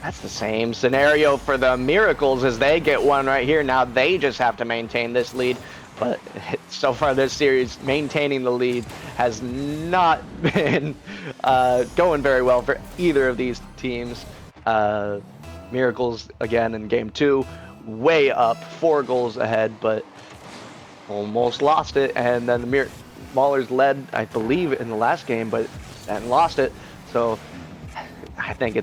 S2: that's the same scenario for the Miracles as they get one right here. Now they just have to maintain this lead. But so far this series, maintaining the lead has not been going very well for either of these teams. Miracles, again, in Game 2, way up, 4 goals ahead, but almost lost it. And then the Maulers led, I believe, in the last game, but then lost it. So I think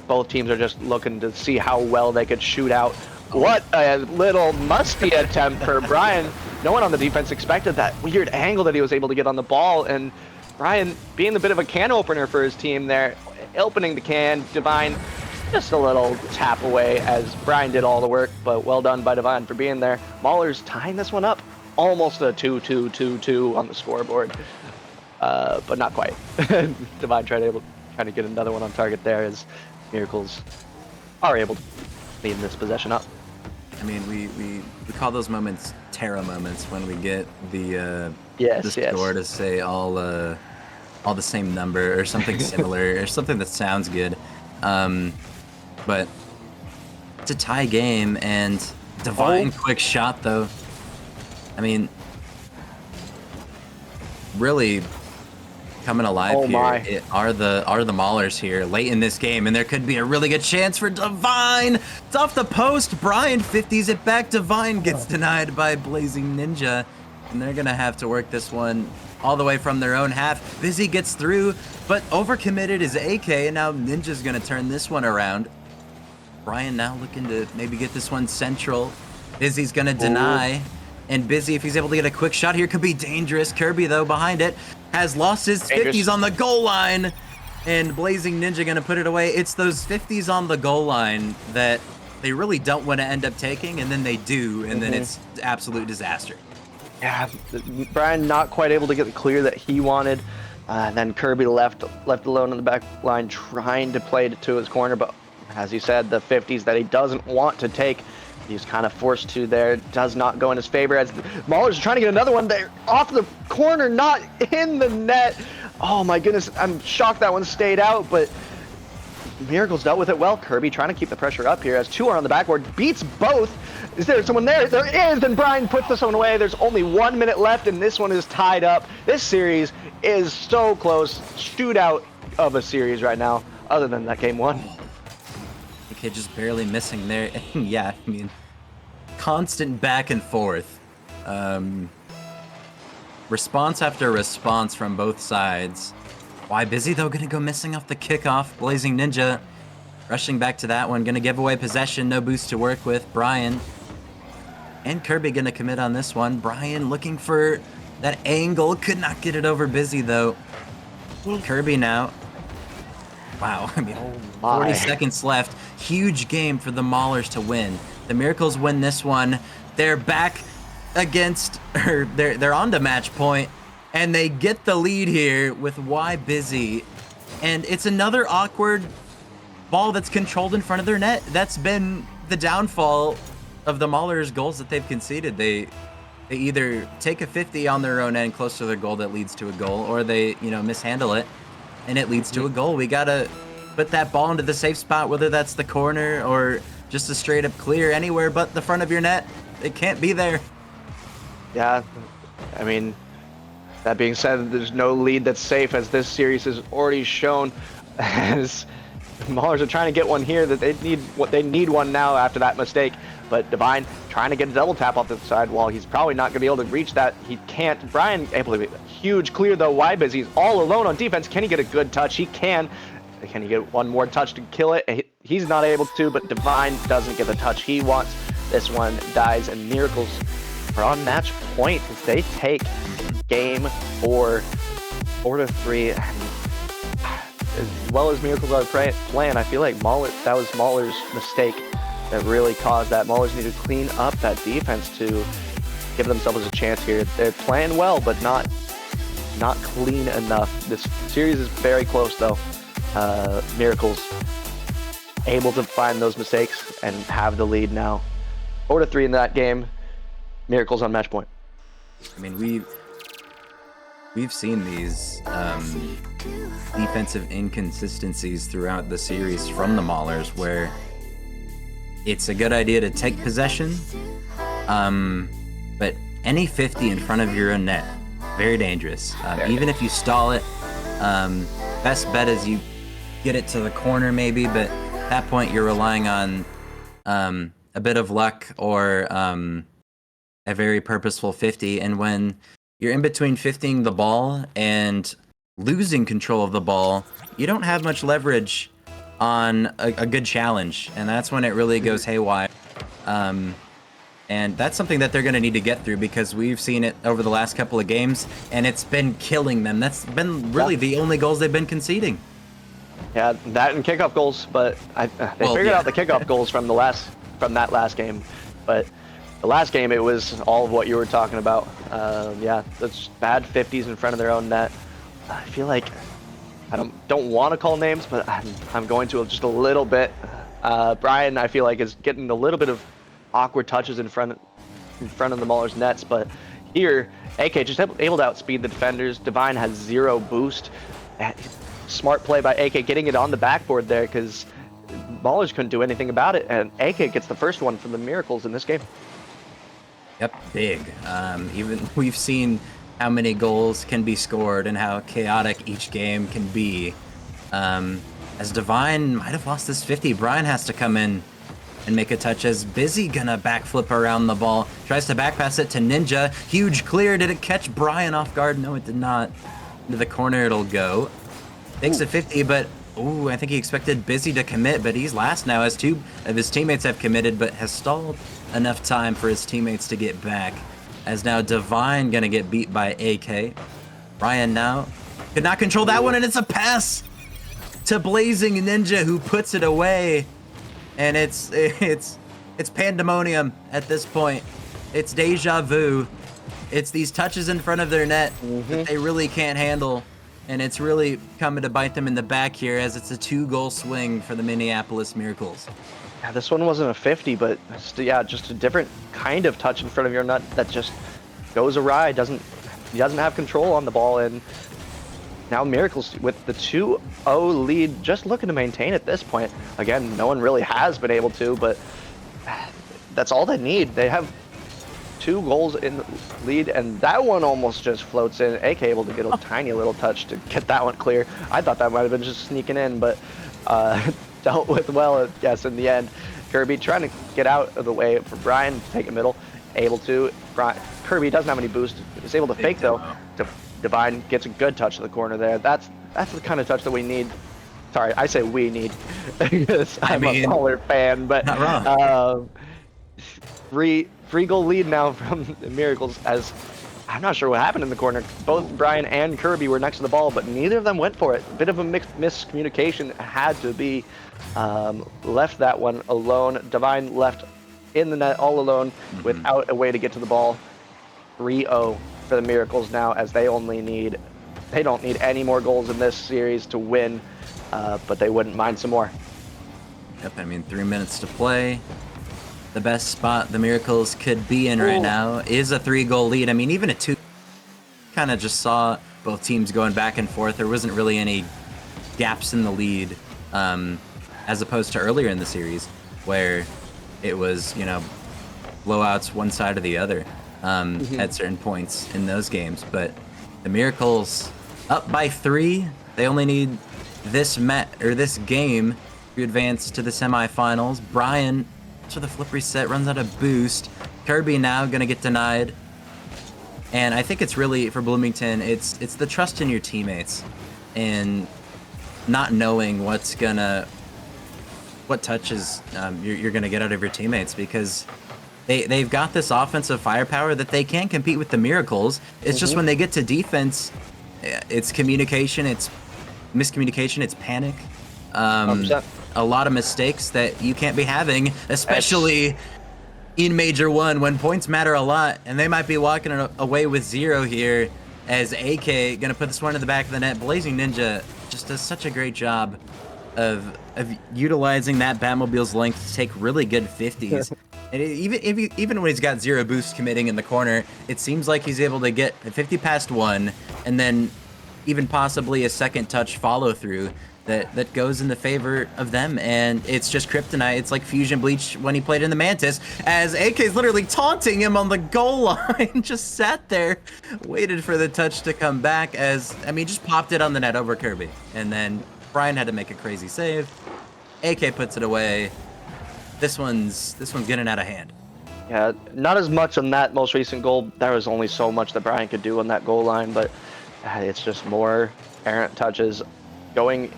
S2: both teams are just looking to see how well they could shoot out. What a little musty attempt for Brian. No one on the defense expected that weird angle that he was able to get on the ball, and Brian being a bit of a can opener for his team there, opening the can. Divine just a little tap away as Brian did all the work, but well done by Divine for being there. Maulers tying this one up, almost a 2-2-2-2 on the scoreboard, but not quite. Divine trying to get another one on target there as Miracles are able to clean this possession up.
S5: I mean, we call those moments Terra moments when we get the score to say all the same number or something similar or something that sounds good. But it's a tie game, and Divine quick shot though. I mean, really coming alive here are the Maulers here late in this game, and there could be a really good chance for Divine. It's off the post. Brian 50s it back. Divine gets denied by Blazing Ninja, and they're gonna have to work this one all the way from their own half. Busy gets through, but overcommitted is AK, and now Ninja's gonna turn this one around. Brian now looking to maybe get this one central. Busy's gonna deny. And Busy, if he's able to get a quick shot here, could be dangerous. Kirby, though, behind it, has lost his 50s on the goal line. And Blazing Ninja going to put it away. It's those 50s on the goal line that they really don't want to end up taking, and then they do, and then it's absolute disaster.
S2: Yeah, Brian not quite able to get the clear that he wanted. And then Kirby left alone in the back line trying to play it to his corner. But as you said, the 50s that he doesn't want to take, he's kind of forced to there. Does not go in his favor as Maulers are trying to get another one there off the corner, not in the net. Oh my goodness, I'm shocked that one stayed out, but Miracles dealt with it well. Kirby trying to keep the pressure up here as 2 are on the backboard, beats both. Is there someone there? There is, and Brian puts this one away. There's only 1 minute left, and this one is tied up. This series is so close. Shootout of a series right now, other than that game 1.
S5: Okay, just barely missing there. Yeah, I mean, constant back and forth. Response after response from both sides. Why Busy, though, gonna go missing off the kickoff. Blazing Ninja rushing back to that one. Gonna give away possession, no boost to work with. Brian and Kirby gonna commit on this one. Brian looking for that angle. Could not get it over Busy, though. Kirby now. Wow, I mean,
S2: my.
S5: 40 seconds left. Huge game for the Maulers to win. The Miracles win this one. They're back against, or they're on to match point, and they get the lead here with Y Busy. And it's another awkward ball that's controlled in front of their net. That's been the downfall of the Maulers' goals that they've conceded. They either take a 50 on their own end close to their goal that leads to a goal, or they, mishandle it and it leads to a goal. We gotta put that ball into the safe spot, whether that's the corner or just a straight up clear anywhere but the front of your net. It can't be there.
S2: Yeah, I mean, that being said, there's no lead that's safe, as this series has already shown. As Maulers are trying to get one here, that they need one now after that mistake. But Divine trying to get a double tap off the side. While he's probably not going to be able to reach that, he can't. Brian able to be huge clear though. Y Busy, he's all alone on defense. Can he get a good touch? He can. Can he get one more touch to kill it? He's not able to, but Divine doesn't get the touch he wants. This one dies, and Miracles are on match point as they take game 4-3. As well as Miracles are playing, I feel like that was Mauler's mistake that really caused that. Maulers need to clean up that defense to give themselves a chance here. They're playing well, but not clean enough. This series is very close though. Miracles able to find those mistakes and have the lead now. 4-3 in that game. Miracles on match point.
S5: I mean, we've seen these defensive inconsistencies throughout the series from the Maulers, where it's a good idea to take possession, but any 50 in front of your own net, very dangerous. Even if you stall it, best bet is you get it to the corner maybe, but at that point you're relying on a bit of luck or a very purposeful 50. And when you're in between 50ing the ball and losing control of the ball, you don't have much leverage on a good challenge, and that's when it really goes haywire. And that's something that they're going to need to get through, because we've seen it over the last couple of games, and it's been killing them. That's been really the only goals they've been conceding.
S2: Yeah, that and kickoff goals, but they figured out the kickoff goals from that last game. But the last game, it was all of what you were talking about. Yeah, that's bad 50s in front of their own net. I feel like I don't want to call names, but I'm going to just a little bit. Brian, I feel like, is getting a little bit of awkward touches in front of the Maulers' nets, but here AK just able to outspeed the defenders. Divine has 0 boost. Smart play by AK getting it on the backboard there, because Maulers couldn't do anything about it, and AK gets the first one from the Miracles in this game.
S5: Yep, big. Even we've seen how many goals can be scored and how chaotic each game can be. As Divine might have lost this 50, Brian has to come in and make a touch, as Busy gonna backflip around the ball. Tries to back pass it to Ninja. Huge clear. Did it catch Brian off guard? No, it did not. Into the corner it'll go. Takes a 50, but I think he expected Busy to commit, but he's last now, as 2 of his teammates have committed, but has stalled enough time for his teammates to get back. As now Divine gonna get beat by AK. Brian now could not control that one, and it's a pass to Blazing Ninja, who puts it away. And it's pandemonium at this point. It's deja vu. It's these touches in front of their net that they really can't handle. And it's really coming to bite them in the back here, as it's a 2-goal swing for the Minneapolis Miracles.
S2: Yeah, this one wasn't a 50, but just a different kind of touch in front of your net that just goes awry. He doesn't have control on the ball, and now Miracles with the 2-0 lead, just looking to maintain at this point. Again, no one really has been able to, but that's all they need. They have 2 goals in the lead, and that one almost just floats in. AK able to get a tiny little touch to get that one clear. I thought that might have been just sneaking in, but dealt with well, I guess, in the end. Kirby trying to get out of the way for Brian to take a middle. Able to. Kirby doesn't have any boost. Is able to fake, though. Divine gets a good touch to the corner there. That's the kind of touch that we need. Sorry, I say we need, because I'm a Mauler fan, but
S5: not wrong.
S2: free goal lead now from the Miracles, as I'm not sure what happened in the corner. Both Brian and Kirby were next to the ball, but neither of them went for it. Bit of a miscommunication had to be. Left that one alone. Divine left in the net all alone without a way to get to the ball. 3-0 for the Miracles now, as they don't need any more goals in this series to win, but they wouldn't mind some more.
S5: Yep, I mean, 3 minutes to play. The best spot the Miracles could be in right now is a 3-goal lead. I mean, even a 2, kind of just saw both teams going back and forth. There wasn't really any gaps in the lead, as opposed to earlier in the series where it was, blowouts one side or the other at certain points in those games. But the Miracles up by 3. They only need this game to advance to the semifinals. Brian, to the flip reset, runs out of boost. Kirby now gonna get denied. And I think it's really, for Bloomington, it's the trust in your teammates and not knowing what touches you're gonna get out of your teammates, because they've got this offensive firepower that they can compete with the Miracles. It's just when they get to defense, it's communication, it's miscommunication, it's panic.
S2: 100%.
S5: A lot of mistakes that you can't be having, especially in Major 1 when points matter a lot, and they might be walking away with 0 here, as AK gonna put this one in the back of the net. Blazing Ninja just does such a great job of utilizing that Batmobile's length to take really good 50s. And even when he's got 0 boost committing in the corner, it seems like he's able to get a 50 past 1, and then even possibly a second touch follow through that goes in the favor of them. And it's just kryptonite. It's like Fusion Bleach when he played in the Mantis, as AK's literally taunting him on the goal line. Just sat there, waited for the touch to come back, just popped it on the net over Kirby. And then Brian had to make a crazy save. AK puts it away. This one's getting out of hand.
S2: Yeah, not as much on that most recent goal. There was only so much that Brian could do on that goal line, but it's just more errant touches going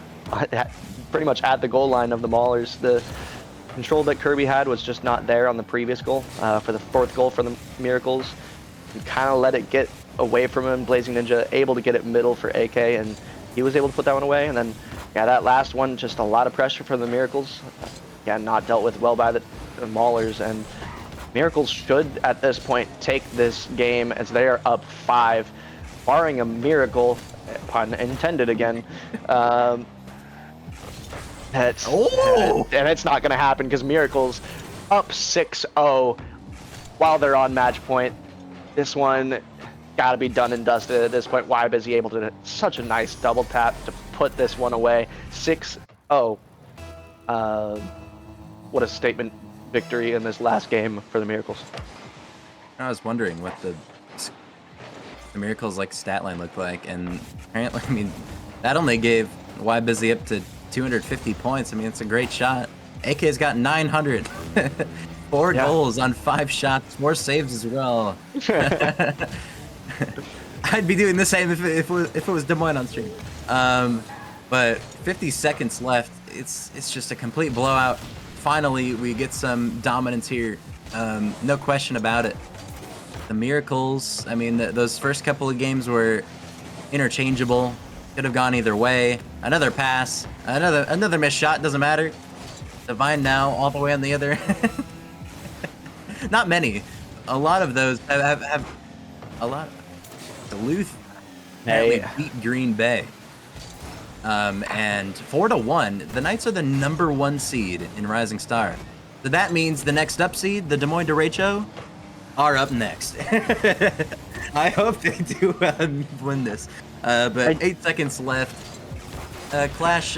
S2: pretty much at the goal line of the Maulers. The control that Kirby had was just not there on the previous goal. For the 4th goal for the Miracles, he kind of let it get away from him. Blazing Ninja able to get it middle for AK, and he was able to put that one away. And then, that last one, just a lot of pressure for the Miracles. Not dealt with well by the Maulers, and Miracles should at this point take this game, as they are up 5, barring a miracle, pun intended again. And it's not going to happen, because Miracles up 6-0 while they're on match point. This one got to be done and dusted at this point. Why is he able to such a nice double tap to put this one away? 6-0. What a statement victory in this last game for the Miracles.
S5: I was wondering what the Miracles stat line looked like, and apparently, that only gave Y Busy up to 250 points. It's a great shot. AK's got 900. 4 goals on 5 shots, more saves as well. I'd be doing the same if it was Des Moines on stream. But 50 seconds left. It's just a complete blowout. Finally, we get some dominance here. No question about it. The Miracles, those first couple of games were interchangeable. Could have gone either way. Another pass, another missed shot, doesn't matter. Divine now all the way on the other. Not many. A lot of those have a lot. Duluth apparently beat Green Bay. And 4-1, the Knights are the #1 seed in Rising Star. So that means the next up seed, the Des Moines Derecho, are up next. I hope they do win this. But 8 seconds left. Clash,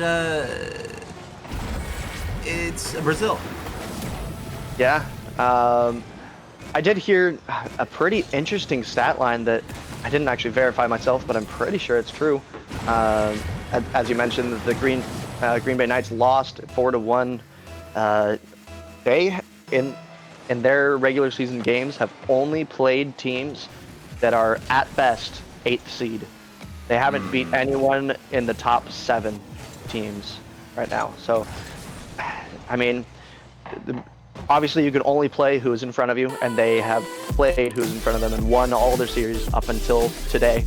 S5: it's Brazil.
S2: Yeah. I did hear a pretty interesting stat line that I didn't actually verify myself, but I'm pretty sure it's true. As you mentioned, the Green Bay Knights lost 4-1. They in their regular season games have only played teams that are at best 8th seed. They haven't beat anyone in the top 7 teams right now. So, obviously you can only play who is in front of you, and they have played who's in front of them and won all their series up until today.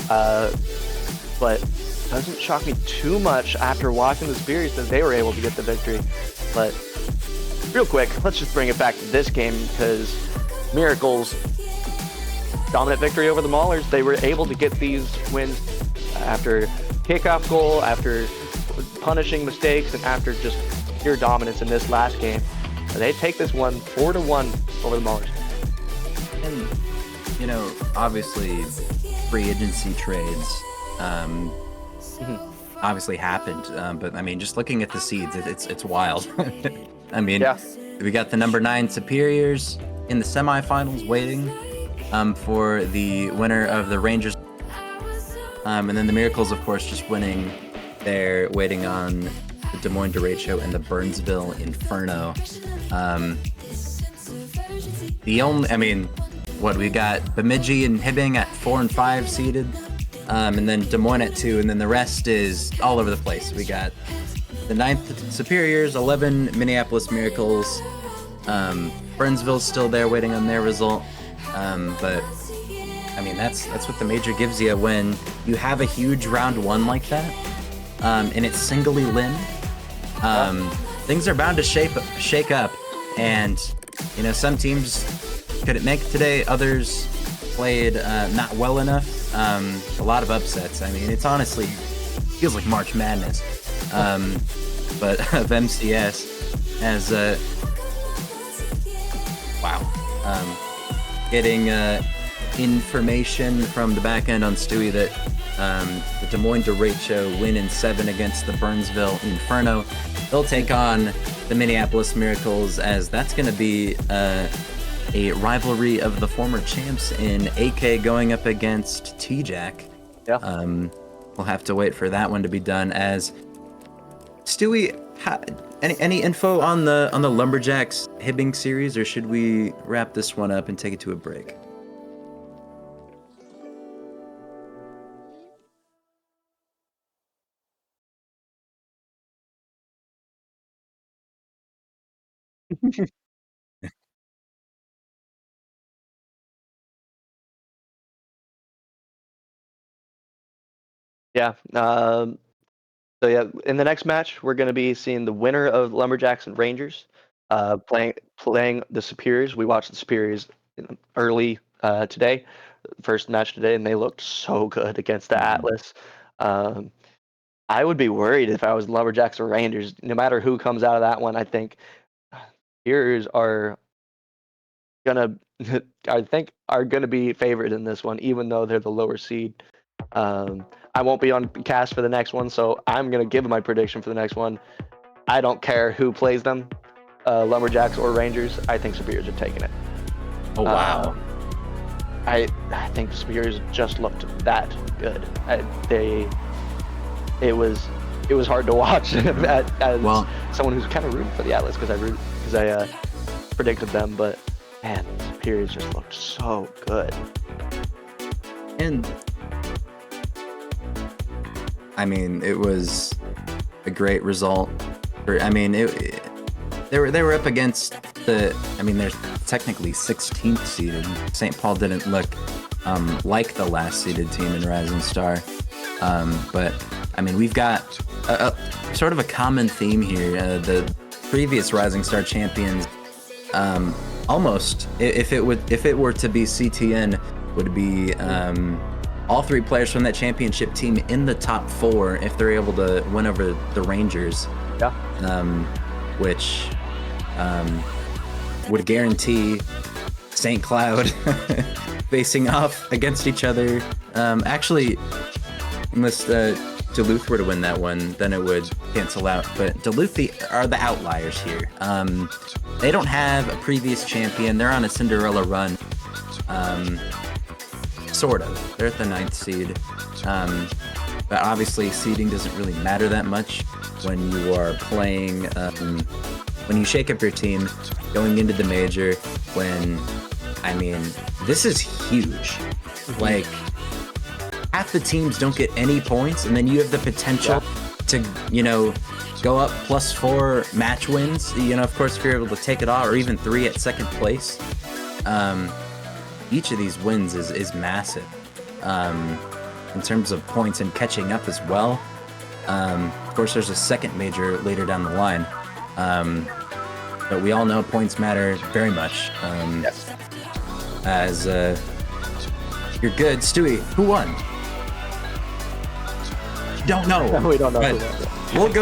S2: But it doesn't shock me too much after watching the series that they were able to get the victory. But real quick, let's just bring it back to this game, because Miracles dominant victory over the Maulers. They were able to get these wins after kickoff goal, after punishing mistakes, and after just pure dominance in this last game. And they take this one 4-1 over the Maulers.
S5: And, you know, obviously free agency trades obviously happened, but I mean, just looking at the seeds, it's wild. I mean,
S2: Yeah.
S5: we got the number 9 Superiors in the semifinals waiting for the winner of the Rangers, and then the Miracles, of course, just winning. They're waiting on the Des Moines Derecho and the Burnsville Inferno. We got Bemidji and Hibbing at 4 and 5 seeded, and then Des Moines at 2, and then the rest is all over the place. We got the 9th Superiors, 11 Minneapolis Miracles. Burnsville's still there waiting on their result, but I mean, that's what the major gives you when you have a huge round 1 like that, and it's singly limbed. Things are bound to shake up, and you know, some teams couldn't make it today, others played not well enough. A lot of upsets. I mean, it's honestly feels like March Madness, but of MCS as getting information from the back end on Stewie that the Des Moines Derecho win in 7 against the Burnsville Inferno. They'll take on the Minneapolis Miracles, as that's going to be a rivalry of the former champs in AK going up against T-Jack.
S2: Yeah.
S5: We'll have to wait for that one to be done. As Stewie, any info on the Lumberjacks Hibbing series, or should we wrap this one up and take it to a break?
S2: Yeah. So yeah, in the next match, we're going to be seeing the winner of Lumberjacks and Rangers playing the Superiors. We watched the Superiors early today, first match today, and they looked so good against the Atlas. I would be worried if I was Lumberjacks or Rangers. No matter who comes out of that one, I think Superiors are gonna be favored in this one, even though they're the lower seed. I won't be on cast for the next one, so I'm gonna give my prediction for the next one. I don't care who plays them, Lumberjacks or Rangers. I think Superiors are taking it.
S5: Oh wow!
S2: I think Superiors just looked that good. It was hard to watch as someone who's kind of rooting for the Atlas, because I predicted them, but man, Superiors just looked so good.
S5: And I mean, it was a great result. I mean, they were up against they're technically 16th seeded. St. Paul didn't look like the last seeded team in Rising Star, but I mean, we've got a sort of a common theme here. The previous Rising Star champions, almost, if it were to be CTN, would be all 3 players from that championship team in the top 4 if they're able to win over the Rangers.
S2: Yeah.
S5: Which would guarantee St. Cloud facing off against each other. Actually, unless Duluth were to win that one, then it would cancel out. But Duluth are the outliers here. They don't have a previous champion. They're on a Cinderella run. Sort of. They're at the 9th seed. But obviously, seeding doesn't really matter that much when you are playing, when you shake up your team going into the major, this is huge. Like, half the teams don't get any points, and then you have the potential to go up +4 match wins. Of course, if you're able to take it off, or even 3 at second place, each of these wins is massive in terms of points and catching up as well. Of course, there's a second major later down the line, but we all know points matter very much.
S2: Yes.
S5: As you're good, Stewie. Who won? Don't know.
S2: We don't know.
S5: But we'll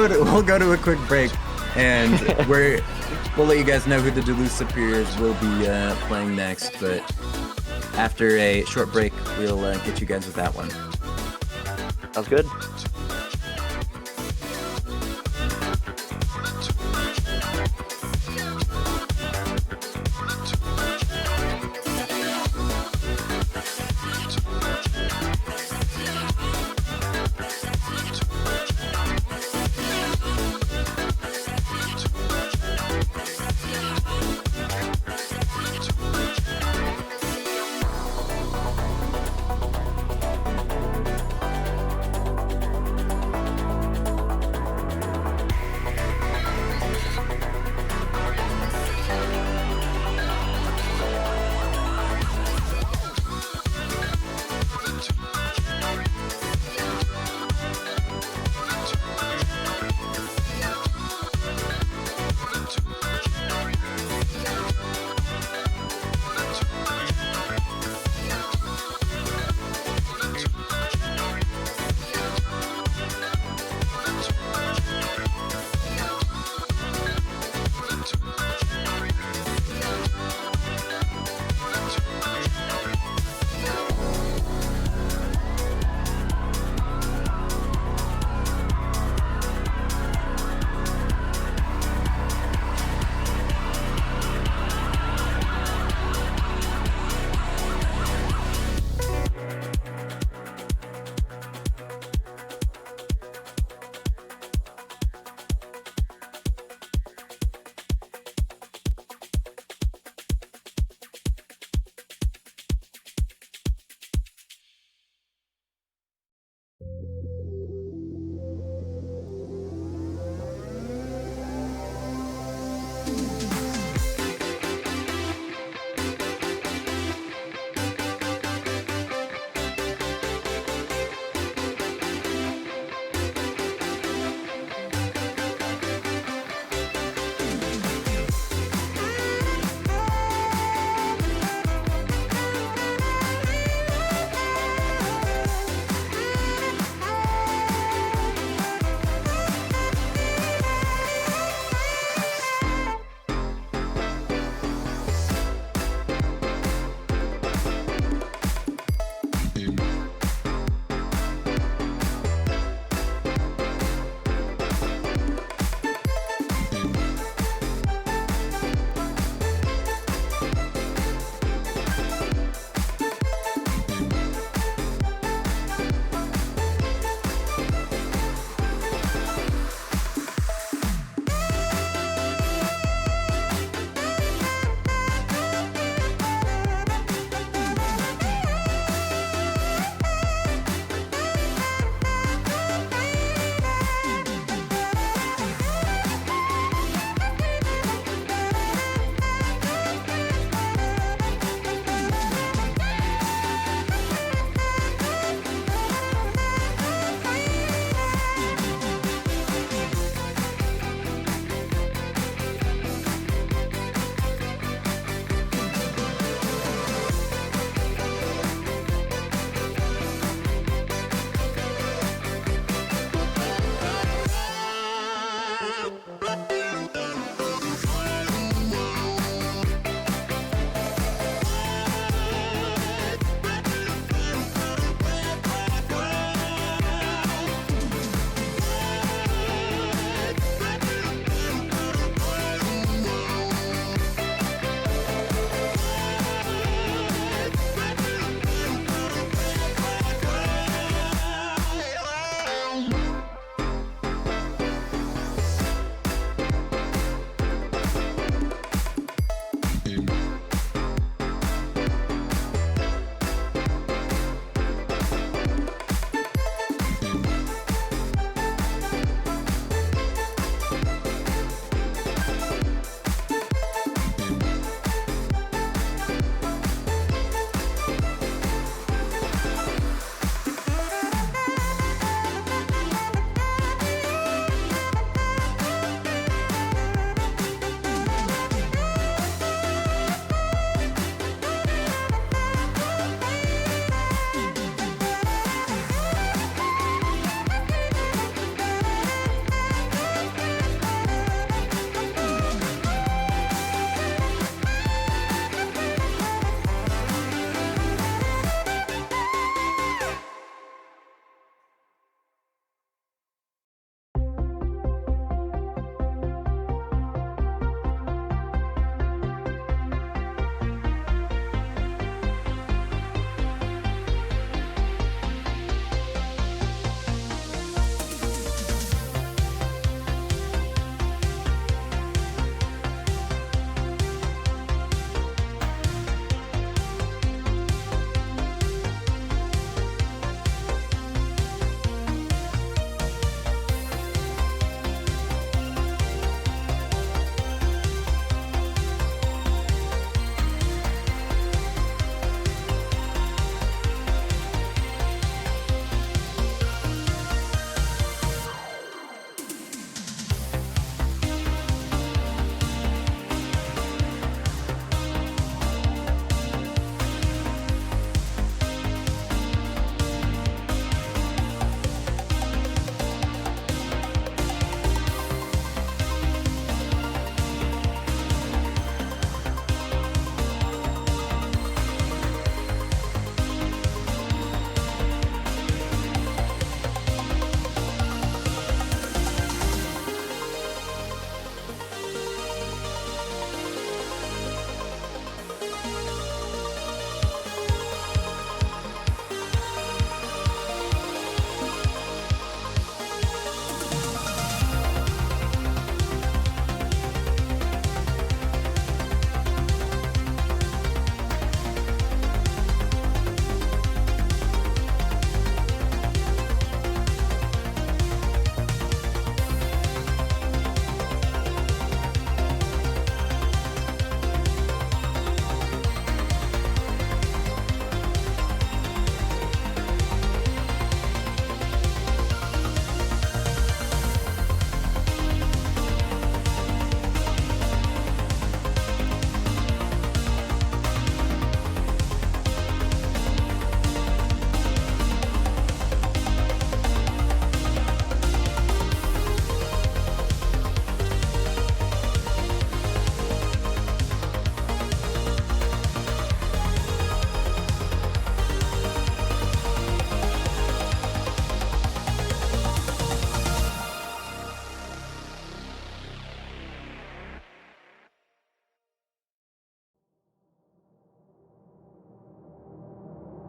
S5: go to a quick break, and we'll let you guys know who the Duluth Superiors will be playing next. But after a short break, we'll get you guys with that one.
S2: Sounds good.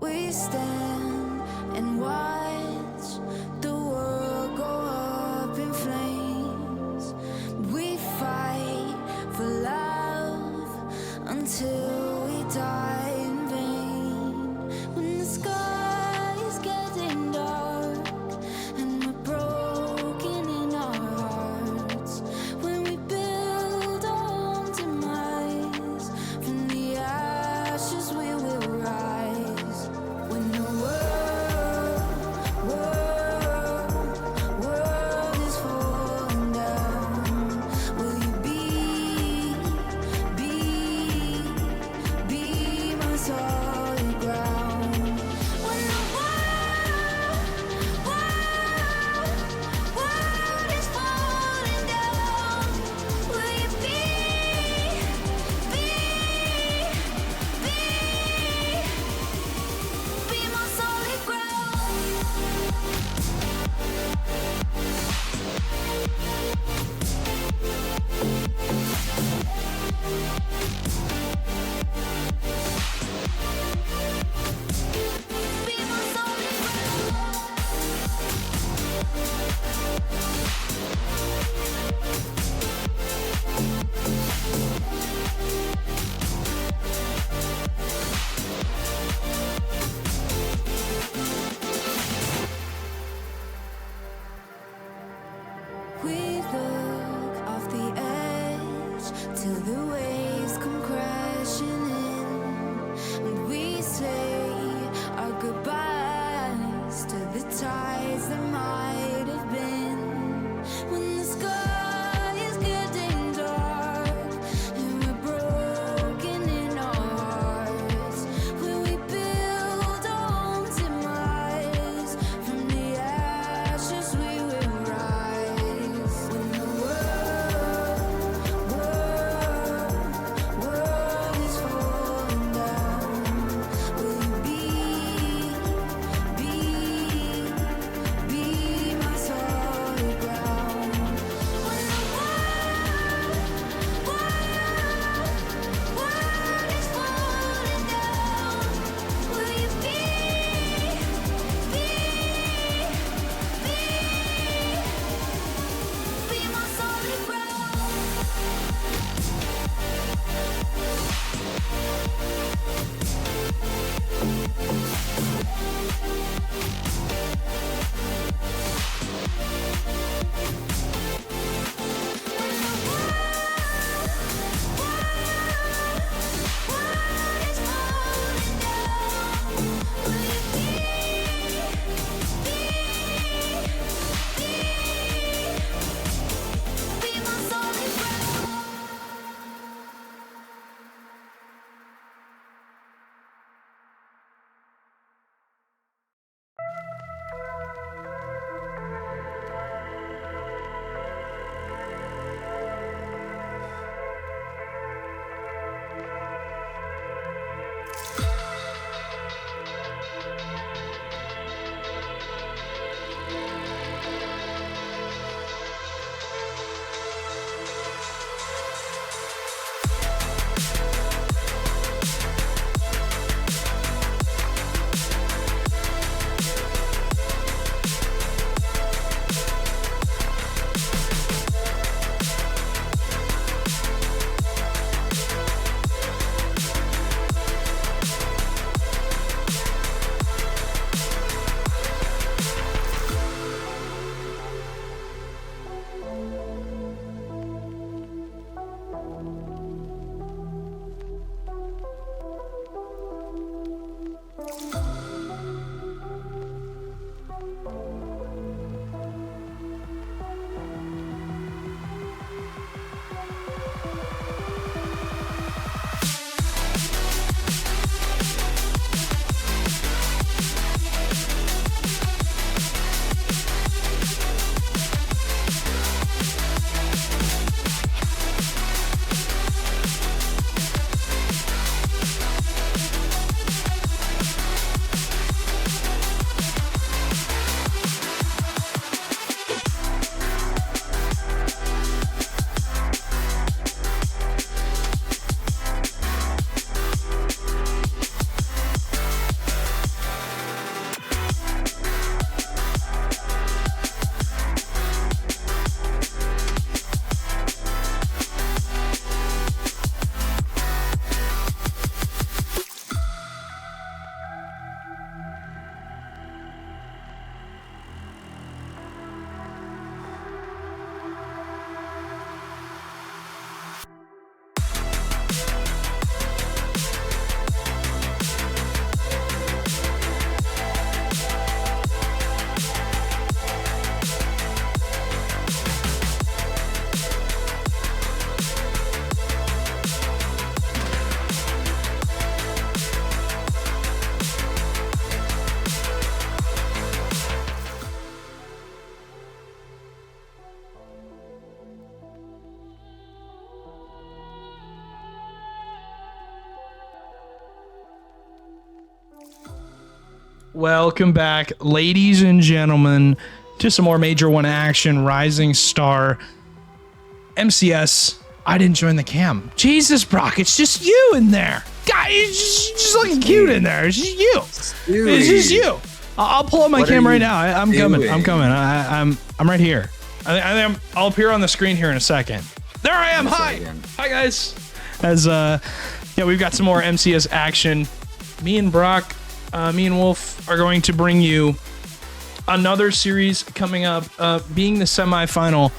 S3: We stand and watch the world go up in flames. We fight for love until we die in vain. When the sky is getting dark and we're broken in our hearts, when we build our own demise, from the ashes we will rise. When the world is falling down, will you be my solid ground? When the world is falling down, will you be my solid ground? Be my solid ground. We look off the edge till the waves come crashing in, and we say our goodbyes to the tides that might have been. When the sky is getting dark and we're broken in our hearts, when we build our own demise, from the ashes we will rise. When the world is falling down, will you be
S1: Welcome back, ladies and gentlemen, to some more Major One action. Rising Star MCS. I didn't join the cam. Jesus, Brock, it's just you in there. God, you're just looking cute in there. It's just you. It's just you. I'll pull up my camera right now. I'm coming. I'm right here. I'll appear on the screen here in a second. There I am. Hi, guys. As we've got some more MCS action. Me and Brock, me and Wolf are going to bring you another series coming up, being the semifinal.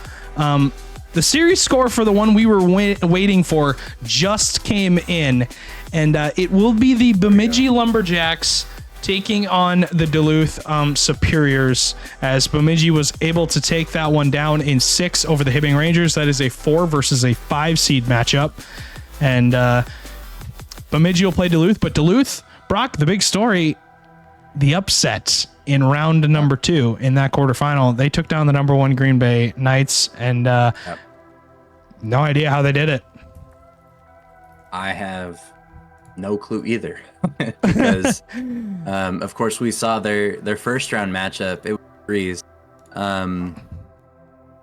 S1: The series score for the one we were waiting for just came in, and it will be the Bemidji Lumberjacks taking on the Duluth Superiors, as Bemidji was able to take that one down in 6 over the Hibbing Rangers. That is a 4 versus a 5 seed matchup, and Bemidji will play Duluth, but Duluth, Brock, the big story, the upset in round number 2 in that quarterfinal. They took down the number 1 Green Bay Knights, and no idea how they did it.
S5: I have no clue either, because of course we saw their first round matchup. It was Breeze,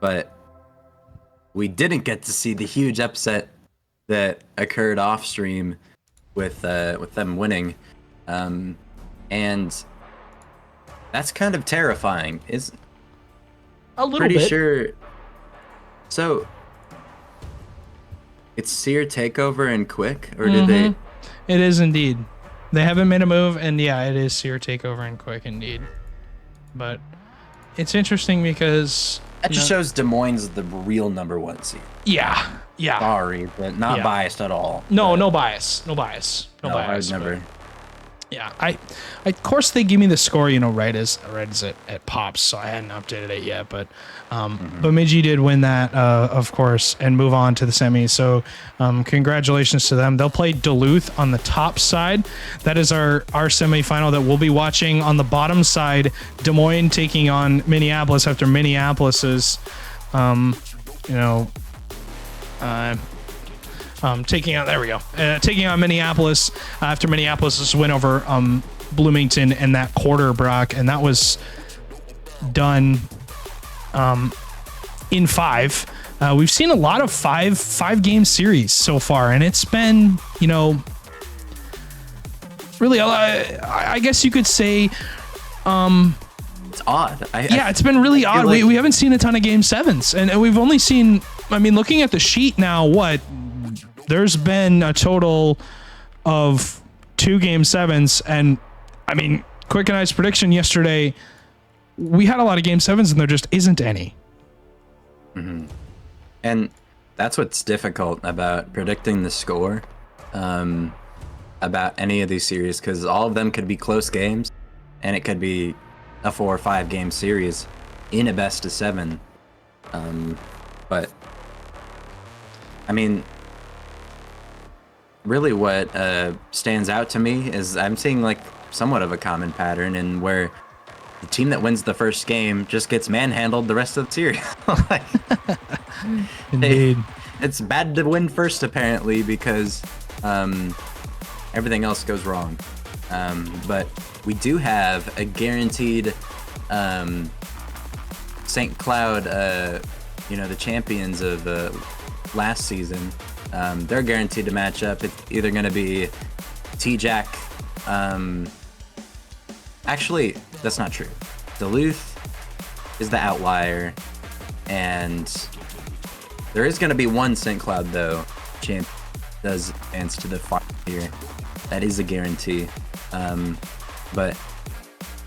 S5: but we didn't get to see the huge upset that occurred off stream with them winning, and that's kind of terrifying. Is
S1: a little
S5: pretty
S1: bit.
S5: Sure. So it's Sear Takeover and Quick, or did they?
S1: It is indeed. They haven't made a move, and yeah, it is Sear Takeover and Quick indeed. But it's interesting because
S5: That just shows Des Moines is the real number 1 seed.
S1: yeah.
S5: Sorry, but not
S1: Yeah.
S5: biased at all.
S1: No bias. No bias.
S5: I would never.
S1: Yeah, I of course they give me the score, right as it pops, so I hadn't updated it yet, but Bemidji did win that, of course, and move on to the semis. So congratulations to them. They'll play Duluth on the top side. That is our semifinal that we'll be watching. On the bottom side, Des Moines taking on Minneapolis after Minneapolis's taking on Minneapolis after Minneapolis' win over Bloomington in that quarter, Brock, and that was done in 5. We've seen a lot of five game series so far, and it's been really, I guess you could say,
S5: It's odd.
S1: it's been really odd.
S5: like-
S1: We haven't seen a ton of game 7s, and we've only seen, looking at the sheet now, there's been a total of 2 game 7s, and Quick and I's prediction yesterday, we had a lot of game 7s, and there just isn't any.
S5: And that's what's difficult about predicting the score about any of these series, because all of them could be close games, and it could be a 4 or 5 game series in a best of 7. But really what stands out to me is I'm seeing like somewhat of a common pattern in where the team that wins the first game just gets manhandled the rest of the series.
S1: Indeed.
S5: It's bad to win first, apparently, because everything else goes wrong. But we do have a guaranteed St. Cloud, the champions of last season. They're guaranteed to match up. It's either going to be T-Jack. Actually, that's not true. Duluth is the outlier, and there is going to be one St. Cloud, though, champ does advance to the final here. That is a guarantee. But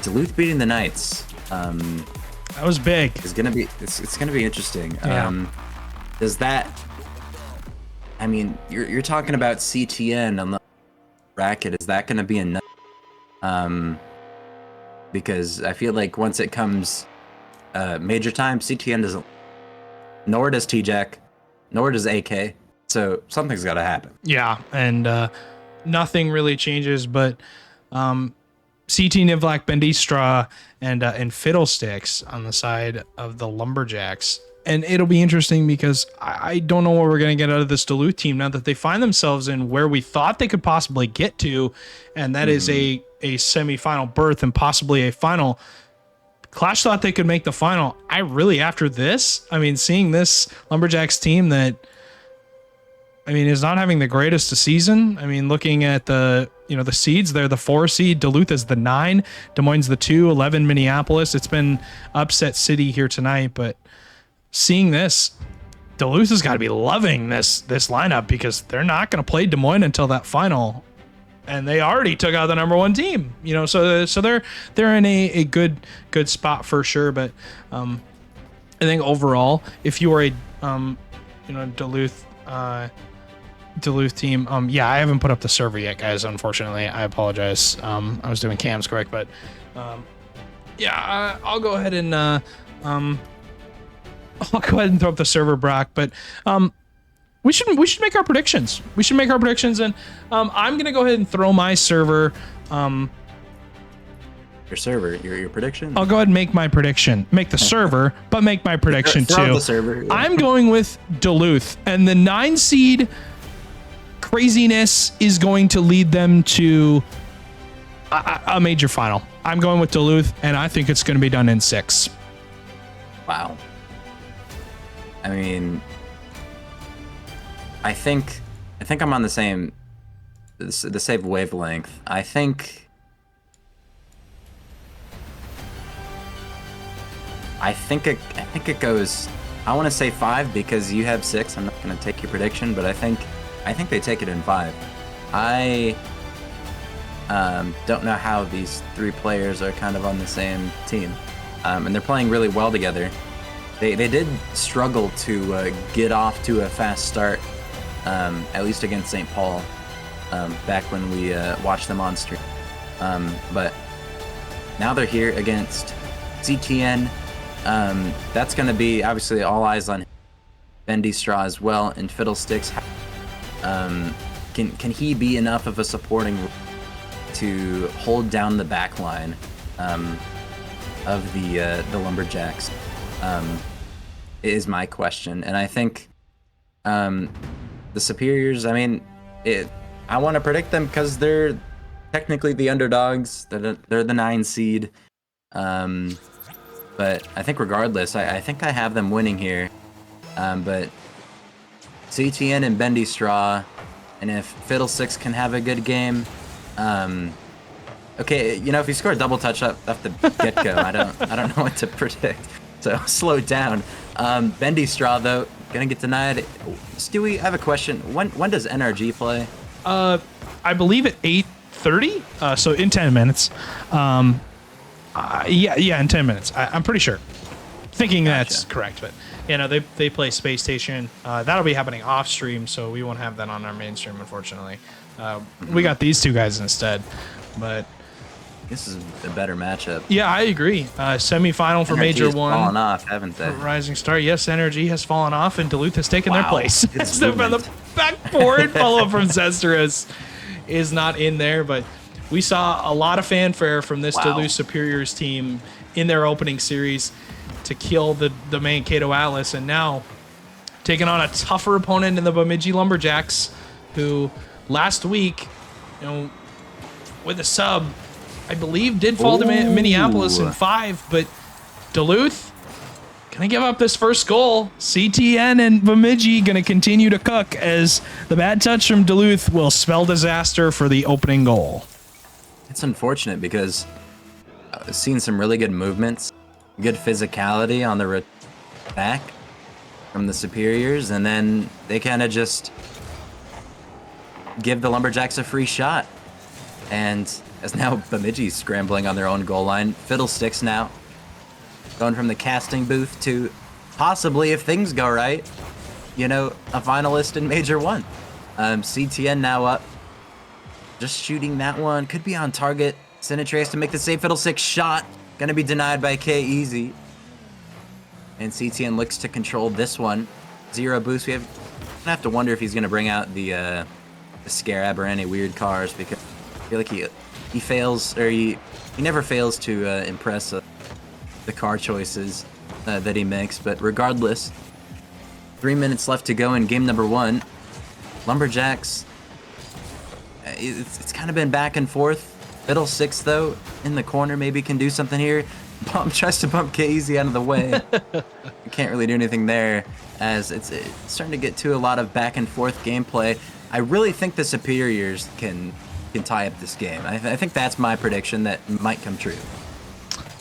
S5: Duluth beating the Knights
S1: That was big.
S5: is gonna be it's gonna be interesting.
S1: Yeah.
S5: Does that? You're talking about CTN on the bracket. Is that gonna be enough? Because I feel like once it comes major time, CTN doesn't. Nor does T-Jack, nor does AK. So something's got to happen.
S1: Yeah, and nothing really changes, but CT Nivlak, Bendistra, and Fiddlesticks on the side of the Lumberjacks. And it'll be interesting because I don't know what we're going to get out of this Duluth team now that they find themselves in where we thought they could possibly get to, and that is a semifinal berth and possibly a final. Clash thought they could make the final. I really, after this, I mean, seeing this Lumberjacks team that, I mean, is not having the greatest of season. I mean, looking at the seeds, they're the 4 seed. Duluth is the 9. Des Moines the 2. 11 Minneapolis. It's been upset city here tonight, but seeing this, Duluth has got to be loving this lineup because they're not going to play Des Moines until that final, and they already took out the number 1 team. So they're in a good spot for sure. But I think overall, if you are a Duluth team, I haven't put up the server yet, guys. Unfortunately, I apologize. I was doing cams correct, but I'll go ahead and throw up the server, Brock. But we should make our predictions. And I'm gonna go ahead and throw my server.
S5: Your server, your prediction.
S1: I'll go ahead and make my prediction. Make the server, but make my prediction
S5: Throw
S1: too.
S5: the server, yeah.
S1: I'm going with Duluth, and the 9 seed craziness is going to lead them to a major final. I'm going with Duluth, and I think it's going to be done in 6.
S5: Wow. I mean, I think I'm on the same wavelength. I think it goes. I want to say 5 because you have 6. I'm not going to take your prediction, but I think they take it in 5. I don't know how these 3 players are kind of on the same team, and they're playing really well together. They did struggle to get off to a fast start, at least against St. Paul, back when we watched them on stream. But now they're here against CTN. That's going to be obviously all eyes on Bendy Straw as well, and Fiddlesticks. Can he be enough of a supporting to hold down the back line of the Lumberjacks? Is my question. And I think the Superiors, I mean, I want to predict them because they're technically the underdogs. They're the 9 seed. But I think regardless, I think I have them winning here. But CTN and Bendy Straw, and if Fiddlesticks can have a good game, okay, if you score a double touch up off the get-go, I don't know what to predict. So slow down. Bendy Straw though, gonna get denied. Stewie, I have a question. When does NRG play?
S1: I believe at 8:30. So in 10 minutes. In 10 minutes. I'm pretty sure. Thinking that's correct, but they play Space Station. That'll be happening off stream, so we won't have that on our main stream, unfortunately. We got these 2 guys instead, but
S5: this is a better matchup.
S1: Yeah, I agree. Semifinal for Major 1.
S5: Fallen off, haven't they?
S1: Rising Star. Yes, NRG has fallen off, and Duluth has taken their place.
S5: It's
S1: Step on the backboard. Follow up from Zester is not in there, but we saw a lot of fanfare from this Duluth Superiors team in their opening series to kill the Mankato Atlas, and now taking on a tougher opponent in the Bemidji Lumberjacks, who last week, with a sub, I believe did fall to Minneapolis in 5, but Duluth gonna give up this first goal. CTN and Bemidji gonna continue to cook as the bad touch from Duluth will spell disaster for the opening goal.
S5: It's unfortunate because I've seen some really good movements, good physicality on the back from the Superiors, and then they kind of just give the Lumberjacks a free shot. And as now Bemidji's scrambling on their own goal line, Fiddlesticks now going from the casting booth to possibly, if things go right, a finalist in Major 1. CTN now up. Just shooting that one. Could be on target. Sinitrace to make the save. Fiddlesticks shot. Gonna be denied by K-Easy. And CTN looks to control this one. 0 boost. We have to wonder if he's gonna bring out the Scarab or any weird cars, because I feel like he fails, or he never fails to impress the car choices. that he makes. But regardless, 3 minutes left to go in game number 1. Lumberjacks, it's kind of been back and forth. Fiddlesticks, though, in the corner, maybe can do something here. Tries to bump KEZ out of the way. Can't really do anything there, as it's starting to get to a lot of back and forth gameplay. I really think the Superiors can tie up this game. I think that's my prediction that might come true.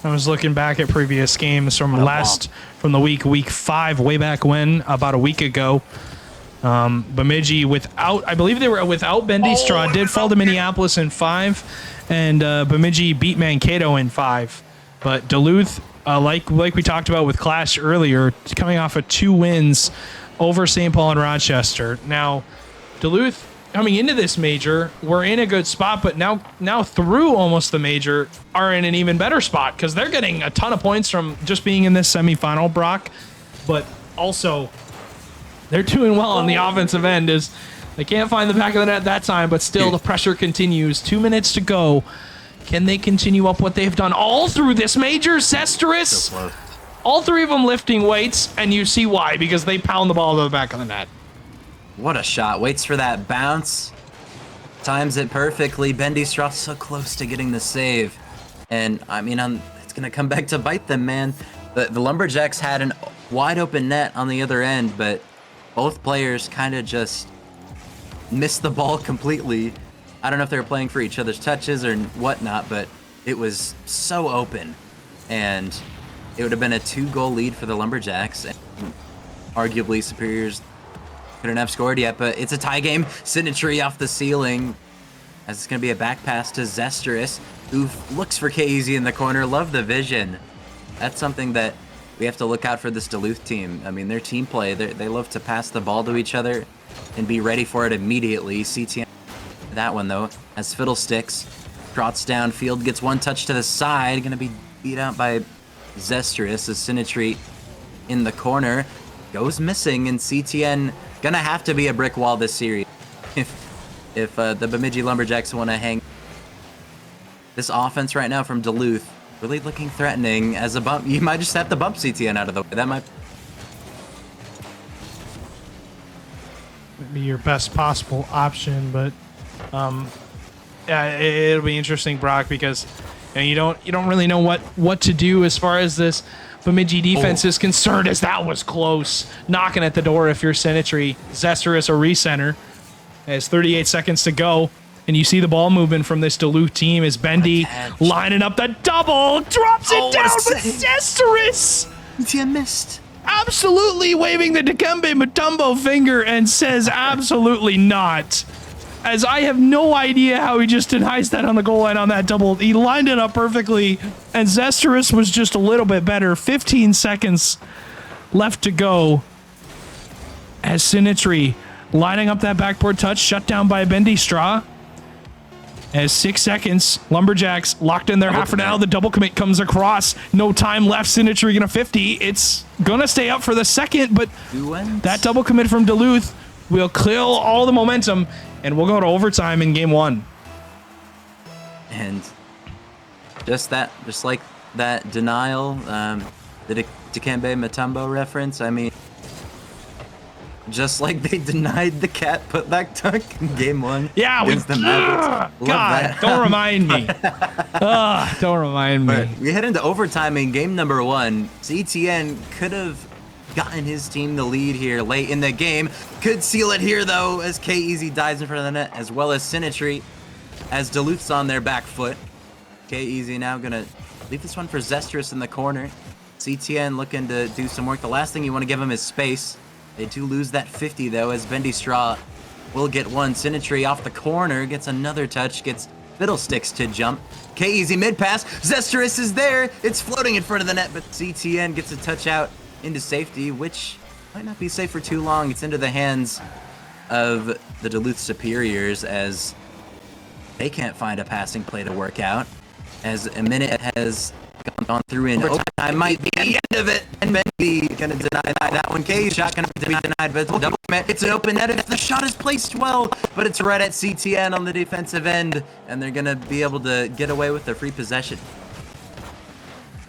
S1: I was looking back at previous games from the week 5, way back when, about a week ago. Bemidji I believe they were without Bendy Straw, did fall to Minneapolis in 5, and Bemidji beat Mankato in 5. But Duluth, like we talked about with Clash earlier, coming off of 2 wins over St. Paul and Rochester. Now, Duluth, coming into this major, we're in a good spot, but now through almost the major, are in an even better spot because they're getting a ton of points from just being in this semifinal, Brock. But also, they're doing well on the offensive end. As they can't find the back of the net that time, but still the pressure continues. 2 minutes to go. Can they continue up what they've done all through this major? Zesterous, all 3 of them lifting weights, and you see why, because they pound the ball to the back of the net.
S5: What a shot. Waits for that bounce. Times it perfectly. Bendy Straw so close to getting the save. And, I mean, it's going to come back to bite them, man. The Lumberjacks had a wide open net on the other end, but both players kind of just missed the ball completely. I don't know if they were playing for each other's touches or whatnot, but it was so open. And it would have been a 2-goal lead for the Lumberjacks. And arguably, Superiors couldn't have scored yet, but it's a tie game. Sinatry off the ceiling, as it's going to be a back pass to Zesterous, who looks for KEZ in the corner. Love the vision. That's something that we have to look out for this Duluth team. I mean, their team play, they love to pass the ball to each other and be ready for it immediately. CTN, that one, though, as Fiddlesticks trots downfield, gets 1 touch to the side. Going to be beat out by Zesterous as Sinatry in the corner goes missing, and CTN gonna have to be a brick wall this series if the Bemidji Lumberjacks want to hang. This offense right now from Duluth really looking threatening. As a bump, you might just have to bump CTN out of the way. That might
S1: be your best possible option, but yeah, it'll be interesting, Brock, because you don't really know what to do as far as this Bemidji defense is concerned, as that was close. Knocking at the door if you're Sinatry. Zesterous, a recenter. As 38 seconds to go, and you see the ball movement from this Duluth team as Bendy lining up the double, drops it down, but Zesterous
S5: missed.
S1: Absolutely waving the Dikembe Mutombo finger and says absolutely not. As I have no idea how he just denies that on the goal line on that double. He lined it up perfectly, and Zesterous was just a little bit better. 15 seconds left to go as Sinatry lining up that backboard touch, shut down by Bendy Straw. As 6 seconds, Lumberjacks locked in their half an hour. The double commit comes across. No time left. Sinatry gonna 50. It's gonna stay up for the second, but that double commit from Duluth will kill all the momentum, and we'll go to overtime in game 1.
S5: And just like that denial, the Dikembe Mutombo reference, I mean, just like they denied the cat putback dunk in game 1.
S1: Yeah, God, don't remind me. Don't remind me.
S5: But we head into overtime in game number 1. CTN could have gotten his team the lead here late in the game. Could seal it here, though, as KEZ dives in front of the net, as well as Sinatry, as Duluth's on their back foot. KEZ now going to leave this one for Zesterous in the corner. CTN looking to do some work. The last thing you want to give him is space. They do lose that 50, though, as Bendy Straw will get one. Sinatry off the corner, gets another touch, gets Fiddlesticks to jump. KEZ mid-pass. Zesterous is there. It's floating in front of the net, but CTN gets a touch out into safety, which might not be safe for too long. It's into the hands of the Duluth Superiors, as they can't find a passing play to work out, as a minute has gone through in overtime. Might be the end of it, and Bendy gonna deny that one. K's shot gonna be denied, but double commit. It's an open net if the shot is placed well, but it's right at CTN on the defensive end, and they're gonna be able to get away with their free possession.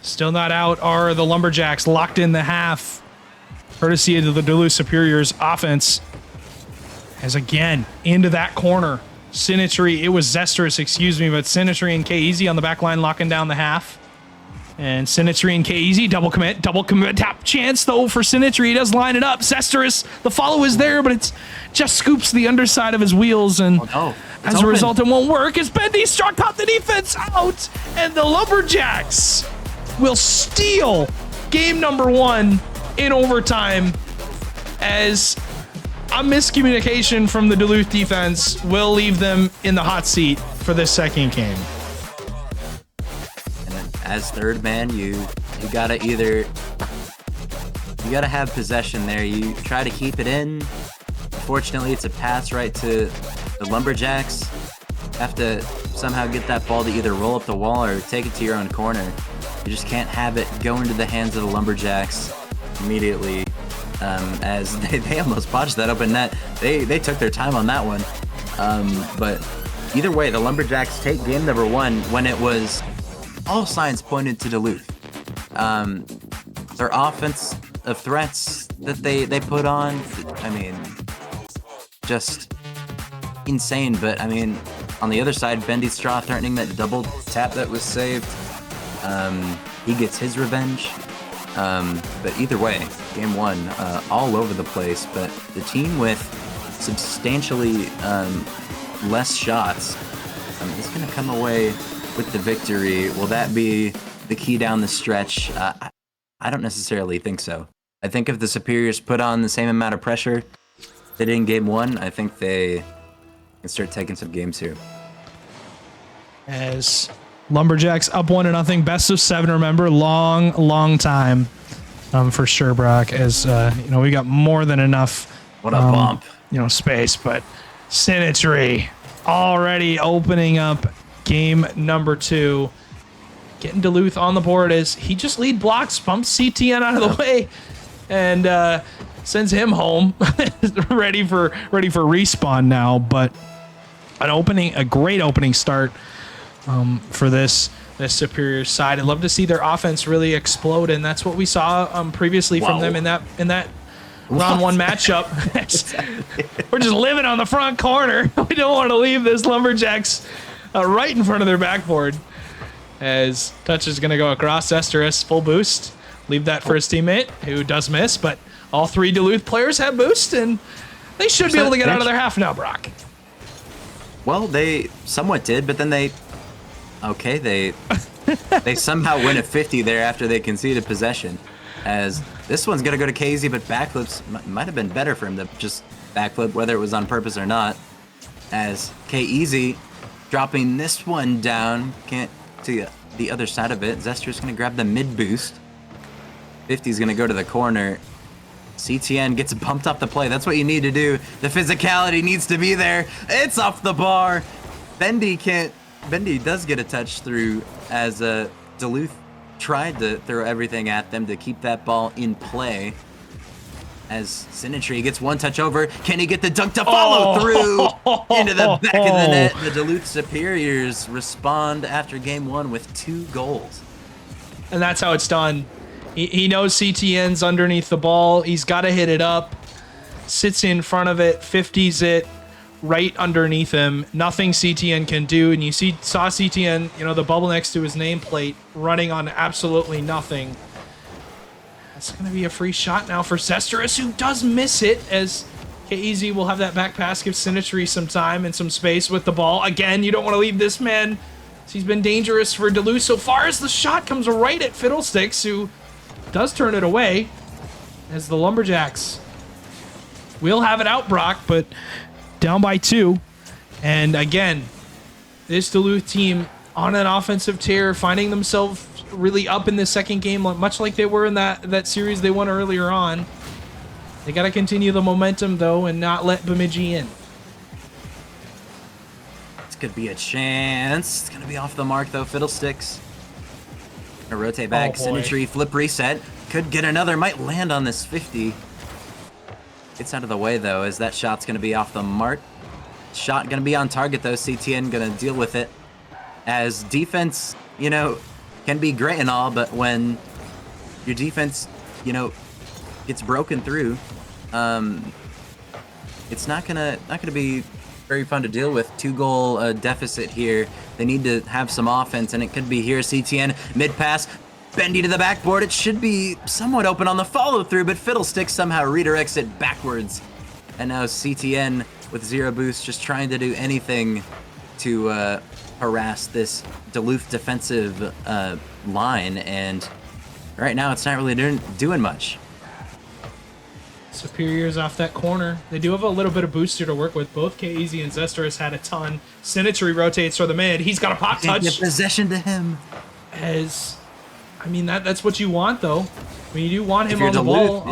S1: Still not out are the Lumberjacks, locked in the half. Courtesy of the Duluth Superiors offense. As again, into that corner. Sinitry, it was Zestrous, excuse me, but Sinitry and K-Easy on the back line locking down the half. And Sinitry and K-Easy, double commit, tap chance though for Sinitry. He does line it up. Zestrous, the follow is there, but it's just scoops the underside of his wheels, and as a result, it won't work as Bendy struck out the defense out, and the Lumberjacks will steal game number 1 in overtime as a miscommunication from the Duluth defense will leave them in the hot seat for this second game.
S5: And then as third man, you gotta have possession there. You try to keep it in. Unfortunately, it's a pass right to the Lumberjacks. Have to somehow get that ball to either roll up the wall or take it to your own corner. You just can't have it go into the hands of the Lumberjacks immediately, as they almost botched that open net. They took their time on that one. But either way, the Lumberjacks take game number 1 when it was all signs pointed to Duluth. Their offense of threats that they put on, I mean, just insane. But I mean, on the other side, Bendy Straw threatening that double tap that was saved. He gets his revenge. But either way, game 1, all over the place. But the team with substantially less shots is going to come away with the victory. Will that be the key down the stretch? I don't necessarily think so. I think if the Superiors put on the same amount of pressure they did in game 1, I think they can start taking some games here.
S1: As Lumberjacks up 1-0, best of 7. Remember, long time for Sherbrooke. As we got more than enough.
S5: What a bump!
S1: Space, but Sinitry already opening up game number 2, getting Duluth on the board as he just lead blocks, pumps CTN out of the way, and sends him home, ready for respawn now. But a great opening start for this Superior side. I'd love to see their offense really explode, and that's what we saw previously from them in that round 1 matchup. We're just living on the front corner. We don't want to leave this Lumberjacks right in front of their backboard. As touch is going to go across, Zestrous full boost. Leave that for his teammate who does miss, but all 3 Duluth players have boost, and they should be able to get out of their half now, Brock.
S5: Well, they somewhat did, but then they somehow win a 50 there after they conceded possession. As this one's gonna go to KZ, but backflips might have been better for him to just backflip, whether it was on purpose or not. As K-Easy dropping this one down, can't see the other side of it. Zestrous gonna grab the mid boost. 50's gonna go to the corner. CTN gets bumped off the play. That's what you need to do. The physicality needs to be there. It's off the bar. Bendy does get a touch through as Duluth tried to throw everything at them to keep that ball in play. As Sinitry gets one touch over, can he get the dunk to follow through into the back of the net? The Duluth Superiors respond after game 1 with 2 goals.
S1: And that's how it's done. He knows CTN's underneath the ball. He's got to hit it up. Sits in front of it, 50s it right underneath him. Nothing CTN can do. And you saw CTN, the bubble next to his nameplate, running on absolutely nothing. That's going to be a free shot now for Zestrous, who does miss it, as K-Easy will have that back pass, give Sinitry some time and some space with the ball. Again, you don't want to leave this man. He's been dangerous for Duluth so far, as the shot comes right at Fiddlesticks, who does turn it away, as the Lumberjacks will have it out, Brock, but down by 2. And again, this Duluth team on an offensive tear, finding themselves really up in the second game, much like they were in that series they won earlier on. They got to continue the momentum, though, and not let Bemidji in.
S5: This could be a chance. It's going to be off the mark, though. Fiddlesticks. Gonna rotate back. Sinitry, flip reset. Could get another. Might land on this 50. Gets out of the way, though, as that shot's going to be off the mark. Shot going to be on target, though. CTN going to deal with it. As defense, can be great and all, but when your defense, gets broken through, it's not gonna be very fun to deal with. 2-goal deficit here. They need to have some offense, and it could be here. CTN mid pass, bendy to the backboard. It should be somewhat open on the follow through, but Fiddlesticks somehow redirects it backwards. And now CTN with 0 boost, just trying to do anything to harass this Duluth defensive line, and right now it's not really doing much.
S1: Superior's off that corner. They do have a little bit of booster to work with. Both KEZ and Zesterous had a ton. Sinitry rotates for the mid. He's got a pop touch.
S5: Get possession to him.
S1: That's what you want, though. I mean, you do want him on the
S5: Duluth,
S1: ball.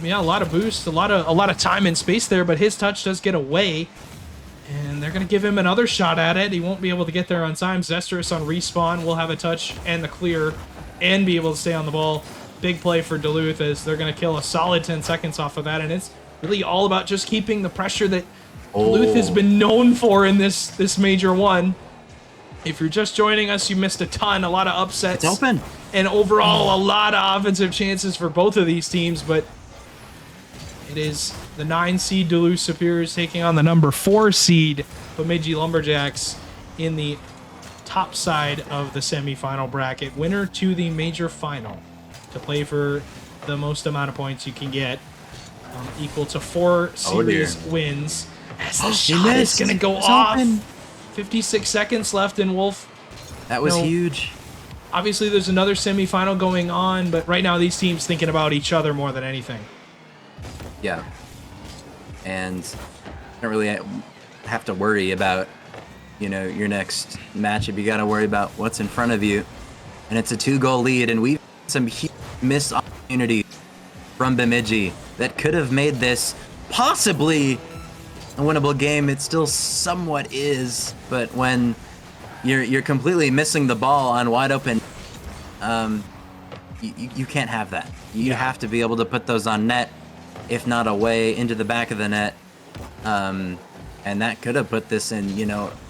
S1: Yeah. A lot of boost, a lot of time and space there, but his touch does get away. And they're gonna give him another shot at it. He won't be able to get there on time. Zesterous on respawn will have a touch and the clear and be able to stay on the ball. Big play for Duluth as they're gonna kill a solid 10 seconds off of that, and it's really all about just keeping the pressure that Duluth has been known for in this Major 1. If you're just joining us, you missed a lot of upsets.
S5: It's open.
S1: And overall, a lot of offensive chances for both of these teams, but it is the 9 seed Duluth Superiors taking on the number 4 seed Bemidji Lumberjacks in the top side of the semifinal bracket. Winner to the major final to play for the most amount of points you can get, equal to 4 series wins. As the shot is going to go off. Open. 56 seconds left in Wolf.
S5: That was huge.
S1: Obviously, there's another semifinal going on, but right now these teams thinking about each other more than anything.
S5: Yeah. And don't really have to worry about, your next matchup. You got to worry about what's in front of you. And it's a 2-goal lead, and we've some huge missed opportunities from Bemidji that could have made this possibly a winnable game. It still somewhat is, but when you're completely missing the ball on wide open, you can't have that. You have to be able to put those on net, if not away into the back of the net, and that could have put this in,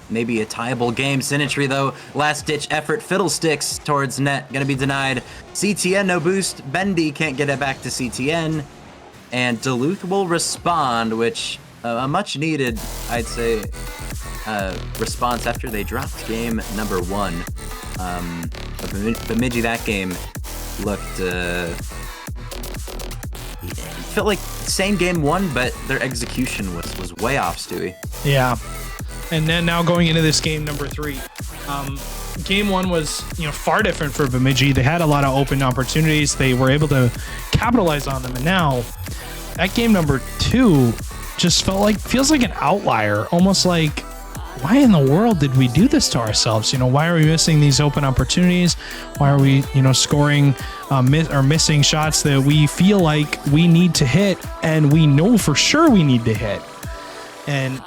S5: maybe a tieable game. Sinitry, though, last-ditch effort. Fiddlesticks towards net, gonna be denied. CTN, no boost. Bendy can't get it back to CTN, and Duluth will respond, which a much-needed, I'd say, response after they dropped game number 1. Bemidji, that game looked felt like same game 1, but their execution was way off, Stewie.
S1: Yeah. And then now going into this game number 3, game 1 was far different for Bemidji. They had a lot of open opportunities. They were able to capitalize on them, and now that game number 2 just feels like an outlier. Almost like, why in the world did we do this to ourselves? Why are we missing these open opportunities? Why are we missing shots that we feel like we need to hit, and we know for sure we need to hit? And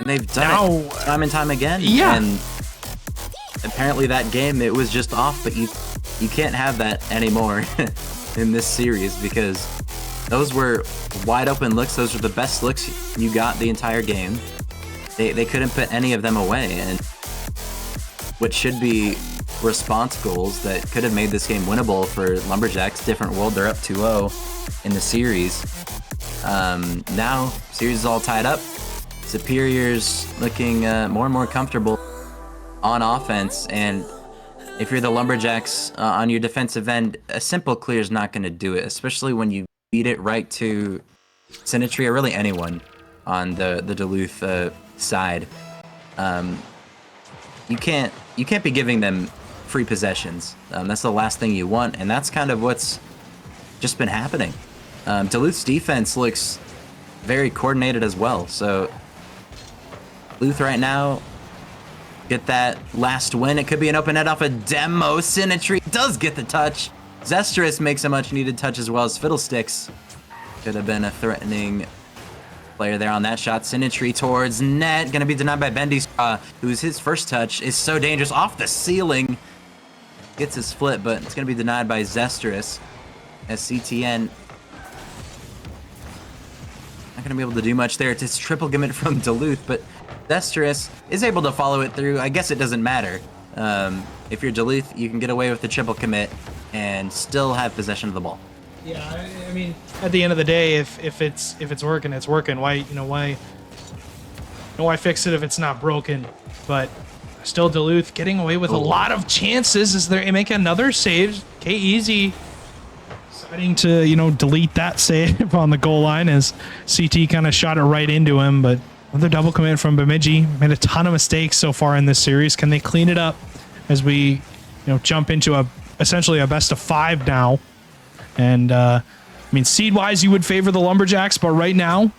S5: they've done it time and time again.
S1: Yeah.
S5: And apparently that game, it was just off, but you can't have that anymore in this series, because those were wide open looks. Those were the best looks you got the entire game. They couldn't put any of them away, and what should be response goals that could have made this game winnable for Lumberjacks. Different world, they're up 2-0 in the series. Now, series is all tied up. Superior's looking more and more comfortable on offense, and if you're the Lumberjacks on your defensive end, a simple clear is not going to do it, especially when you beat it right to Sinitry, or really anyone on the Duluth side. You can't be giving them free possessions. That's the last thing you want, and that's kind of what's just been happening. Duluth's defense looks very coordinated as well, so Duluth right now get that last win. It could be an open net off a demo. Sinitry does get the touch. Zesterous makes a much needed touch, as well as Fiddlesticks. Could have been a threatening player there on that shot. Sinitry towards net, gonna be denied by Bendy, who's his first touch is so dangerous off the ceiling. Gets his flip, but it's gonna be denied by Zesterous, as CTN not gonna be able to do much there. It's triple gimmick from Duluth, but Zesterous is able to follow it through. I guess it doesn't matter. if you're Duluth, you can get away with the triple commit and still have possession of the ball.
S1: Yeah, I mean, at the end of the day, if it's working, it's working. Why fix it if it's not broken? But still, Duluth getting away with a lot of chances as they make another save. K-Easy deciding to delete that save on the goal line as CT kind of shot it right into him. But another double commit from Bemidji. Made a ton of mistakes so far in this series. Can they clean it up as we jump into essentially a best of 5 now? And I mean, seed-wise, you would favor the Lumberjacks, but right now,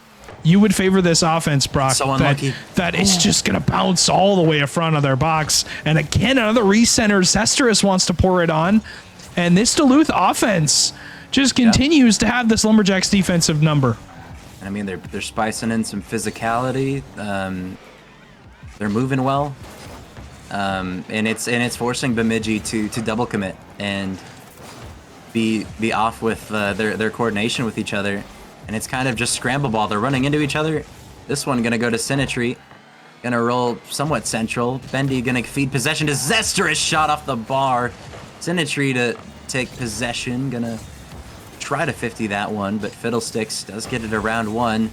S1: you would favor this offense, Brock.
S5: So unlucky.
S1: That is just going to bounce all the way in front of their box. And again, another recenter. Zesteris wants to pour it on. And this Duluth offense just continues to have this Lumberjacks defensive number.
S5: I mean, they're spicing in some physicality. They're moving well. And it's forcing Bemidji to double commit and be off with their coordination with each other, and it's kind of just scramble ball. They're running into each other. This one gonna go to Sinatry, gonna roll somewhat central. Bendy gonna feed possession to Zesteris, shot off the bar. Sinatry to take possession, gonna try to 50 that one, but Fiddlesticks does get it around 1.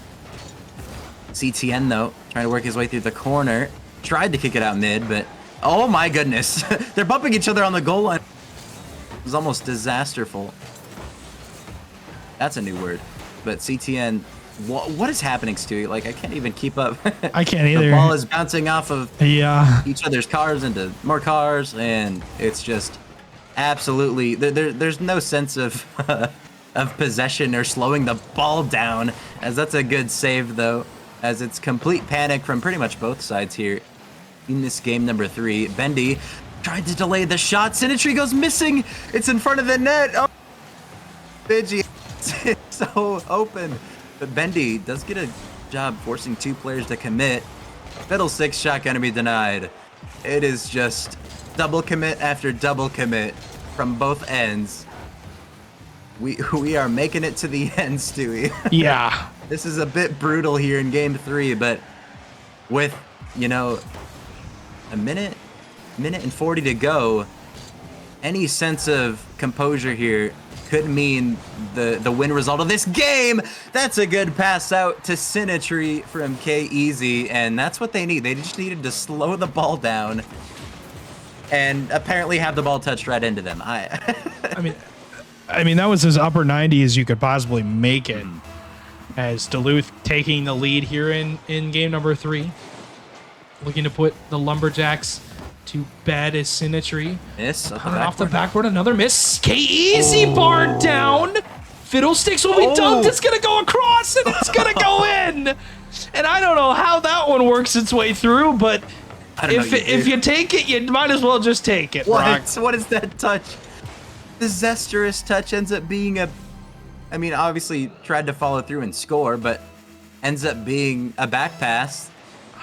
S5: CTN though, trying to work his way through the corner. Tried to kick it out mid, but oh my goodness, they're bumping each other on the goal line. It was almost disasterful. That's a new word. But CTN, what is happening, Stewie? Like, I can't even keep up.
S1: I can't either.
S5: The ball is bouncing off of each other's cars into more cars, and it's just absolutely... There's no sense of of possession or slowing the ball down, as that's a good save, though, as it's complete panic from pretty much both sides here in this game number 3. Bendy tried to delay the shot. Sinatry goes missing. It's in front of the net. Oh, Bidgie, it's so open. But Bendy does get a job forcing 2 players to commit. Fiddlesticks shot gonna be denied. It is just double commit after double commit from both ends. We are making it to the end, Stewie.
S1: Yeah.
S5: This is a bit brutal here in game 3, but with, a minute and 40 to go, any sense of composure here could mean the win result of this game. That's a good pass out to Sinatry from K-Easy, and that's what they need. They just needed to slow the ball down and apparently have the ball touched right into them.
S1: I mean that was as upper 90 as you could possibly make it. As Duluth taking the lead here in game number 3. Looking to put the Lumberjacks to bed as Sinatry.
S5: Miss
S1: off the backboard, another miss. K-Easy barred down. Fiddlesticks will be dunked. It's going to go across and it's going to go in. And I don't know how that one works its way through, but if you take it, you might as well just take it, Brock.
S5: What is that touch? The Zesteris touch ends up being obviously tried to follow through and score, but ends up being a back pass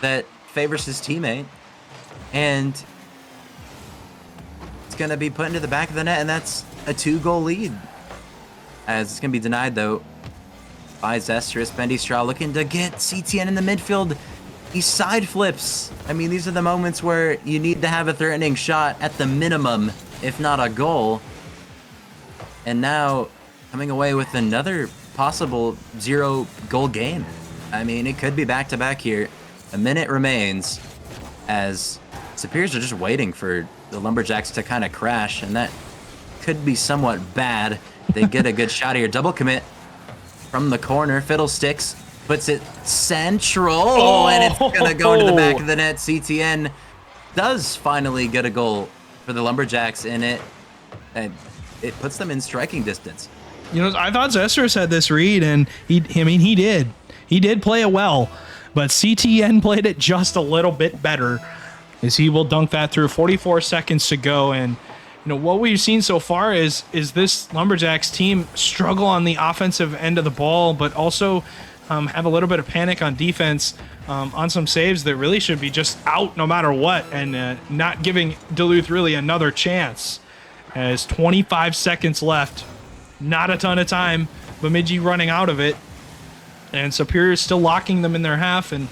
S5: that favors his teammate. And it's going to be put into the back of the net, and that's a 2-goal lead. As it's going to be denied, though, by Zesteris. Bendy Straw looking to get CTN in the midfield. He side flips. I mean, these are the moments where you need to have a threatening shot at the minimum, if not a goal. And now coming away with another possible 0-goal game. I mean, it could be back-to-back here. A minute remains as Superiors are just waiting for the Lumberjacks to kind of crash, and that could be somewhat bad. They get a good shot here. Double commit from the corner. Fiddlesticks puts it central, and it's going to go into the back of the net. CTN does finally get a goal for the Lumberjacks in it, and it puts them in striking distance.
S1: I thought Zesteris had this read, and he did. He did play it well, but CTN played it just a little bit better, as he will dunk that through. 44 seconds to go, and what we've seen so far is this Lumberjacks team struggle on the offensive end of the ball, but also have a little bit of panic on defense on some saves that really should be just out no matter what, and not giving Duluth really another chance. As 25 seconds left, not a ton of time. Bemidji running out of it, and Superior still locking them in their half, and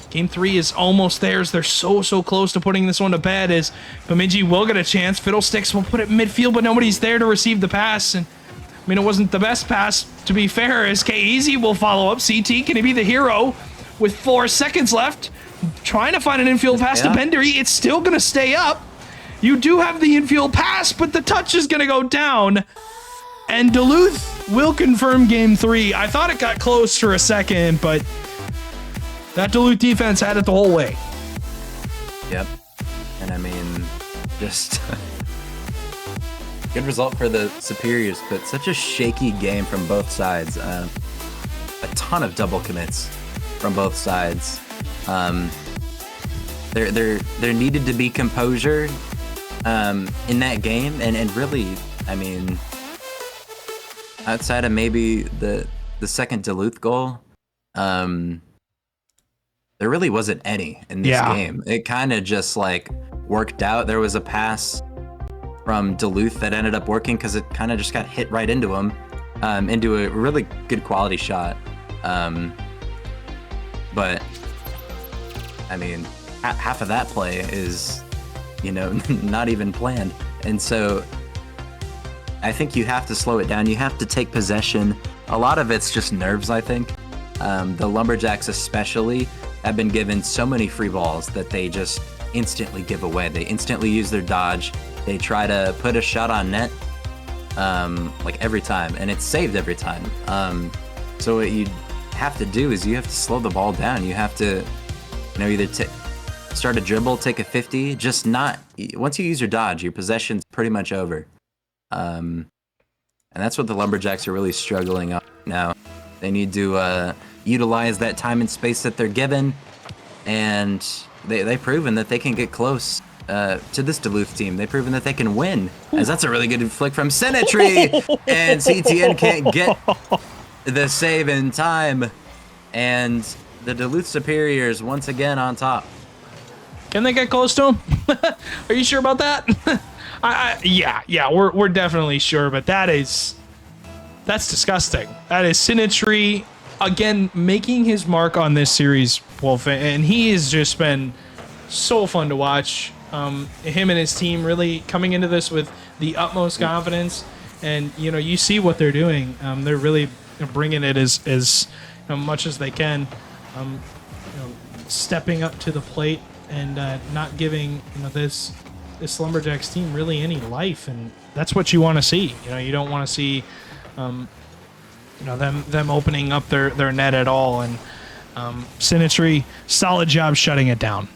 S1: Game 3 is almost theirs. They're so close to putting this one to bed as Bemidji will get a chance. Fiddlesticks will put it midfield, but nobody's there to receive the pass. And I mean, it wasn't the best pass, to be fair, as K-Easy will follow up. CT, can he be the hero? With 4 seconds left, trying to find an infield pass to Bendery. It's still going to stay up. You do have the infield pass, but the touch is going to go down. And Duluth will confirm game 3. I thought it got close for a second, but that Duluth defense had it the whole way.
S5: Yep. And I mean, just good result for the Superiors, but such a shaky game from both sides. A ton of double commits from both sides. There needed to be composure in that game, and really, I mean, outside of maybe the second Duluth goal, there really wasn't any in this game. It kind of just like worked out. There was a pass from Duluth that ended up working because it kind of just got hit right into him, into a really good quality shot. But I mean, half of that play is, you know, not even planned. And so I think you have to slow it down. You have to take possession. A lot of it's just nerves, I think. The Lumberjacks especially have been given so many free balls that they just instantly give away. They instantly use their dodge. They try to put a shot on net, like every time, and it's saved every time. So what you have to do is you have to slow the ball down. You have to, you know, either start a dribble, take a 50, just not, once you use your dodge, your possession's pretty much over. And that's what the Lumberjacks are really struggling on now. They need to utilize that time and space that they're given, and they've proven that they can get close to this Duluth team. They've proven that they can win, as that's a really good flick from Sinatry, and CTN can't get the save in time, and the Duluth Superiors once again on top.
S1: Can they get close to him? Are you sure about that? Yeah, we're definitely sure, but that's disgusting. That is Sinatry again making his mark on this series, Wolf, and he has just been so fun to watch. Him and his team really coming into this with the utmost confidence, and you know, you see what they're doing. They're really bringing it as much as they can, stepping up to the plate and not giving this Lumberjacks team really any life, and that's what you want to see. You don't want to see them opening up their net at all, and Sinatry, solid job shutting it down.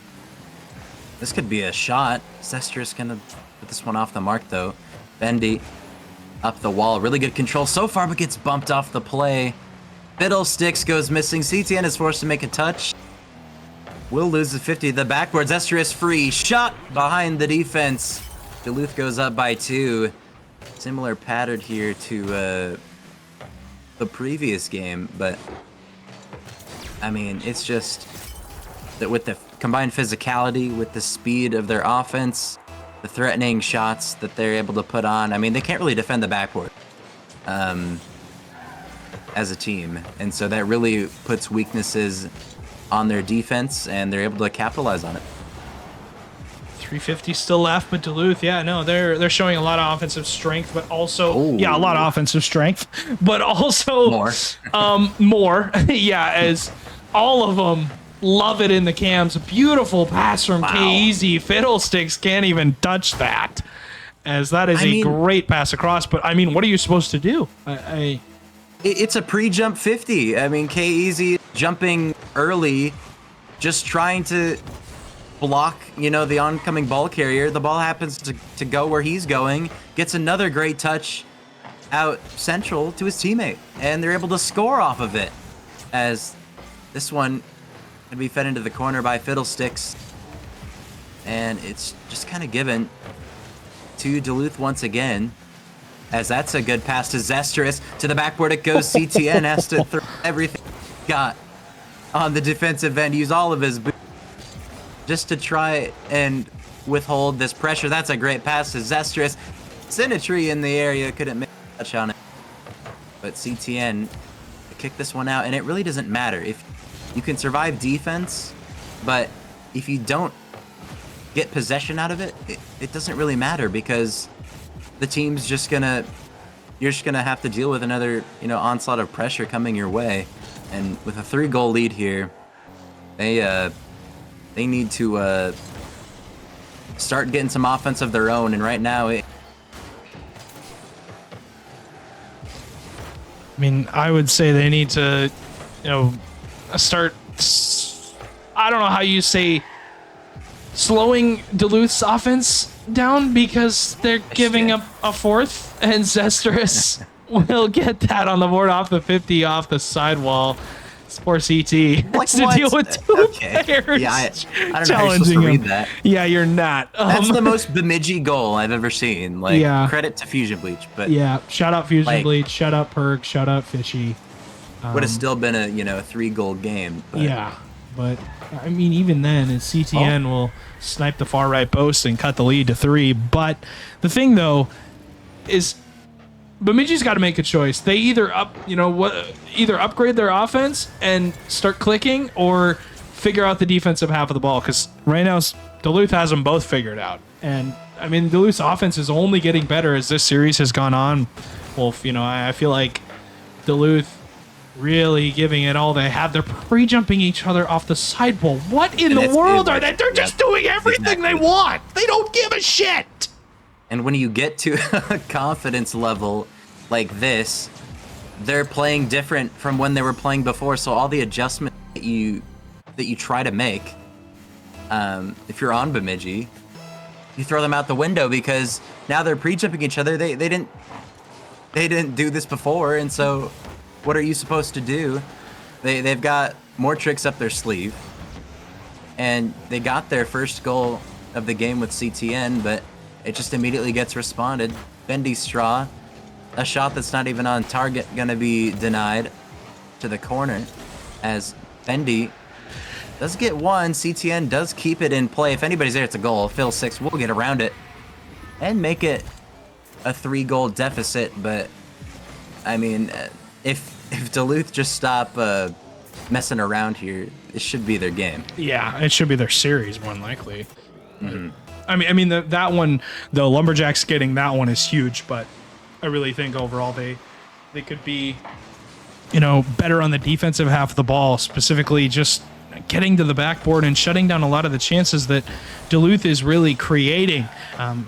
S5: This could be a shot. Zestrous gonna put this one off the mark though. Bendy up the wall, really good control so far, but gets bumped off the play. Fiddlesticks goes missing. CTN is forced to make a touch. Will lose the 50. The backboard. Zestrous free shot behind the defense. Duluth goes up by 2. Similar pattern here to the previous game, but I mean, it's just that with the combined physicality, with the speed of their offense, the threatening shots that they're able to put on, I mean, they can't really defend the backboard as a team, and so that really puts weaknesses on their defense, and they're able to capitalize on it.
S1: 350 still left, but Duluth, they're showing a lot of offensive strength, but also a lot of offensive strength, but also more, as all of them love it in the cams. Beautiful pass from K-Easy. Fiddlesticks can't even touch that, as that is a great pass across. But I mean, what are you supposed to do?
S5: It's a pre-jump 50. I mean, K-Easy jumping early, just trying to block, the oncoming ball carrier. The ball happens to go where he's going, gets another great touch out central to his teammate, and they're able to score off of it, as this one can be fed into the corner by Fiddlesticks, and it's just kind of given to Duluth once again, as that's a good pass to Zestrous. To the backboard it goes. CTN has to throw everything he's got on the defensive end, use all of his boots just to try and withhold this pressure. That's a great pass to Zestrous. Sinatry in the area, couldn't make a touch on it, but CTN kicked this one out, and it really doesn't matter if you can survive defense But if you don't get possession out of it, it doesn't really matter because the team's just gonna, you're just gonna have to deal with another, onslaught of pressure coming your way. And with a 3-goal lead here, they need to start getting some offense of their own. And right now,
S1: I mean, I would say they need to, start. I don't know how you say slowing Duluth's offense down because they're giving up a fourth, and Zestrous will get that on the board off the 50 off the sidewall. Poor CT has to deal with two players.
S5: Yeah, I don't know how you're supposed
S1: challenging
S5: to read
S1: him.
S5: that.
S1: Yeah, you're not.
S5: That's the most Bemidji goal I've ever seen. Like,
S1: Yeah.
S5: credit to Fusion Bleach, but
S1: Yeah, shout out Fusion
S5: Like-
S1: Bleach, shout out Perk, shout out Fishy.
S5: would have still been a 3-goal game. But
S1: Yeah, but I mean, even then, CTN will snipe the far right post and cut the lead to 3. But the thing, though, is Bemidji's got to make a choice. They either either upgrade their offense and start clicking, or figure out the defensive half of the ball. Because right now, Duluth has them both figured out. And I mean, Duluth's offense is only getting better as this series has gone on. Wolf, I feel like Duluth really giving it all they have. They're pre-jumping each other off the sidewall. What in the world are they? They're just doing everything they want. They don't give a shit.
S5: And when you get to a confidence level like this, they're playing different from when they were playing before. So all the adjustments that you try to make, if you're on Bemidji, you throw them out the window because now they're pre-jumping each other. They didn't do this before, and so what are you supposed to do? They've got more tricks up their sleeve, and they got their first goal of the game with CTN, but it just immediately gets responded. Bendy Straw, a shot that's not even on target, gonna be denied to the corner as Bendy does get one. CTN does keep it in play. If anybody's there, it's a goal. Phil 6 will get around it and make it a 3-goal deficit. But I mean, if Duluth just stop messing around here, it should be their game.
S1: Yeah, it should be their series, more than likely. I mean, that one, the Lumberjacks getting that one is huge, but I really think overall they could be, better on the defensive half of the ball, specifically just getting to the backboard and shutting down a lot of the chances that Duluth is really creating.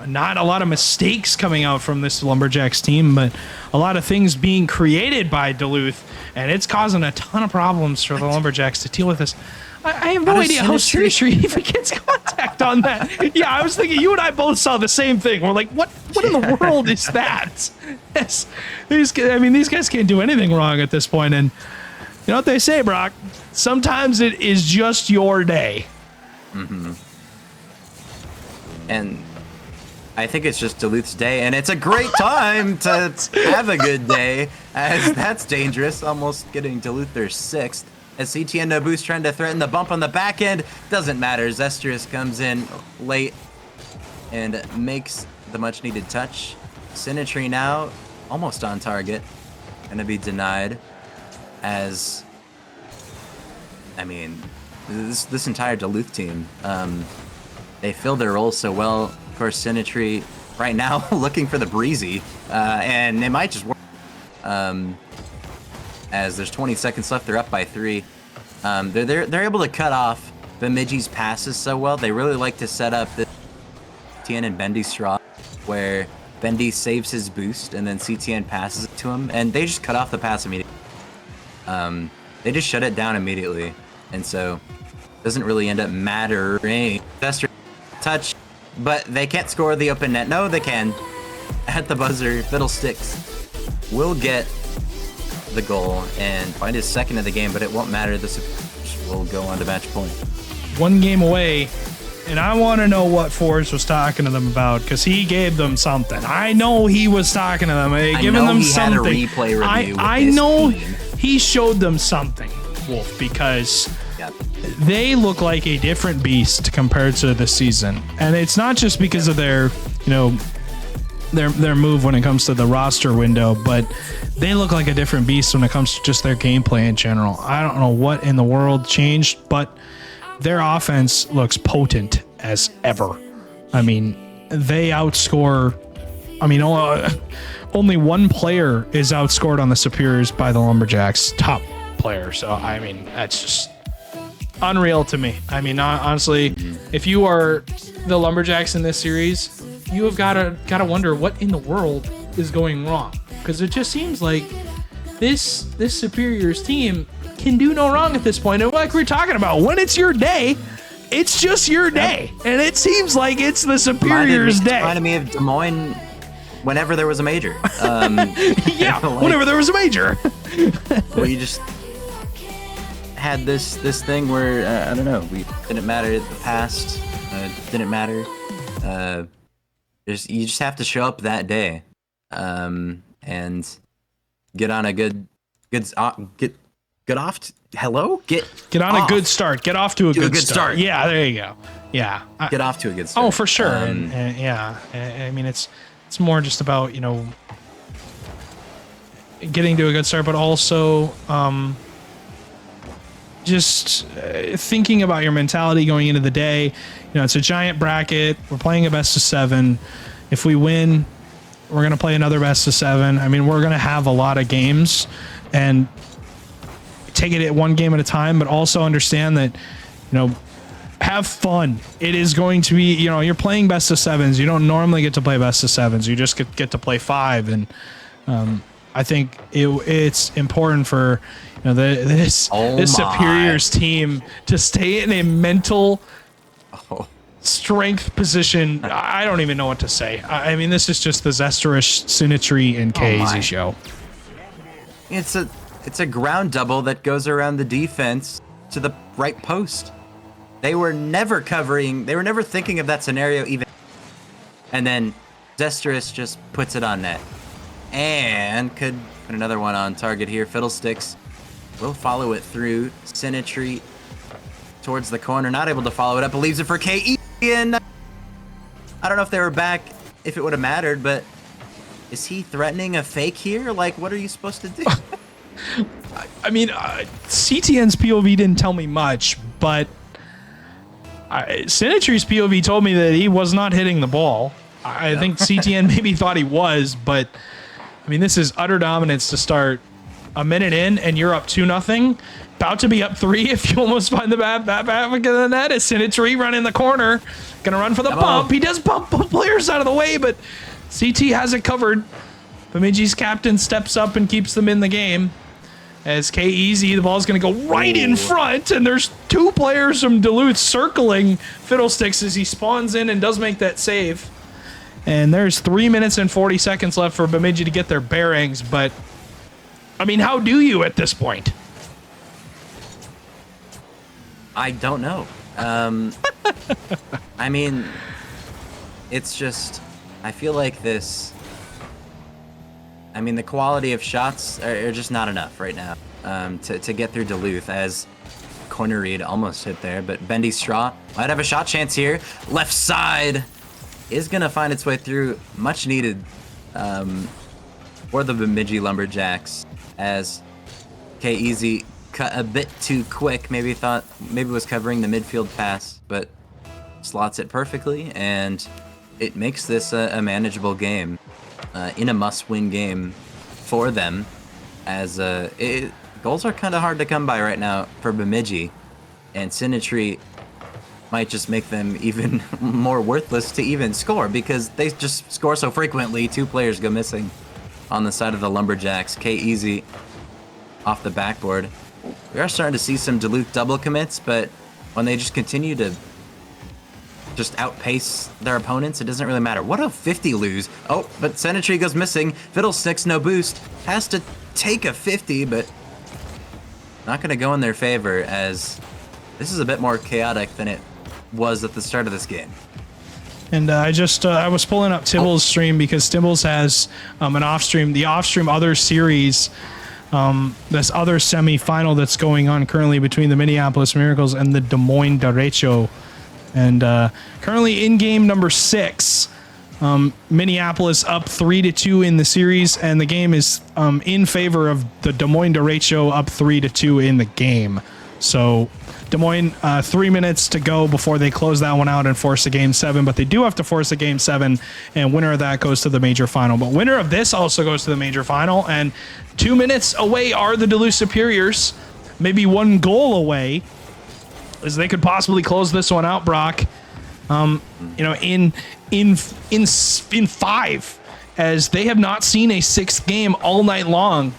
S1: Not a lot of mistakes coming out from this Lumberjacks team, but a lot of things being created by Duluth, and it's causing a ton of problems for the Lumberjacks to deal with this. I have no idea how Sinistry even gets contact on that. Yeah, I was thinking you and I both saw the same thing. We're like, what in the world is that? Yes. These guys can't do anything wrong at this point. And you know what they say, Brock? Sometimes it is just your day.
S5: And I think it's just Duluth's day, and it's a great time to have a good day, as that's dangerous, almost getting Duluth their 6th. As CTN Nobu's trying to threaten the bump on the back end, doesn't matter. Zestrous comes in late and makes the much-needed touch. Sinistry now almost on target, gonna be denied. As I mean, this entire Duluth team, they fill their roles so well. Of course, Sinistry right now looking for the breezy, and it might just work. As there's 20 seconds left, they're up by 3. They're able to cut off Bemidji's passes so well. They really like to set up the CTN and Bendy Straw, where Bendy saves his boost and then CTN passes it to him, and they just cut off the pass immediately. They just shut it down immediately, and so it doesn't really end up mattering. Best touch, but they can't score the open net. No, they can. At the buzzer, Fiddlesticks will get the goal and find his 2nd of the game, but it won't matter. This will go on to match point.
S1: 1 game away, and I want to know what Forrest was talking to them about, because he gave them something. I know he was talking to them, giving them something.
S5: Had a replay review
S1: I
S5: with his
S1: know
S5: team.
S1: He showed them something, Wolf, because
S5: Yep.
S1: they look like a different beast compared to the season, and it's not just because of their move when it comes to the roster window, but they look like a different beast when it comes to just their gameplay in general. I don't know what in the world changed, but their offense looks potent as ever. I mean, they outscore. I mean, only one player is outscored on the Superiors by the Lumberjacks, top player. So, I mean, that's just unreal to me. I mean, honestly, if you are the Lumberjacks in this series, you have gotta wonder what in the world is going wrong, because it just seems like this Superiors team can do no wrong at this point. And like we're talking about, when it's your day, it's just your day, and it seems like it's the Superiors' day.
S5: Reminded me of Des Moines whenever there was a major.
S1: Yeah, whenever there was a major.
S5: Well, you just had this thing where I don't know, we didn't matter the past, didn't matter. You just have to show up that day, and get on a good off
S1: a good start. Get off to a good start. Yeah, there you go. Yeah,
S5: get off to a good start.
S1: Oh, for sure. And yeah, I mean, it's more just about, you know, getting to a good start, but also just thinking about your mentality going into the day. You know, it's a giant bracket. We're playing a best of 7. If we win, we're going to play another best of 7. I mean, we're going to have a lot of games, and take it at one game at a time, but also understand that, you know, have fun. It is going to be, you know, you're playing best of 7s. You don't normally get to play best of 7s. You just get to play 5. And I think it's important for, you know, this Superiors team to stay in a mental strength position. I don't even know what to say. I mean, this is just the Zesterish, Sinitri, and KZ show.
S5: It's a ground double that goes around the defense to the right post. They were never thinking of that scenario even. And then Zesterish just puts it on net. And could put another one on target here. Fiddlesticks will follow it through. Sinitri towards the corner, not able to follow it up. Leaves it for KE. And I don't know if they were back, if it would have mattered, but is he threatening a fake here? Like, what are you supposed to do?
S1: I mean, CTN's POV didn't tell me much, but Sinitri's POV told me that he was not hitting the ball. I think CTN maybe thought he was, but I mean, this is utter dominance to start a minute in, and you're up 2-0. About to be up 3 if you almost find the back of the net. Is Sinitri running the corner, gonna run for the bump. He does bump players out of the way, but CT has it covered. Bemidji's captain steps up and keeps them in the game. As KEZ, the ball's going to go right in front, and there's 2 players from Duluth circling Fiddlesticks as he spawns in and does make that save. And there's 3 minutes and 40 seconds left for Bemidji to get their bearings, but I mean, how do you at this point?
S5: I don't know. I mean, it's just, I feel like this. I mean, the quality of shots are just not enough right now to get through Duluth, as corner read almost hit there, but Bendy Straw might have a shot chance here. Left side is going to find its way through. Much needed for the Bemidji Lumberjacks, as KEZ cut a bit too quick. Maybe was covering the midfield pass, but slots it perfectly, and it makes this a manageable game. In a must-win game for them, as goals are kind of hard to come by right now for Bemidji, and Sinitri might just make them even more worthless to even score, because they just score so frequently. 2 players go missing on the side of the Lumberjacks. KEZ off the backboard. We are starting to see some Duluth double commits, but when they just continue to just outpace their opponents, it doesn't really matter. What a 50 lose. Oh, but Sinitri goes missing. Fiddlesticks, no boost. Has to take a 50, but not going to go in their favor, as this is a bit more chaotic than it was at the start of this game.
S1: And I was pulling up Tibble's stream, because Tibble's has an off-stream, the off-stream other series, this other semi-final that's going on currently between the Minneapolis Miracles and the Des Moines Derecho. And currently in game number 6, Minneapolis up 3-2 in the series, and the game is in favor of the Des Moines Derecho, up 3-2 in the game. So Des Moines, 3 minutes to go before they close that one out and force a game 7, but they do have to force a game 7, and winner of that goes to the major final. But winner of this also goes to the major final, and 2 minutes away are the Duluth Superiors, maybe 1 goal away, as they could possibly close this one out, Brock. In 5, as they have not seen a 6th game all night long,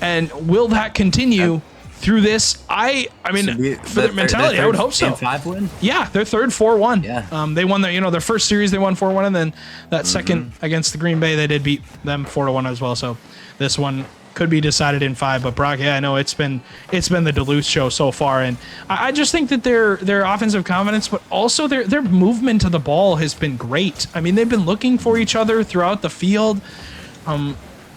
S1: and will that continue through this? I mean, for their mentality, I would hope so.
S5: Game 5 win?
S1: Yeah, their third 4-1.
S5: Yeah.
S1: They won their first series, they won 4-1, and then that second against the Green Bay, they did beat them 4-1 as well. So this one could be decided in 5. But Brock, yeah, I know it's been the Duluth show so far, and I just think that their offensive confidence, but also their movement to the ball has been great. I mean, they've been looking for each other throughout the field.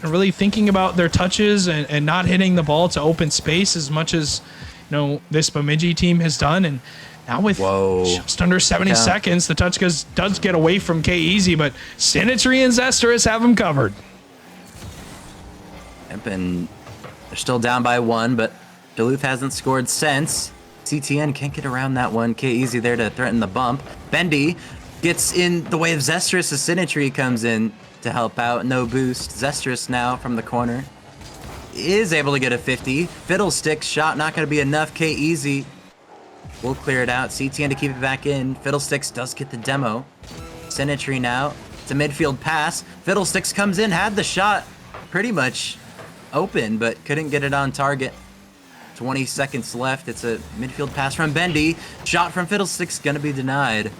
S1: Really thinking about their touches and not hitting the ball to open space as much as this Bemidji team has done. And now with just under 70 seconds, the touch does get away from K-Easy, but Sinitry and Zesteris have them covered.
S5: Yep, and they're still down by 1, but Duluth hasn't scored since. CTN can't get around that one. K-Easy there to threaten the bump. Bendy gets in the way of Zesteris as Sinitry comes in to help out. No boost. Zesteris now from the corner is able to get a 50. Fiddlestick shot not going to be enough. K-Easy will clear it out. CTN to keep it back in. Fiddlesticks does get the demo. Sinitry now. It's a midfield pass. Fiddlesticks comes in, had the shot pretty much open, but couldn't get it on target. 20 seconds left. It's a midfield pass from Bendy. Shot from Fiddlesticks going to be denied.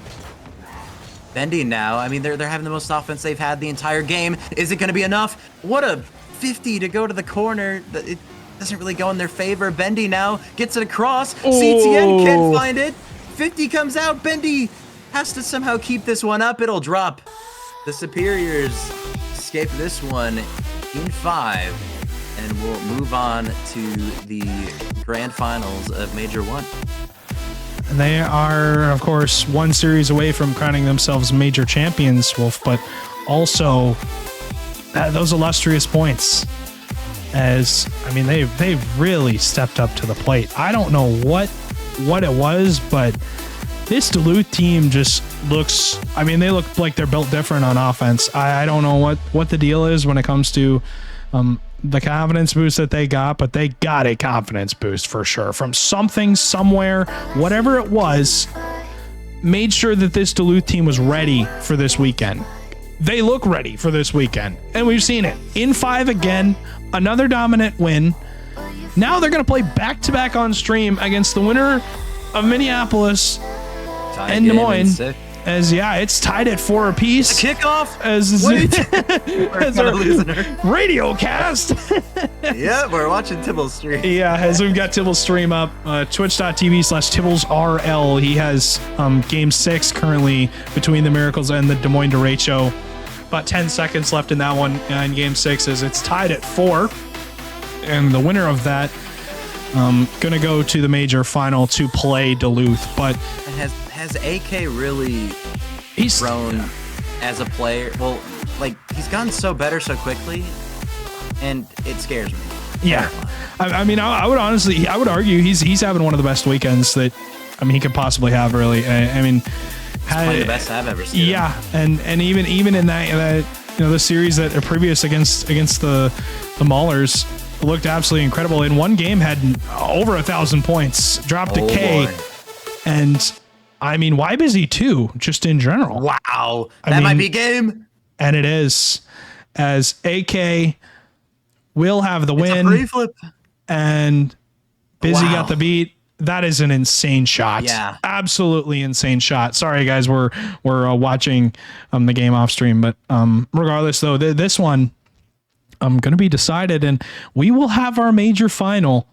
S5: Bendy now, I mean, they're having the most offense they've had the entire game. Is it going to be enough? What a 50 to go to the corner. It doesn't really go in their favor. Bendy now gets it across. CTN can't find it. 50 comes out. Bendy has to somehow keep this one up. It'll drop. The Superiors escape this one in 5, and we'll move on to the grand finals of Major 1.
S1: And they are, of course, 1 series away from crowning themselves major champions, Wolf, but also those illustrious points. As, I mean, they've really stepped up to the plate. I don't know what it was, but this Duluth team just looks, I mean, they look like they're built different on offense. I don't know what the deal is when it comes to the confidence boost that they got, but they got a confidence boost for sure from something, somewhere, whatever it was, made sure that this Duluth team was ready for this weekend. They look ready for this weekend, and we've seen it. In 5 again, another dominant win. Now they're going to play back-to-back on stream against the winner of Minneapolis and Des Moines. As it's tied at 4 apiece.
S5: Kickoff
S1: as our
S5: losing her
S1: radio cast.
S5: Yeah, we're watching Tibble's stream.
S1: Yeah, as we've got Tibble's stream up, twitch.tv/TibblesRL. He has game 6 currently between the Miracles and the Des Moines derecho. About 10 seconds left in that one in game 6 as it's tied at 4. And the winner of that gonna go to the major final to play Duluth. But
S5: has AK really grown as a player? Well, like, he's gotten so better so quickly, and it scares me.
S1: Yeah, I mean, I would argue he's having one of the best weekends that, I mean, he could possibly have. Really, I mean,
S5: the best I've ever seen.
S1: Yeah, and even in that the series that are previous against the Maulers looked absolutely incredible. In one game, had over 1,000 points, dropped to K,
S5: boy.
S1: and I mean, why busy too, just in general.
S5: Wow, that might be game.
S1: And it is, as AK will have the win.
S5: A free flip.
S1: And Busy got the beat. That is an insane shot.
S5: Yeah,
S1: absolutely insane shot. Sorry guys, we're watching the game off stream, but regardless though, this one going to be decided, and we will have our major final.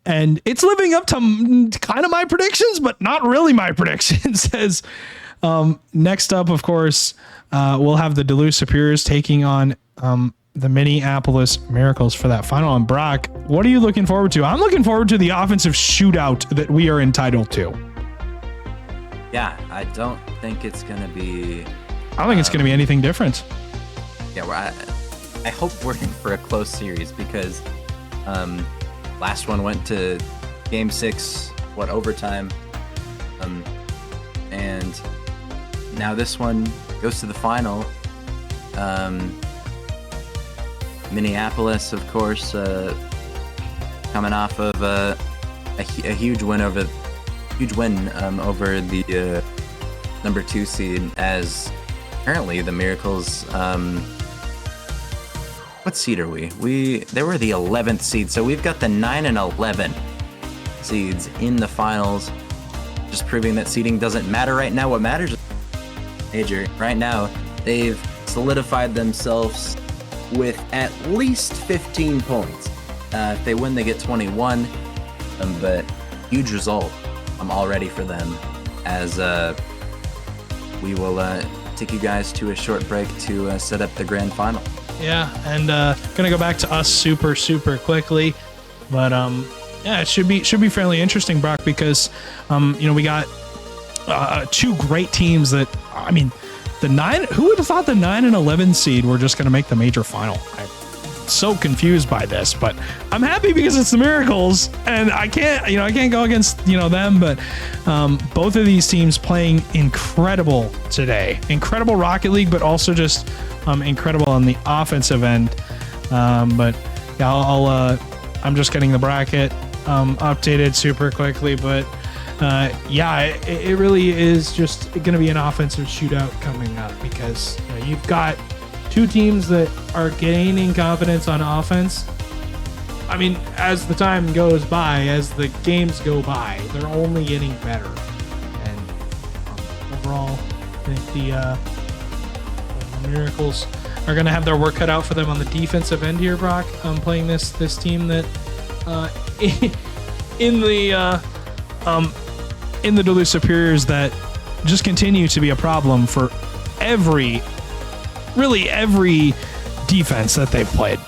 S1: And it's living up to kind of my predictions, but not really my predictions. As next up, of course, we'll have the Duluth Superiors taking on the Minneapolis Miracles for that final. And Brock, what are you looking forward to? I'm looking forward to the offensive shootout that we are entitled to.
S5: Yeah, I don't think it's going to be...
S1: I don't think it's going to be anything different.
S5: Yeah, I hope we're in for a close series because... last one went to Game 6, overtime. And now this one goes to the final. Minneapolis, of course, coming off of a huge win over the number 2 seed, as apparently the Miracles. What seed are we? They were the 11th seed, so we've got the 9 and 11 seeds in the finals, just proving that seeding doesn't matter right now. What matters is major. Right now, they've solidified themselves with at least 15 points. If they win, they get 21. But huge result already for them, as we will take you guys to a short break to set up the grand final.
S1: Yeah, and gonna go back to us super quickly, but yeah, it should be fairly interesting, Brock, because we got 2 great teams that, I mean, who would have thought the 9 and 11 seed were just gonna make the major final? I'm so confused by this, but I'm happy because it's the Miracles, and I can't go against them, but both of these teams playing incredible today. Incredible Rocket League, but also just incredible on the offensive end. But yeah, I'm just getting the bracket updated super quickly, but yeah, it really is just going to be an offensive shootout coming up, because you've got 2 teams that are gaining confidence on offense. I mean, as the time goes by, as the games go by, they're only getting better. And overall, I think the Miracles are going to have their work cut out for them on the defensive end here, Brock. Playing this team that in the Duluth Superiors that just continue to be a problem for every defense that they've played.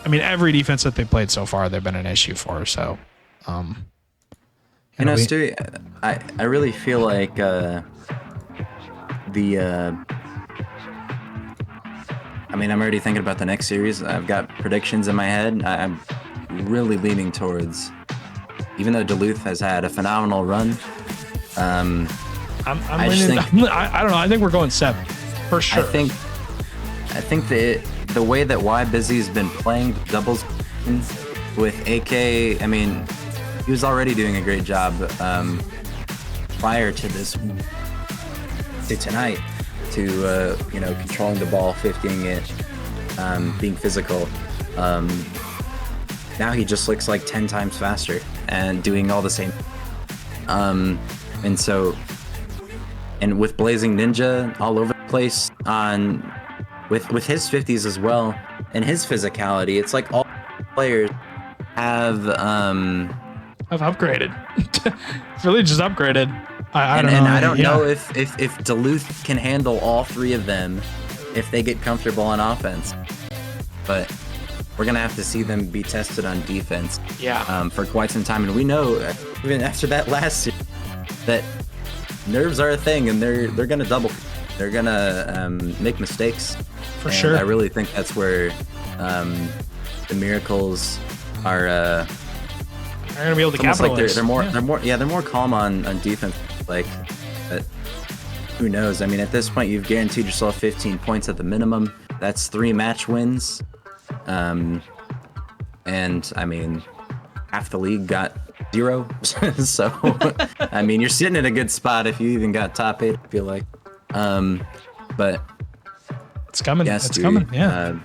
S1: I mean, every defense that they've played so far, they've been an issue for. So,
S5: Stu, I really feel like I mean, I'm already thinking about the next series. I've got predictions in my head. I'm really leaning towards, even though Duluth has had a phenomenal run.
S1: I don't know. I think we're going 7 for sure.
S5: I think the way that Y Busy's been playing doubles with AK, I mean, he was already doing a great job prior to tonight, to controlling the ball, 50ing it, being physical. Now he just looks like 10 times faster and doing all the same. And with Blazing Ninja all over the place with his 50s as well, and his physicality, it's like all players have
S1: upgraded. Really just upgraded. I don't know
S5: if Duluth can handle all 3 of them if they get comfortable on offense. But we're gonna have to see them be tested on defense.
S1: Yeah.
S5: For quite some time, and we know even after that last series that nerves are a thing, and they're gonna double. They're gonna make mistakes.
S1: For sure.
S5: I really think that's where the Miracles are.
S1: They're gonna be able to capitalize.
S5: They're more calm on defense. Like, but who knows? I mean, at this point, you've guaranteed yourself 15 points at the minimum. That's 3 match wins. And I mean, half the league got 0. So I mean, you're sitting in a good spot if you even got top 8. I feel like. But
S1: it's coming.
S5: Yes,
S1: it's coming. Yeah.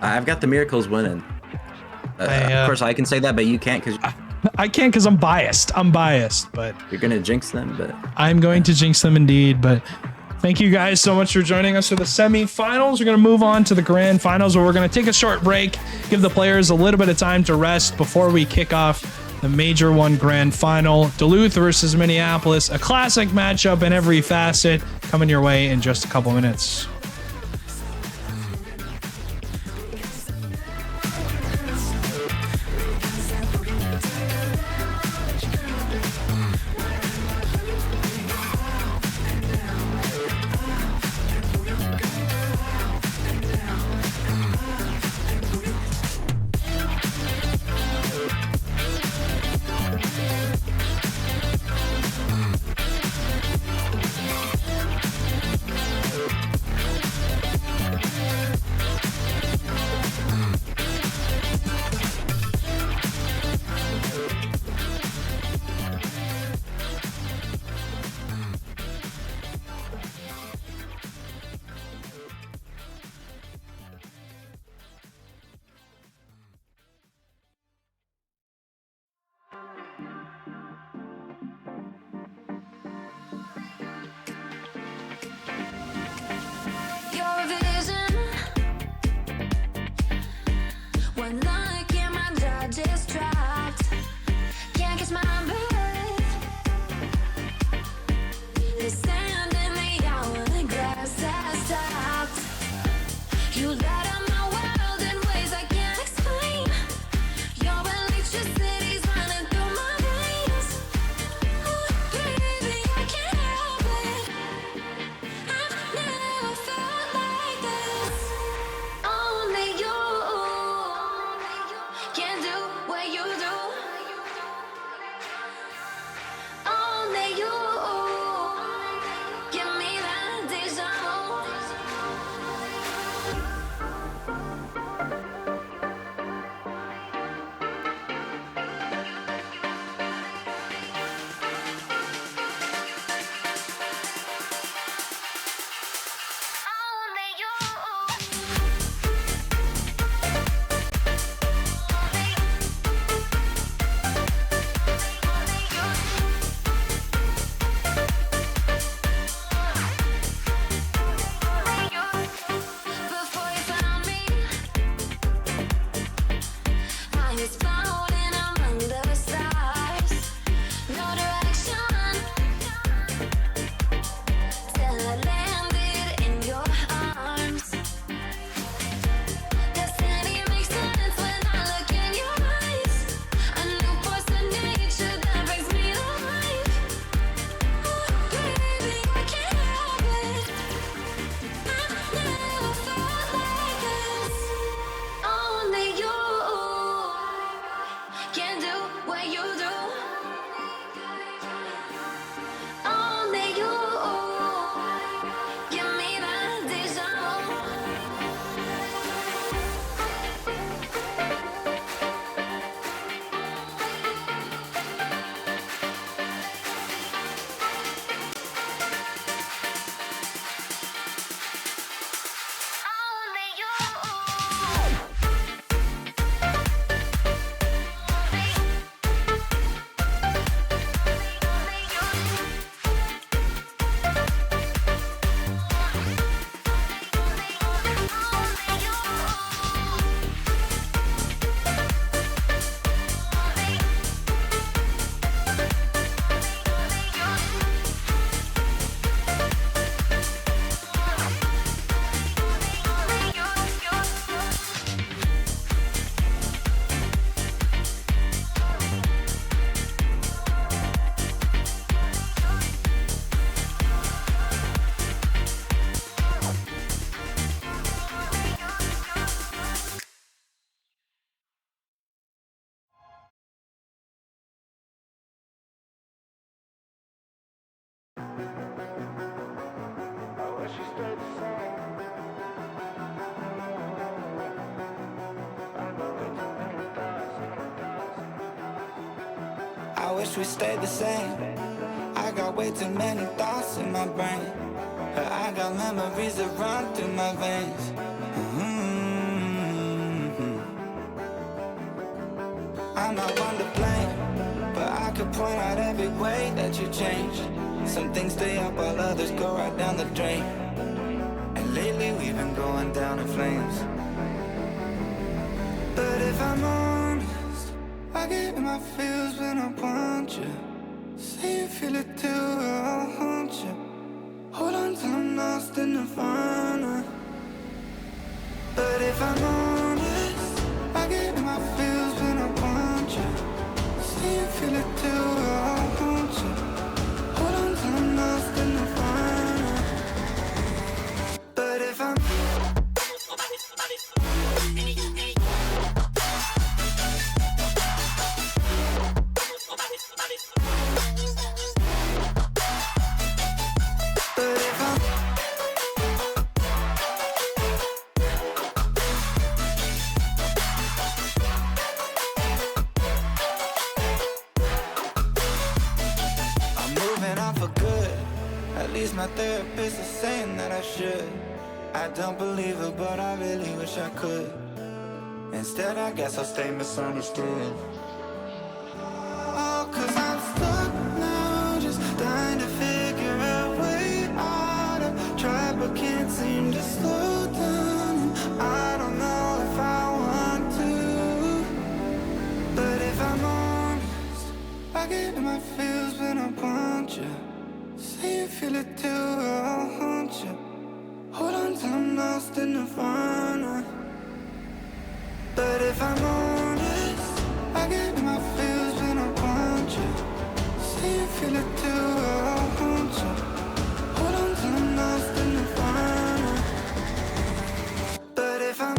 S5: I've got the Miracles winning. Of course, I can say that, but you can't because
S1: I can't because I'm biased. But
S5: you're gonna jinx them. But
S1: I'm going to jinx them indeed. But thank you guys so much for joining us for the semifinals. We're going to move on to the grand finals, where we're going to take a short break, give the players a little bit of time to rest before we kick off the Major 1 grand final. Duluth versus Minneapolis, a classic matchup in every facet, coming your way in just a couple minutes.
S6: wish we stayed the same. I got way too many thoughts in my brain, but I got memories that run through my veins. I'm not one to blame, but I could point out every way that you changed. Some things stay up while others go right down the drain. And lately we've been going down in flames. But if I'm honest, I get in my feels when I want you. Say you feel it too, I'll haunt you. Hold on till I'm lost in nirvana. But if I'm honest, I get in my feels when I want you. Say you feel it too, I'll haunt you. Hold on till I'm lost in nirvana. But if I'm my therapist is saying that I should. I don't believe her, but I really wish I could. Instead, I guess I'll stay misunderstood. Oh, 'cause I'm stuck now, just trying to figure a way out. I've tried but can't seem to slow down. I don't know if I want to. But if I'm honest, I get in my feels when I want you. Say you feel it too, I'll haunt you. Hold on till I'm lost in nirvana. But if I'm honest, I get in my feels when I want you. Say you feel it too, I'll haunt you. Hold on till I'm lost in nirvana. But if I'm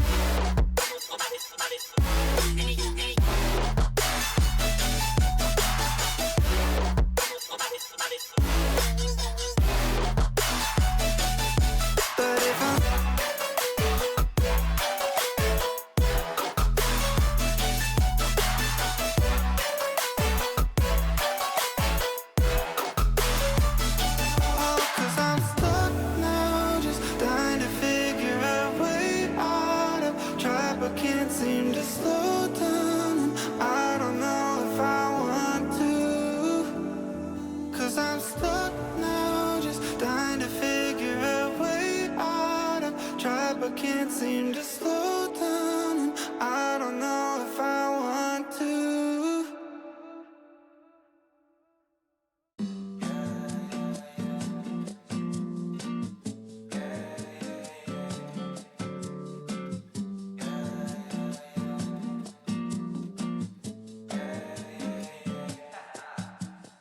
S6: can't seem to slow down, and I don't know if I want to.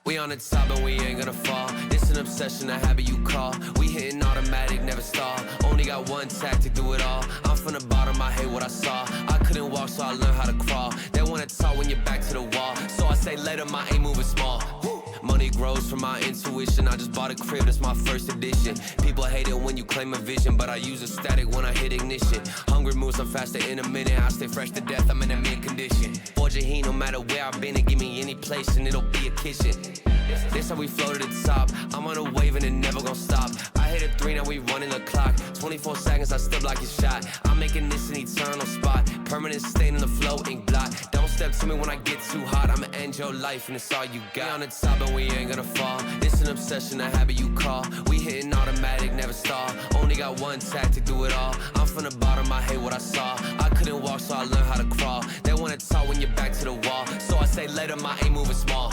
S7: We on the top and we ain't gonna fall. It's an obsession, a habit you call. We hitting automatic, never stall. Only got one tactic, do it all. I'm from the bottom, I hate what I saw. I couldn't walk, so I learned how to crawl. They wanna talk when you're back to the wall. So I say later, my aim moving small. Money grows from my intuition. I just bought a crib, that's my first edition. People hate it when you claim a vision, but I use a static when I hit ignition. Hungry moves, I'm faster in a minute. I stay fresh to death, I'm in a mid condition. Forge a heat, no matter where I've been, and give me any place, and it'll be a kitchen. This how we flow to the top. I'm on a wave and it never gon' stop. I hit a 3, now we running the clock. 24 seconds, I still block your shot. I'm making this an eternal spot. Permanent stain in the flow, ink blot. Don't step to me when I get too hot. I'ma end your life and it's all you got. We on the top and we ain't gonna fall. It's an obsession, a habit you call. We hitting automatic, never stall. Only got one tactic, do it all. I'm from the bottom, I hate what I saw. I couldn't walk, so I learned how to crawl. They wanna talk when you're back to the wall. So I say later, my aim moving small.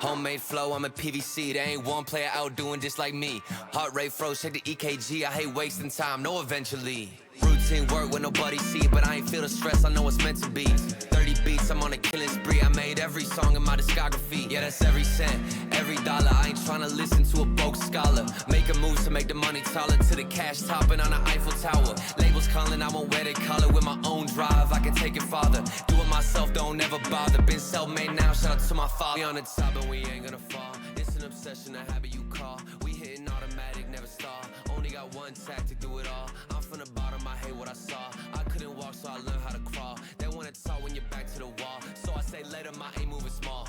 S7: Homemade flow, I'm a PVC. There ain't one player out doing just like me. Heart rate froze, check the EKG. I hate wasting time, no eventually. Routine work when nobody see, but I ain't feel the stress, I know it's meant to be. 30 beats, I'm on a killing spree. I made every song in my discography. Yeah, that's every cent, every dollar. I ain't tryna listen to a broke scholar. Making moves to make the money taller. To the cash topping on the Eiffel Tower. Labels calling, I won't wear their collar. With my own drive, I can take it farther. Do it myself, don't ever bother. Been self-made now, shout out to my father. We on the top and we ain't gonna fall. It's an obsession, a habit you call. We hitting automatic, never stall. Only got one tactic, do it all. I'm from the bottom, I hate what I saw. I couldn't walk, so I learned how to crawl. They wanna talk when you're back to the wall. So I say later, my aim moving small.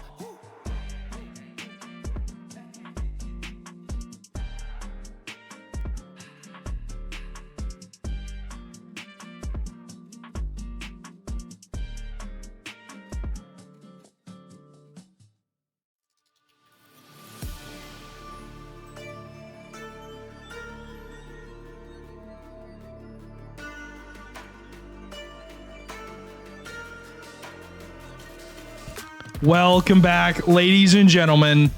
S1: Welcome back, ladies and gentlemen,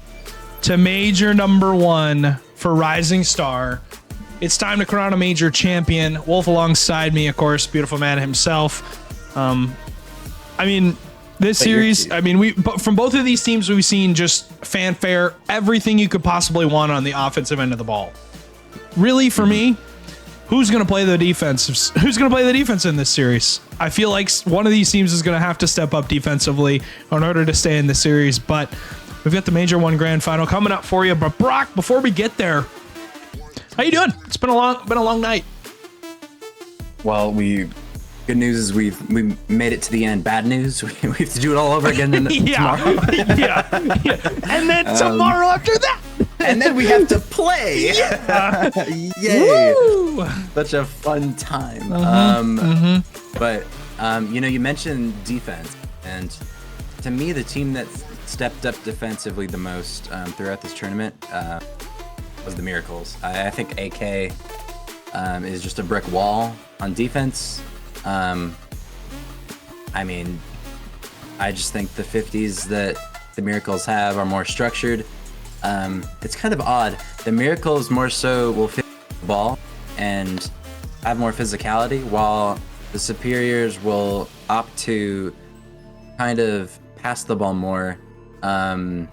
S1: to Major number 1 for Rising Star. It's time to crown a major champion. Wolf alongside me, of course, beautiful man himself. I mean, this series, I mean, from both of these teams, we've seen just fanfare, everything you could possibly want on the offensive end of the ball. Really, for me, who's going to play the defense? Who's going to play the defense in this series? I feel like one of these teams is going to have to step up defensively in order to stay in the series, but we've got the Major 1 Grand Final coming up for you. But Brock, before we get there, how you doing? It's been a long night.
S5: Well, good news is we made it to the end. Bad news, we have to do it all over again tomorrow.
S1: yeah. And then tomorrow after that.
S5: And then we have to play. Yay.
S1: Woo!
S5: Such a fun time. But you mentioned defense, and to me, the team that stepped up defensively the most throughout this tournament was the Miracles. I think AK is just a brick wall on defense. I mean, I just think the 50s that the Miracles have are more structured. It's kind of odd. The Miracles more so will fit the ball and have more physicality, while the Superiors will opt to kind of pass the ball more, and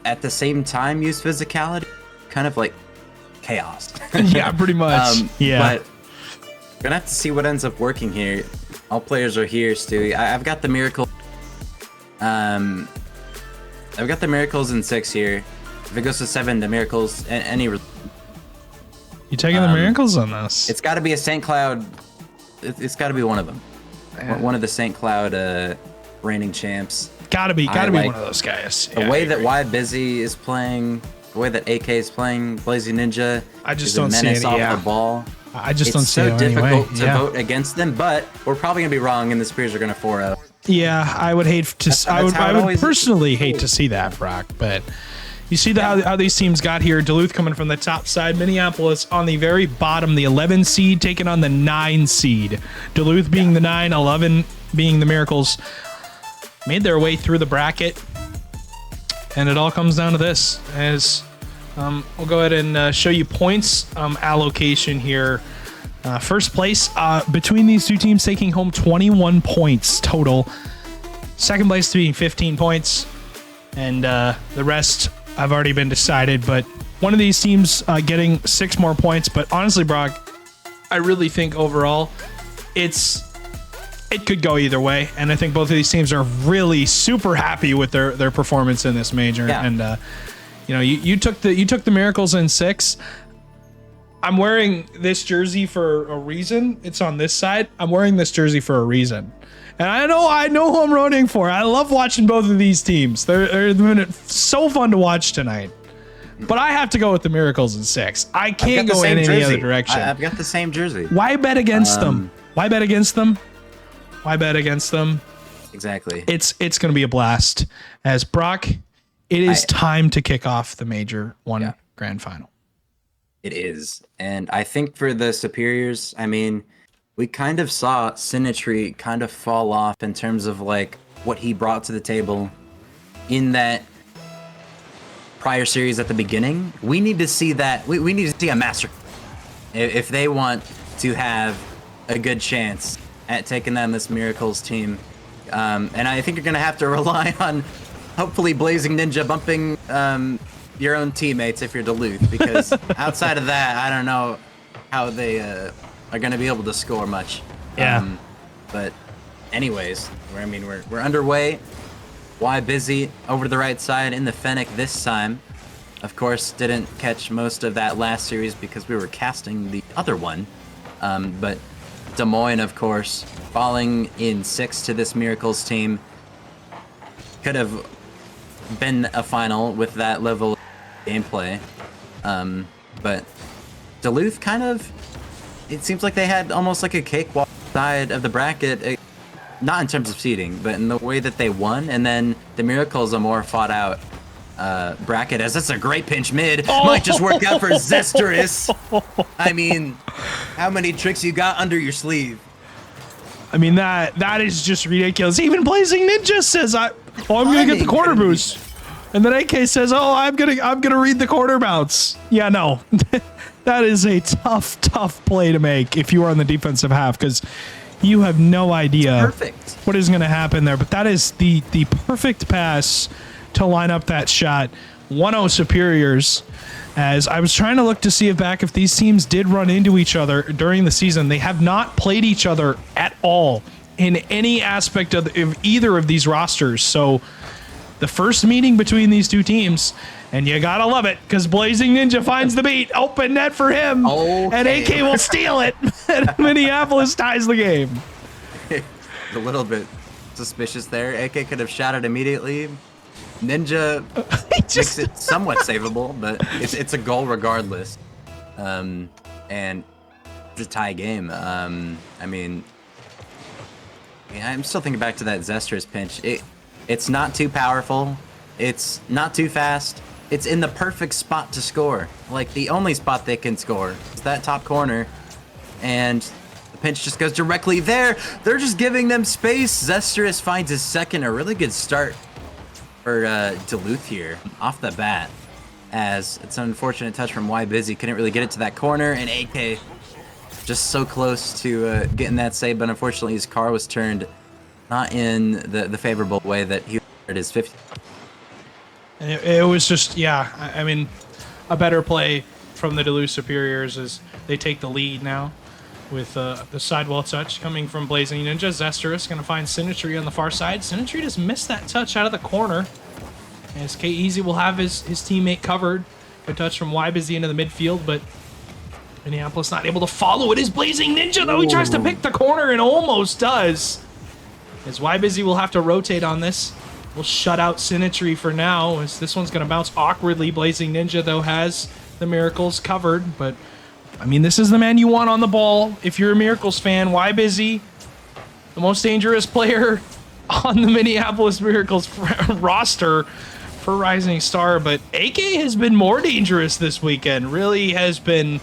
S5: at the same time use physicality, kind of like chaos.
S1: Yeah, pretty much.
S5: But we're gonna have to see what ends up working here. All players are here, Stewie. I've got the Miracle. I've got the Miracles in 6 here. If it goes to 7, the Miracles,
S1: You taking the Miracles on this?
S5: It's got to be a St. Cloud. It's got to be one of them. One of the St. Cloud reigning champs.
S1: Gotta be one of those guys.
S5: The way that Y Busy is playing, the way that AK is playing, Blazing Ninja.
S1: I just
S5: is
S1: don't
S5: a
S1: see
S5: menace
S1: it.
S5: off the ball.
S1: I just don't see
S5: it. It's so difficult to
S1: Yeah.
S5: vote against them, but we're probably gonna be wrong, and the Spears are gonna 4-0.
S1: Yeah, I would hate to. I would
S5: always-
S1: personally hate to see that, Brock. But you see how these teams got here. Duluth coming from the top side. Minneapolis on the very bottom, the 11 seed taking on the 9 seed. Duluth being the 9, 11 being the Miracles. Made their way through the bracket, and it all comes down to this. As we'll go ahead and show you points allocation here. First place between these two teams taking home 21 points total. Second place being 15 points. And the rest have already been decided. But one of these teams getting 6 more points. But honestly, Brock, I really think overall it could go either way. And I think both of these teams are really super happy with their performance in this major.
S5: Yeah.
S1: And you took the Miracles in 6. I'm wearing this jersey for a reason. It's on this side. I'm wearing this jersey for a reason. And I know who I'm rooting for. I love watching both of these teams. They're been so fun to watch tonight. But I have to go with the Miracles in 6. I can't go in any other direction.
S5: I've got the same jersey.
S1: Why bet against them? Why bet against them? Why bet against them?
S5: Exactly.
S1: It's going to be a blast. As Brock, it is time to kick off the Major 1 Grand Final.
S5: It is. And I think for the Superiors, I mean, we kind of saw Sinistry kind of fall off in terms of like what he brought to the table in that prior series at the beginning. We need to see that. We need to see a master if they want to have a good chance at taking down this Miracles team. And I think you're going to have to rely on hopefully Blazing Ninja bumping your own teammates if you're Duluth, because outside of that, I don't know how they are going to be able to score much.
S1: Yeah.
S5: But anyways, we're underway. Y Busy over to the right side in the Fennec this time. Of course, didn't catch most of that last series because we were casting the other one. But Des Moines, of course, falling in 6 to this Miracles team. Could have been a final with that level of gameplay. But Duluth kind of, it seems like they had almost like a cakewalk side of the bracket, not in terms of seeding, but in the way that they won. And then the Miracles, a more fought out bracket, as that's a great pinch mid. Might just work out for Zesterous. I mean, how many tricks you got under your sleeve?
S1: I mean, that is just ridiculous. Even Blazing Ninja says, I'm gonna get the corner boost. And then AK says, "Oh, I'm gonna read the corner bounce." Yeah, no, that is a tough play to make if you are on the defensive half, because you have no idea
S5: Perfect.
S1: what is going to happen there. But that is the perfect pass to line up that shot. 1-0 Superiors. As I was trying to look to see if these teams did run into each other during the season, they have not played each other at all in any aspect of either of these rosters. So the first meeting between these two teams, and you gotta love it because Blazing Ninja finds the beat, open net for him, and AK will steal it, and Minneapolis ties the game.
S5: A little bit suspicious there. AK could have shot it immediately. Ninja makes it somewhat savable, but it's a goal regardless. And it's a tie game. I mean, I'm still thinking back to that Zestrous pinch. It's not too powerful. It's not too fast. It's in the perfect spot to score. Like, the only spot they can score is that top corner. And the pinch just goes directly there. They're just giving them space. Zestrous finds his second. A really good start for Duluth here off the bat. As it's an unfortunate touch from Busy. Couldn't really get it to that corner. And AK just so close to getting that save. But unfortunately, his car was turned not in the favorable way that he it is 50.
S1: And it was just, I mean, a better play from the Duluth Superiors as they take the lead now with the sidewall touch coming from Blazing Ninja. Zestrous going to find Sinistry on the far side. Sinistry just missed that touch out of the corner. As K-Easy will have his teammate covered. Good touch from Busy into the midfield, but Minneapolis not able to follow it. Is Blazing Ninja, though. He tries to pick the corner and almost does. As Busy will have to rotate on this. We'll shut out Sinistry for now, as this one's going to bounce awkwardly. Blazing Ninja, though, has the Miracles covered, but I mean, this is the man you want on the ball if you're a Miracles fan. Busy, the most dangerous player on the Minneapolis Miracles roster for Rising Star, but AK has been more dangerous this weekend. Really has been,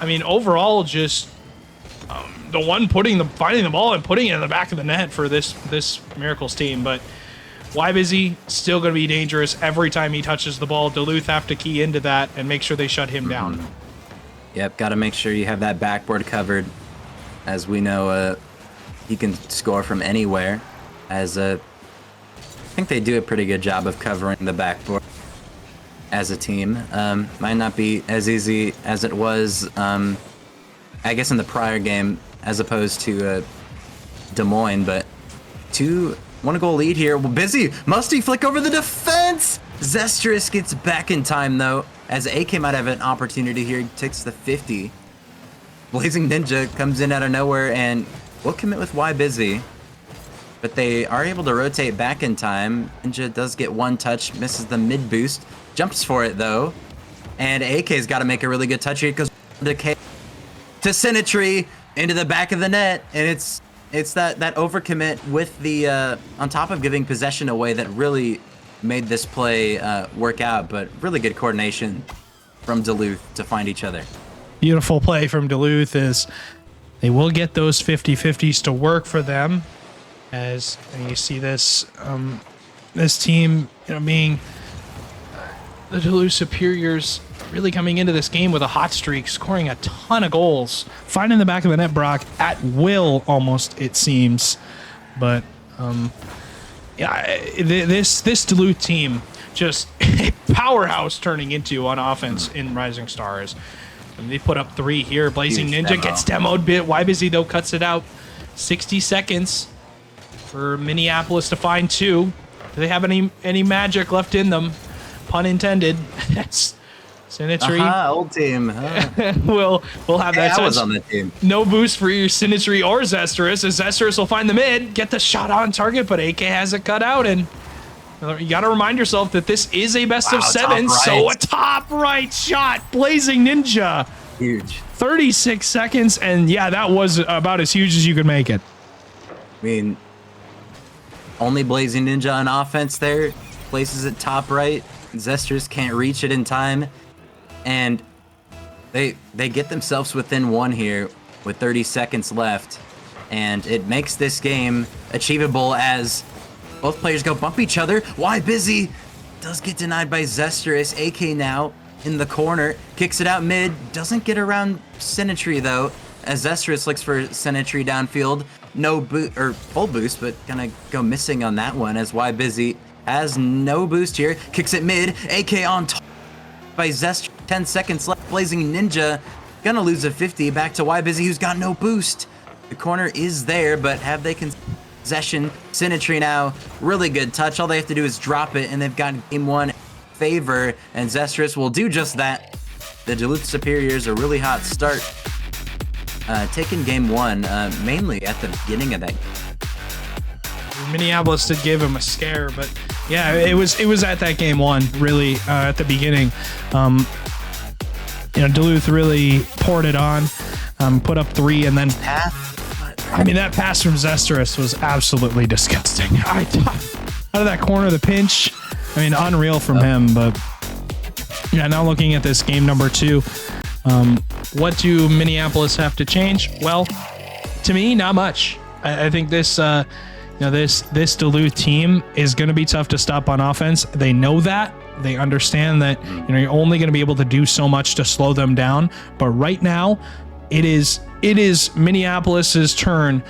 S1: I mean, overall just the one finding the ball and putting it in the back of the net for this Miracles team. But Busy still going to be dangerous every time he touches the ball. Duluth have to key into that and make sure they shut him down.
S5: Yep, got to make sure you have that backboard covered. As we know, he can score from anywhere. As I think they do a pretty good job of covering the backboard as a team. Might not be as easy as it was, I guess, in the prior game as opposed to Des Moines, but 1-goal lead here. Well, Busy, Musty flick over the defense. Zestrous gets back in time, though, as AK might have an opportunity here. He takes the 50. Blazing Ninja comes in out of nowhere and will commit with Busy. But they are able to rotate back in time. Ninja does get one touch, misses the mid boost, jumps for it, though. And AK's got to make a really good touch here. It goes to Sinistry into the back of the net, and it's that overcommit with the on top of giving possession away that really made this play work out. But really good coordination from Duluth to find each other.
S1: Beautiful play from Duluth is they will get those 50-50s to work for them. As you see this this team, being the Duluth Superiors, really coming into this game with a hot streak, scoring a ton of goals, finding the back of the net, Brock, at will almost, it seems. But this Duluth team, just a powerhouse turning into on offense in Rising Stars. And they put up 3 here. Blazing
S5: Huge
S1: Ninja
S5: demo.
S1: gets demoed bit. Busy, though, cuts it out. 60 seconds for Minneapolis to find 2. Do they have any magic left in them? Pun intended. Sinistry
S5: Old team.
S1: will have that.
S5: I was
S1: touch.
S5: on the team.
S1: No boost for your Sinistry or Zestrous, as Zestrous will find the mid, get the shot on target, but AK has it cut out, and you got to remind yourself that this is a best of 7,
S5: top
S1: so
S5: right.
S1: a top right shot. Blazing Ninja.
S5: Huge.
S1: 36 seconds, and that was about as huge as you could make it.
S5: I mean, only Blazing Ninja on offense there. Places it top right. Zestrous can't reach it in time. And they get themselves within 1 here with 30 seconds left. and it makes this game achievable as both players go bump each other. Why Busy does get denied by Zestrous. AK now in the corner, kicks it out mid, doesn't get around Sentry though, as Zestrous looks for Sentry downfield. No boost, or full boost, but gonna go missing on that one as Why Busy has no boost here. Kicks it mid, AK on top by Zest. 10 seconds left. Blazing Ninja gonna lose a 50 back to Why Busy, who's got no boost. The corner is there, but have they possession? Sentry now, really good touch. All they have to do is drop it, and they've got game one favor, and Zestrous will do just that. The Duluth Superiors a really hot start, taking game one, mainly at the beginning of that.
S1: Minneapolis did give him a scare, but yeah, it was at that game one, really, at the beginning. Duluth really poured it on, put up 3, and then I mean, that pass from Zestrous was absolutely disgusting. Out of that corner, the pinch, I mean, unreal from him. But yeah, now looking at this game number 2, what do Minneapolis have to change? Well, to me, not much. I think this this Duluth team is going to be tough to stop on offense. They know that. They understand that you're only going to be able to do so much to slow them down. But right now, it is Minneapolis's turn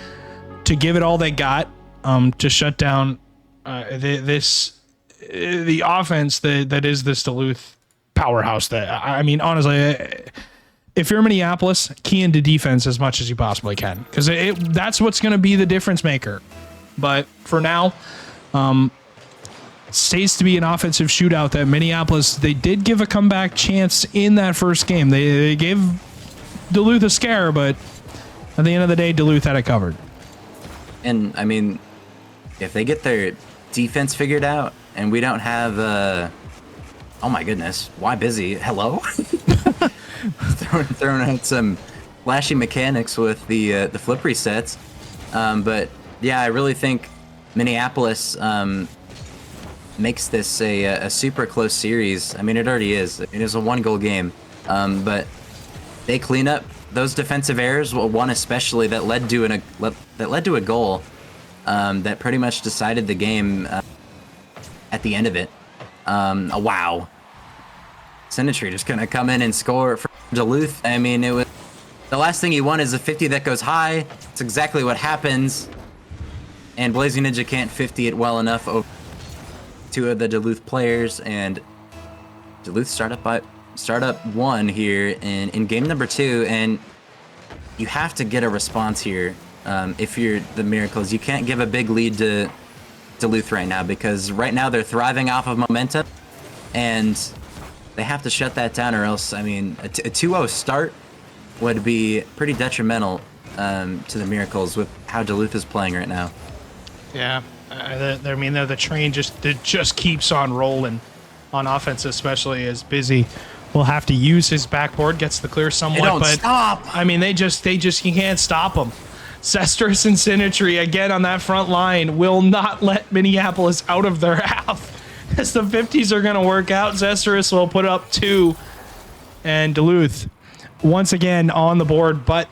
S1: to give it all they got, to shut down the offense that is this Duluth powerhouse. That, I mean, honestly, if you're Minneapolis, key into defense as much as you possibly can, because that's what's going to be the difference maker. But for now, stays to be an offensive shootout that Minneapolis, they did give a comeback chance in that first game. They gave Duluth a scare, but at the end of the day, Duluth had it covered.
S5: And I mean, if they get their defense figured out, and we don't have, oh my goodness, Why Busy? Hello, throwing out some flashy mechanics with the flip resets, but yeah, I really think Minneapolis makes this a super close series. I mean, it already is. It is a 1-goal game, but they clean up those defensive errors. Well, one especially that led to a goal that pretty much decided the game at the end of it. Wow, Sentry just gonna come in and score for Duluth. I mean, it was the last thing you want is a 50 that goes high. It's exactly what happens, and Blazing Ninja can't 50 it well enough over 2 of the Duluth players, and Duluth start up 1 here in game number 2, and you have to get a response here. If you're the Miracles, you can't give a big lead to Duluth right now, because right now they're thriving off of momentum, and they have to shut that down, or else, I mean, a 2-0 start would be pretty detrimental to the Miracles with how Duluth is playing right now.
S1: Yeah, the train just keeps on rolling on offense, especially as Busy will have to use his backboard, gets the clear somewhat, but
S5: stop.
S1: I mean, they just you can't stop them. Zestrous and Sentry again on that front line will not let Minneapolis out of their half. As the 50s are going to work out, Zestrous will put up 2, and Duluth once again on the board. But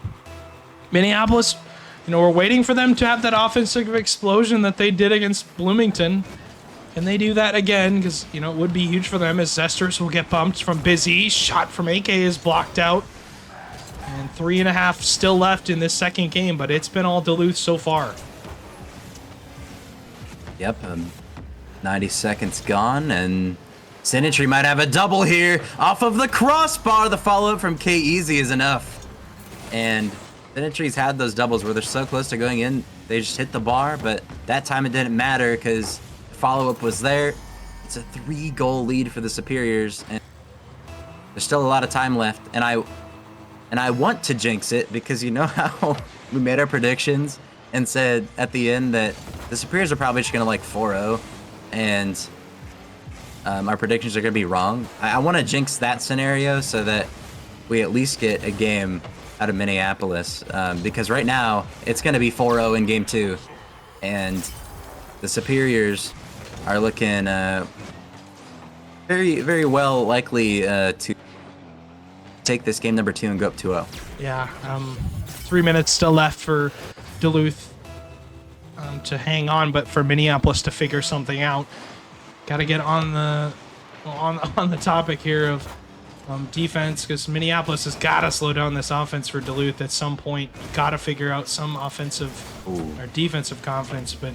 S1: Minneapolis, we're waiting for them to have that offensive explosion that they did against Bloomington. Can they do that again? Because, it would be huge for them, as Zestrous will get bumped from Busy. Shot from AK is blocked out. And 3.5 still left in this second game, but it's been all Duluth so far.
S5: Yep, 90 seconds gone, and Sentry might have a double here off of the crossbar. The follow-up from K-Easy is enough. And Sentry's had those doubles where they're so close to going in, they just hit the bar, but that time it didn't matter because follow-up was there. It's a 3-goal lead for the Superiors, and there's still a lot of time left, and I want to jinx it, because you know how we made our predictions and said at the end that the Superiors are probably just gonna 4-0, and our predictions are gonna be wrong. I want to jinx that scenario so that we at least get a game out of Minneapolis, because right now it's gonna be 4-0 in game 2, and the Superiors are looking very, very well likely to take this game number 2 and go up 2-0.
S1: Yeah, 3 minutes still left for Duluth to hang on, but for Minneapolis to figure something out. Got to get on the topic here of defense, because Minneapolis has got to slow down this offense for Duluth at some point. Got to figure out some offensive or defensive confidence, but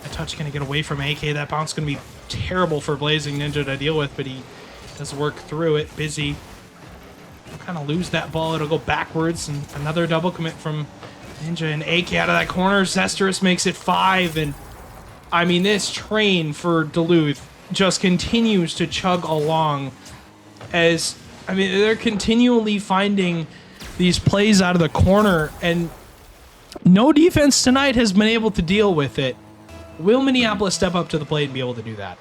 S1: a touch going to get away from AK. That bounce going to be terrible for Blazing Ninja to deal with, but he does work through it. Busy kind of lose that ball. It'll go backwards, and another double commit from Ninja and AK out of that corner. Zesterous makes it 5, and I mean, this train for Duluth just continues to chug along as, I mean, they're continually finding these plays out of the corner, and no defense tonight has been able to deal with it. Will Minneapolis step up to the plate and be able to do that?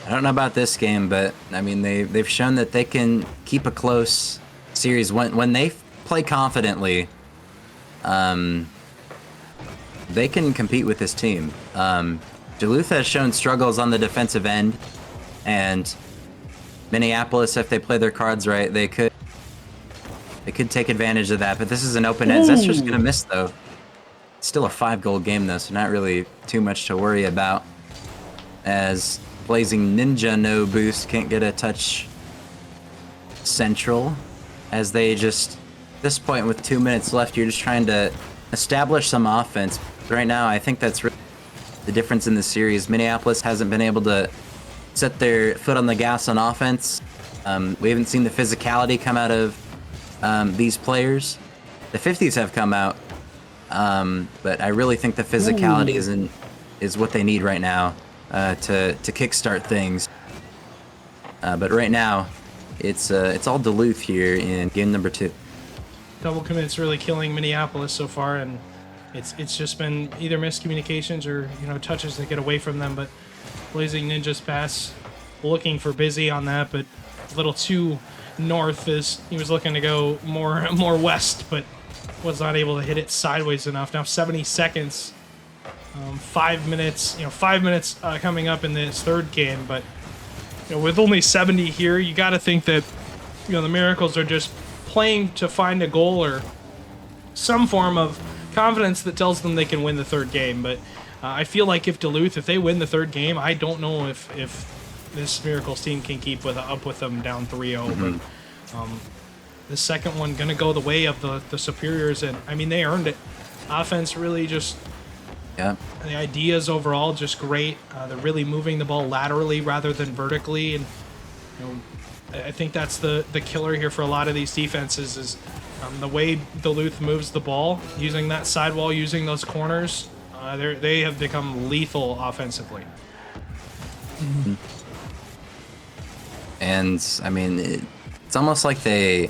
S5: I don't know about this game, but I mean, they've shown that they can keep a close series when they play confidently. They can compete with this team. Duluth has shown struggles on the defensive end, and Minneapolis, if they play their cards right, they could take advantage of that. But this is an open end. That's just gonna miss though. It's still a 5-goal game though, so not really too much to worry about. As Blazing Ninja no boost can't get a touch central, as they just at this point with 2 minutes left, you're just trying to establish some offense. Right now, I think that's really the difference in the series. Minneapolis hasn't been able to set their foot on the gas on offense. We haven't seen the physicality come out of these players. The 50s have come out, but I really think the physicality is what they need right now to kickstart things. But right now, it's all Duluth here in game number 2.
S1: Double commit's really killing Minneapolis so far, and it's just been either miscommunications or touches that get away from them. But Blazing Ninja's pass, looking for Busy on that, but a little too north as he was looking to go more west, but was not able to hit it sideways enough. Now 70 seconds, 5 minutes, 5 minutes coming up in this third game, but with only 70 here, you got to think that the Miracles are just playing to find a goal or some form of confidence that tells them they can win the third game. But I feel like if Duluth, if they win the third game, I don't know if this Miracles team can keep up with them down 3-0. But the second one gonna go the way of the Superiors, and I mean, they earned it. Offense really just,
S5: Yeah.
S1: the ideas overall just great. They're really moving the ball laterally rather than vertically, and I think that's the killer here for a lot of these defenses is the way Duluth moves the ball, using that sidewall, using those corners. They have become lethal offensively.
S5: And I mean, it's almost like they're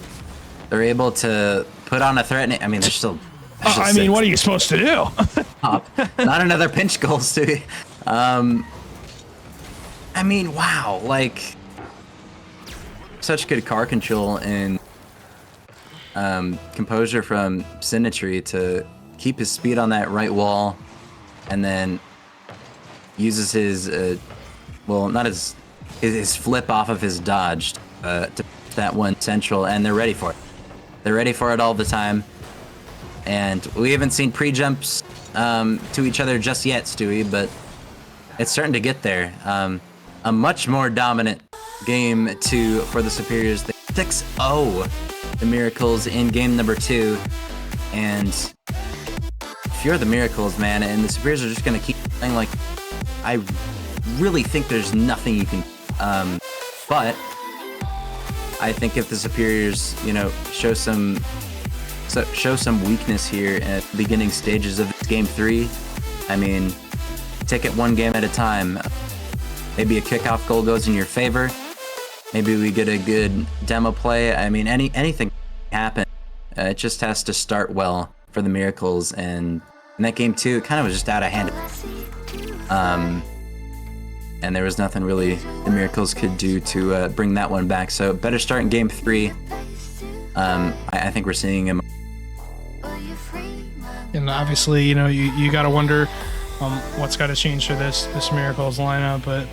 S5: able to put on a threat. I mean, they're still.
S1: I mean, what are you supposed to do?
S5: Not another pinch goal, Stewie. I mean, wow, like such good car control and composure from Sinatry to keep his speed on that right wall, and then uses his not his flip off of his dodge to that one central, and they're ready for it. They're ready for it all the time, and we haven't seen pre-jumps to each other just yet, Stewie, but it's starting to get there. A much more dominant game 2 for the Superiors. 6-0 the Miracles in game number 2, and if you're the Miracles, man, and the Superiors are just going to keep playing like, I really think there's nothing you can, but I think if the Superiors, show some weakness here at the beginning stages of game 3, I mean, take it one game at a time. Maybe a kickoff goal goes in your favor. Maybe we get a good demo play. I mean, anything can happen. It just has to start well for the Miracles, and in that game 2, it kind of was just out of hand. And there was nothing really the Miracles could do to bring that one back. So better start in game 3. I think we're seeing him.
S1: And obviously, you got to wonder what's got to change for this Miracles lineup. But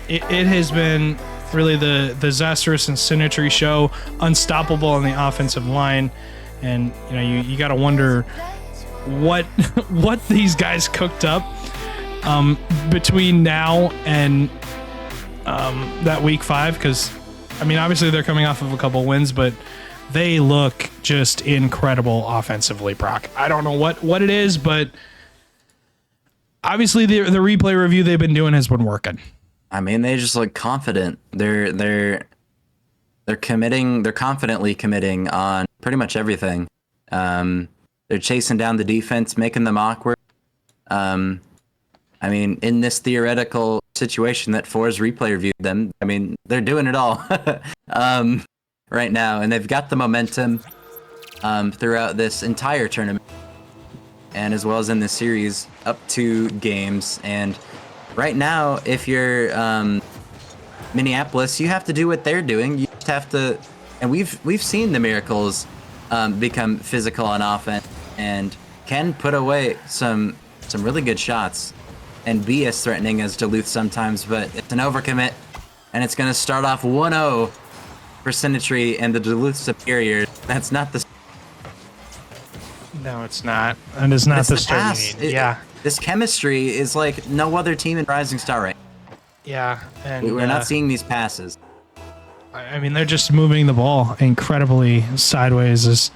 S1: it has been really the Zesterous and Sinatry show, unstoppable on the offensive line. And you got to wonder what what these guys cooked up between now and that week 5, because I mean obviously they're coming off of a couple wins, but they look just incredible offensively, Brock. I don't know what it is, but obviously the replay review they've been doing has been working.
S5: I mean, they just look confident. They're committing. They're confidently committing on pretty much everything. They're chasing down the defense, making them awkward. I mean, in this theoretical situation that For's replay reviewed them, I mean, they're doing it all right now, and they've got the momentum throughout this entire tournament, and as well as in this series, up 2 games. And right now, if you're Minneapolis, you have to do what they're doing. You just have to, and we've seen the Miracles become physical on offense and can put away some really good shots and be as threatening as Duluth sometimes, but it's an overcommit, and it's going to start off 1-0 for Sinistry and the Duluth Superiors. That's not the...
S1: No, it's not. And it's not the start you need. Yeah.
S5: This chemistry is like no other team in Rising Star right now.
S1: Yeah. And
S5: we're not seeing these passes.
S1: I mean, they're just moving the ball incredibly sideways. As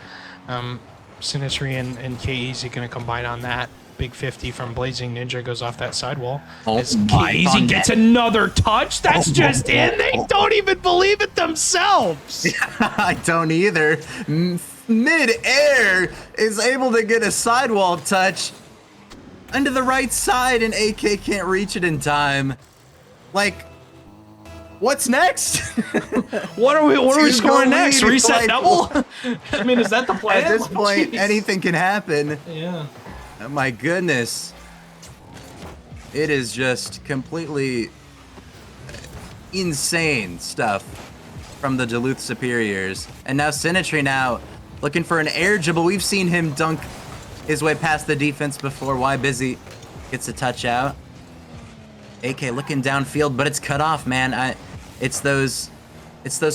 S1: Sinistry and K-Easy going to combine on that. Big 50 from Blazing Ninja goes off that sidewall. As K-Easy gets another touch. That's just in. They don't even believe it themselves.
S5: I don't either. Mid-air is able to get a sidewall touch into the right side, and AK can't reach it in time. Like, what's next?
S1: What are we scoring next? Reset double? I mean, is that the plan?
S5: At this point, anything can happen.
S1: Yeah.
S5: Oh my goodness. It is just completely insane stuff from the Duluth Superiors. And now Sinistry now looking for an air dribble. We've seen him dunk his way past the defense before. Why Busy gets a touch out. AK looking downfield, but it's cut off, man. It's those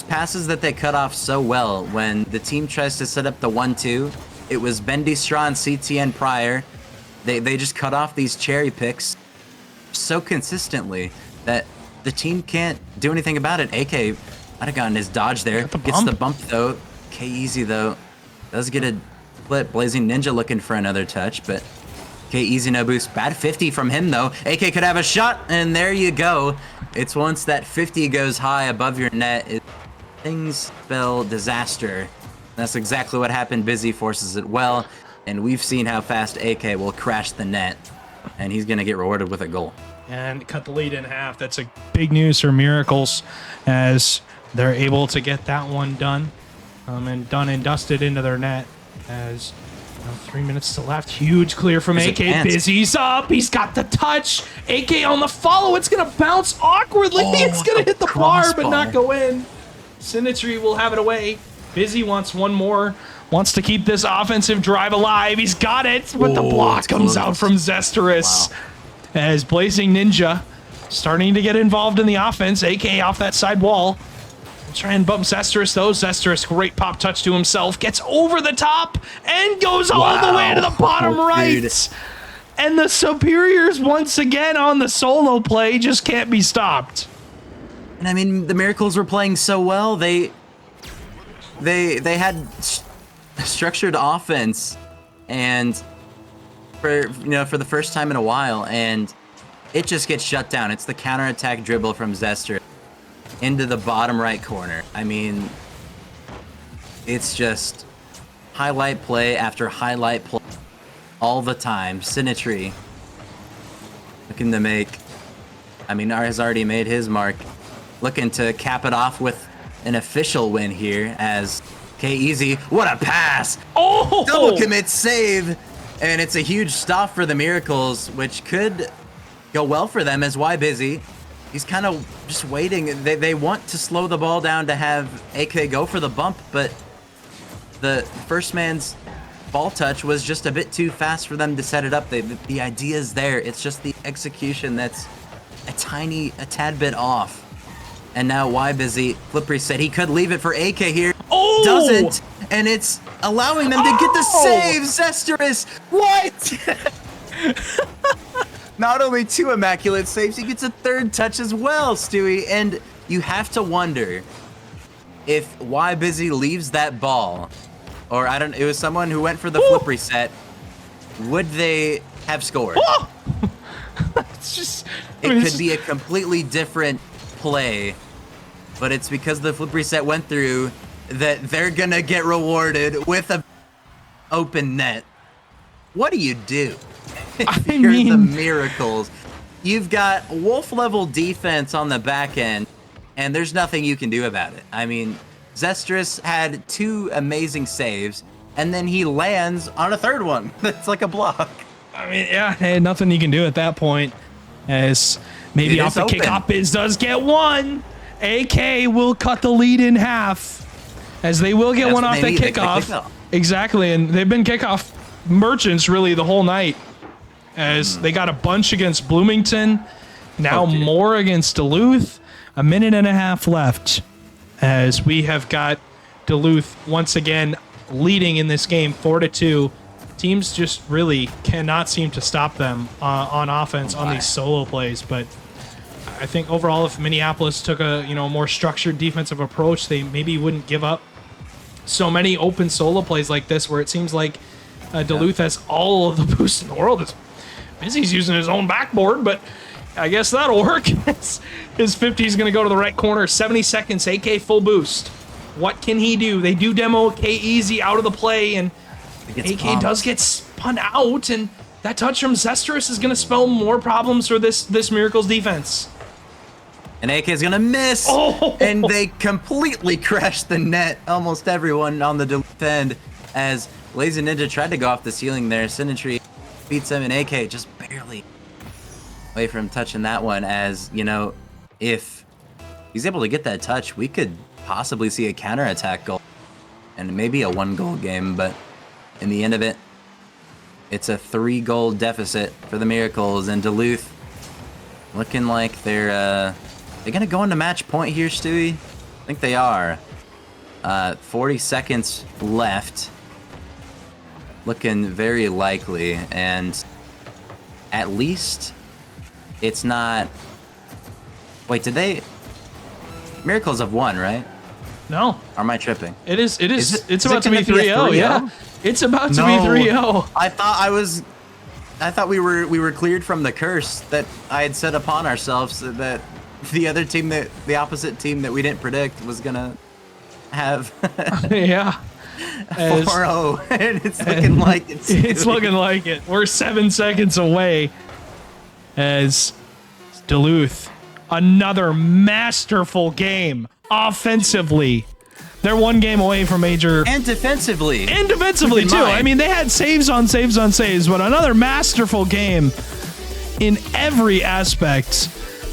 S5: passes that they cut off so well when the team tries to set up the 1-2. It was Bendy Straw and CTN prior. They just cut off these cherry picks so consistently that the team can't do anything about it. AK might have gotten his dodge there. Gets the bump though. K-Easy though does get a split. Blazing Ninja looking for another touch, but K-Easy no boost. Bad 50 from him though. AK could have a shot, and there you go. It's once that 50 goes high above your net, things spell disaster. That's exactly what happened. Busy forces it well, and we've seen how fast AK will crash the net, and he's going to get rewarded with a goal.
S1: And cut the lead in half. That's a big news for Miracles as they're able to get that one done and done and dusted into their net as 3 minutes to left. Huge clear from AK. Busy's up. He's got the touch. AK on the follow. It's going to bounce awkwardly. It's going to hit the bar but not go in. Sinistry will have it away. Busy wants one more. Wants to keep this offensive drive alive. He's got it, but the block comes out from Zesterus. Wow. As Blazing Ninja starting to get involved in the offense. AK off that side wall. Try and bump Zesterus though. Zesterus, great pop touch to himself. Gets over the top and goes all the way to the bottom right. Dude. And the Superiors once again on the solo play just can't be stopped.
S5: And I mean, the Miracles were playing so well. They had structured offense, and for the first time in a while, and it just gets shut down. It's the counterattack dribble from Zester into the bottom right corner. I mean, it's just highlight play after highlight play all the time. Sinistry looking to make, has already made his mark, looking to cap it off with an official win here as K-Easy, what a pass!
S1: Oh!
S5: Double commit save, and it's a huge stop for the Miracles, which could go well for them as Y Busy. He's kind of just waiting. They want to slow the ball down to have AK go for the bump, but the first man's ball touch was just a bit too fast for them to set it up. The idea is there. It's just the execution that's a tad bit off. And now Y Busy, Flippery said he could leave it for AK here.
S1: Oh!
S5: Doesn't. and it's allowing them to get the save. Zestrous, what? Not only 2 immaculate saves, he gets a 3rd touch as well, Stewie. And you have to wonder if Busy leaves that ball, or it was someone who went for the flip reset, would they have scored?
S1: It's just,
S5: It could be a completely different play, but it's because the flip reset went through that they're gonna get rewarded with a open net. What do you do? You're the Miracles. You've got wolf level defense on the back end, and there's nothing you can do about it. I mean, Zestrous had 2 amazing saves, and then he lands on a 3rd one. That's like a block.
S1: I mean, yeah, hey, nothing you can do at that point. As maybe off the kickoff, Biz does get one. AK will cut the lead in half, as they will get one off the kickoff. Exactly, and they've been kickoff merchants really the whole night, as they got a bunch against Bloomington, now more against Duluth. A minute and a half left, as we have got Duluth once again leading in this game 4-2. Teams just really cannot seem to stop them on offense on these solo plays. But I think overall, if Minneapolis took a more structured defensive approach, they maybe wouldn't give up so many open solo plays like this, where it seems like Duluth has all of the boost in the world. Busy's using his own backboard, but I guess that'll work. His 50 is going to go to the right corner. 70 seconds, AK full boost. What can he do? They do demo K-Easy out of the play, and AK does get spun out, and that touch from Zestrous is going to spell more problems for this Miracles defense.
S5: And AK is going to miss, and they completely crashed the net. Almost everyone on the Duluth end, as Lazy Ninja tried to go off the ceiling there. Sinitree beats him, and AK just barely away from touching that one. As, if he's able to get that touch, we could possibly see a counterattack goal and maybe a 1-goal game, but in the end of it, it's a 3-goal deficit for the Miracles, and Duluth looking like they're gonna go into match point here, Stewie. I think they are. 40 seconds left. Looking very likely, and at least it's not. Wait, did they? Miracles have won, right?
S1: No.
S5: Or am I tripping?
S1: It is. It's about to
S5: gonna
S1: be 3-0. Yeah. It's about to be 3-0.
S5: I thought we were cleared from the curse that I had set upon ourselves, that the other team, the opposite team that we didn't predict was gonna have.
S1: Yeah.
S5: 4-0, and it's looking like it's.
S1: It's looking like it. We're 7 seconds away, as Duluth, another masterful game offensively. They're 1 game away from major.
S5: And defensively.
S1: Too. I mean, they had saves on saves on saves, but another masterful game in every aspect,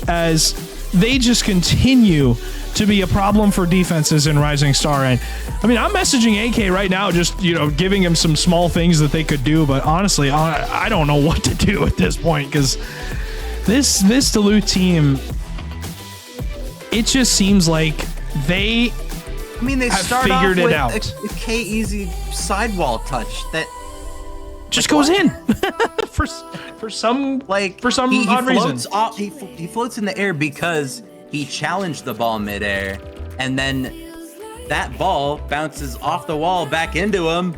S1: as they just continue to be a problem for defenses in Rising Star. And I mean, I'm messaging AK right now, just, giving him some small things that they could do, but honestly, I don't know what to do at this point, because this Duluth team, it just seems like they
S5: start
S1: figured
S5: off
S1: it
S5: with
S1: out.
S5: a K-Easy sidewall touch that
S1: just goes in for some odd reason.
S5: He floats in the air because he challenged the ball midair, and then that ball bounces off the wall back into him,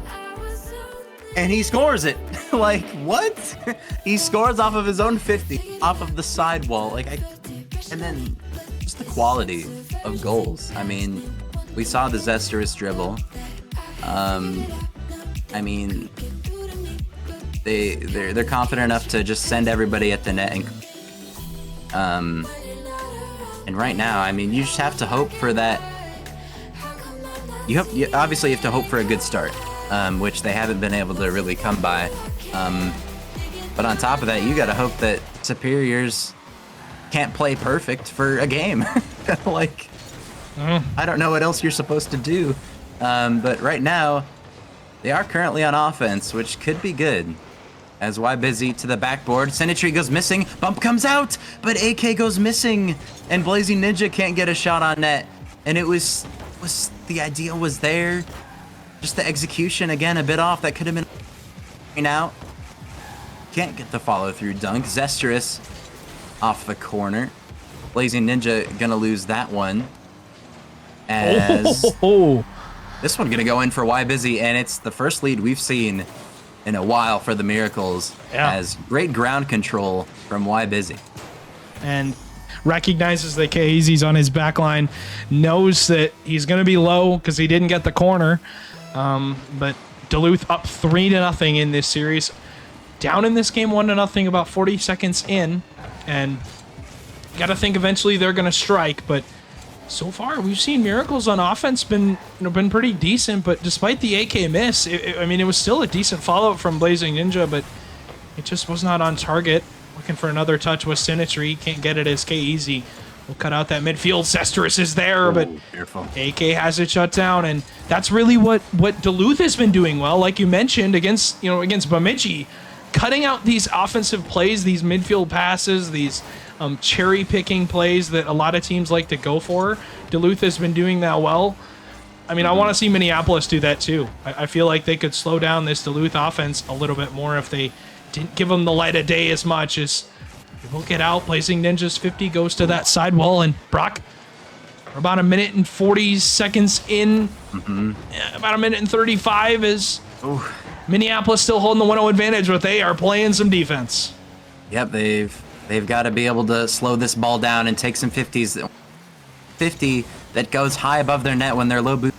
S5: and he scores it. Like, what? He scores off of his own 50, off of the sidewall. And then just the quality of goals. I mean, we saw the Zestrous dribble. I mean, they're confident enough to just send everybody at the net, and right now, I mean, you just have to hope for that. You obviously have to hope for a good start, which they haven't been able to really come by. But on top of that, you got to hope that Superiors can't play perfect for a game. I don't know what else you're supposed to do. But right now, they are currently on offense, which could be good. As Busy to the backboard, Sinitree goes missing, bump comes out, but AK goes missing, and Blazing Ninja can't get a shot on net. And it was the idea was there Just the execution again, a bit off. That could have been out. Can't get the follow through dunk. Zestrous off the corner. Blazing Ninja gonna lose that one. As this one gonna go in for Y Busy, and it's the first lead we've seen in a while for the Miracles. As great ground control from Y Busy.
S1: And recognizes that KZ's on his back line, knows that he's going to be low because he didn't get the corner. But Duluth up 3-0 in this series. Down in this game 1-0 about 40 seconds in. And got to think eventually they're going to strike. But so far we've seen Miracles on offense been pretty decent. But despite the AK miss, it was still a decent follow-up from Blazing Ninja, but it just was not on target. Looking for another touch with Sinistry. Can't get it as KZ will cut out that midfield. Zestrous is there, but
S5: Beautiful.
S1: AK has it shut down, and that's really what Duluth has been doing well, like you mentioned, against Bemidji, cutting out these offensive plays, these midfield passes, these cherry-picking plays that a lot of teams like to go for. Duluth has been doing that well. I mean, I want to see Minneapolis do that too. I feel like they could slow down this Duluth offense a little bit more if they didn't give them the light of day as much. As we'll get out. Blazing Ninja's 50 goes to that side wall, and Brock, we're about 1 minute and 40 seconds in. About 1 minute and 35 is Minneapolis still holding the 1-0 advantage, but they are playing some defense.
S5: Yep, they've got to be able to slow this ball down and take some 50s. 50 that goes high above their net when they're low boost.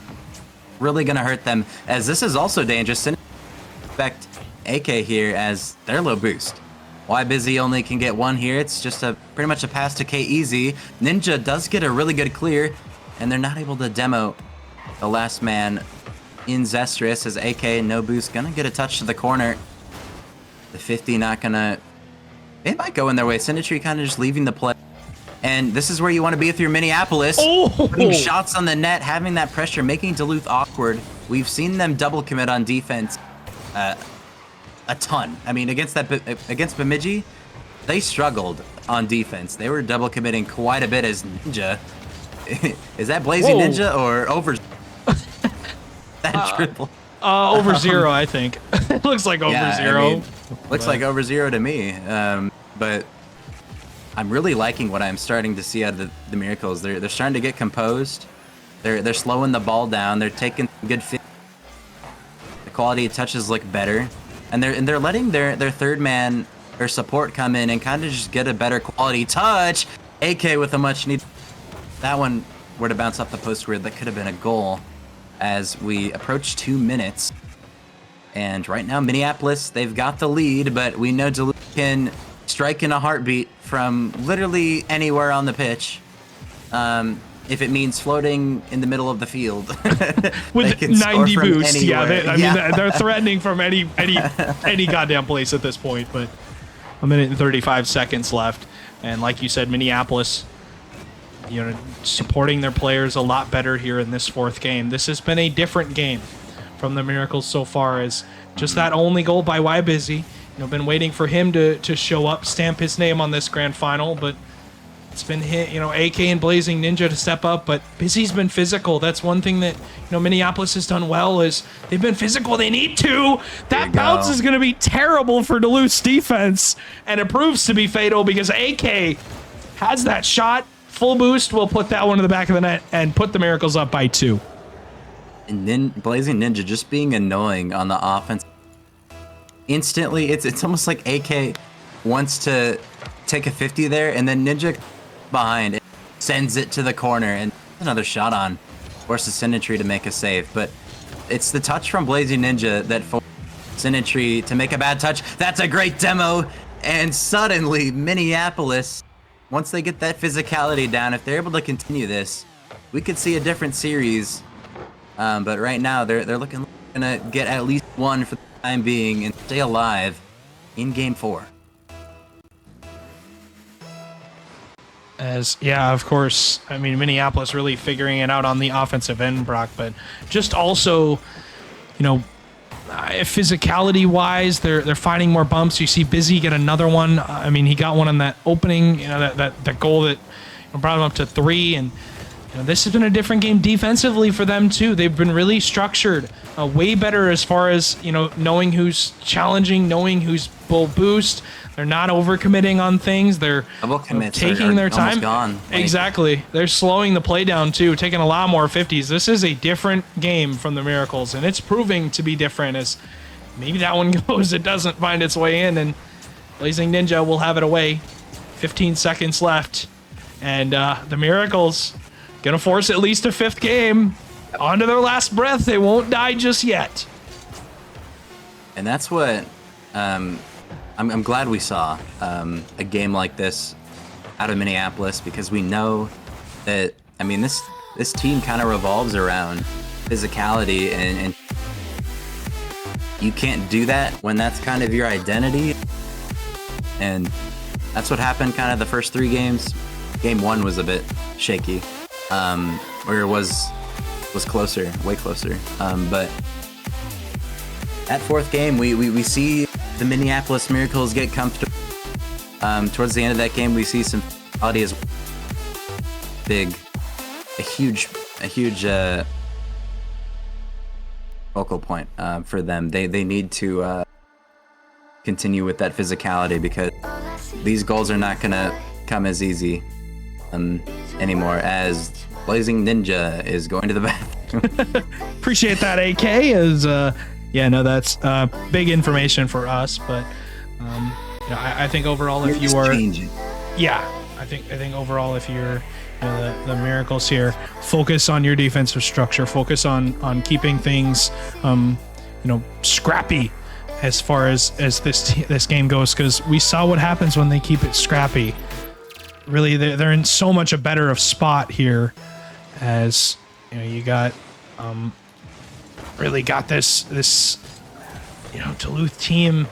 S5: Really going to hurt them, as this is also dangerous. Expect AK here as their low boost. Y Busy only can get one here. It's just pretty much a pass to KEZ. Ninja does get a really good clear, and they're not able to demo the last man in Zestrous, as AK no boost gonna get a touch to the corner. The 50 not gonna. They might go in their way. Sinistry kind of just leaving the play. And this is where you want to be with your Minneapolis. Putting shots on the net, having that pressure, making Duluth awkward. We've seen them double commit on defense a ton. I mean, against Bemidji, they struggled on defense. They were double committing quite a bit as Ninja. Is that Blazing Ninja or over that triple?
S1: Over zero, I think. It looks like over zero.
S5: I mean, looks like over zero to me. But I'm really liking what I'm starting to see out of the Miracles. They're starting to get composed. They're slowing the ball down. They're taking good fit. The quality of touches look better, and they're letting their third man or support come in and kind of just get a better quality touch. AK with a much needed. That one were to bounce off the post grid. That could have been a goal. As we approach 2 minutes, and right now Minneapolis, they've got the lead, but we know Duluth can strike in a heartbeat from literally anywhere on the pitch. If it means floating in the middle of the field
S1: with 90 boosts,
S5: anywhere.
S1: They're threatening from any goddamn place at this point. But 1 minute and 35 seconds left, and like you said, Minneapolis, supporting their players a lot better here in this fourth game. This has been a different game from the Miracles so far, as just that only goal by Y Busy. Been waiting for him to show up, stamp his name on this grand final, but it's been AK and Blazing Ninja to step up, but Busy's been physical. That's one thing that Minneapolis has done well, is they've been physical. They need to. That bounce is going to be terrible for Duluth's defense, and it proves to be fatal because AK has that shot. Full boost will put that one in the back of the net and put the Miracles up by 2.
S5: And then Blazing Ninja just being annoying on the offense. Instantly, it's almost like AK wants to take a 50 there, and then Ninja behind it sends it to the corner, and another shot on. Forces Sinistry to make a save, but it's the touch from Blazing Ninja that forces Sinistry to make a bad touch. That's a great demo, and suddenly Minneapolis, once they get that physicality down, if they're able to continue this, we could see a different series. But right now, they're looking to get at least one for the time being and stay alive in Game 4.
S1: Of course, I mean, Minneapolis really figuring it out on the offensive end, Brock, but just also, physicality-wise, they're finding more bumps. You see Busy get another one. I mean, he got one on that opening, that goal that brought him up to 3, and this has been a different game defensively for them too. They've been really structured, way better as far as knowing who's challenging, knowing who's full boost. They're not overcommitting on things. They're
S5: Double commits
S1: taking their time.
S5: Gone.
S1: Exactly. They're slowing the play down too, taking a lot more 50s. This is a different game from the Miracles, and it's proving to be different as maybe that one goes, it doesn't find its way in, and Blazing Ninja will have it away. 15 seconds left, and the Miracles gonna force at least a 5th game onto their last breath. They won't die just yet.
S5: And that's what I'm glad we saw a game like this out of Minneapolis, because we know that, I mean, this team kind of revolves around physicality, and you can't do that when that's kind of your identity. And that's what happened kind of the first 3 games. Game 1 was a bit shaky, where it was closer, way closer. But that 4th game, we see the Minneapolis Miracles get comfortable. Towards the end of that game, we see some quality as a huge focal point for them. They need to continue with that physicality, because these goals are not gonna come as easy anymore, as Blazing Ninja is going to the bathroom.
S1: Appreciate that, AK. That's big information for us, but I think overall, if you are, I think overall, if you're the Miracles here, focus on your defensive structure, focus on keeping things scrappy as far as this game goes, because we saw what happens when they keep it scrappy. Really, they're in so much a better of spot here, as you got really got this Duluth team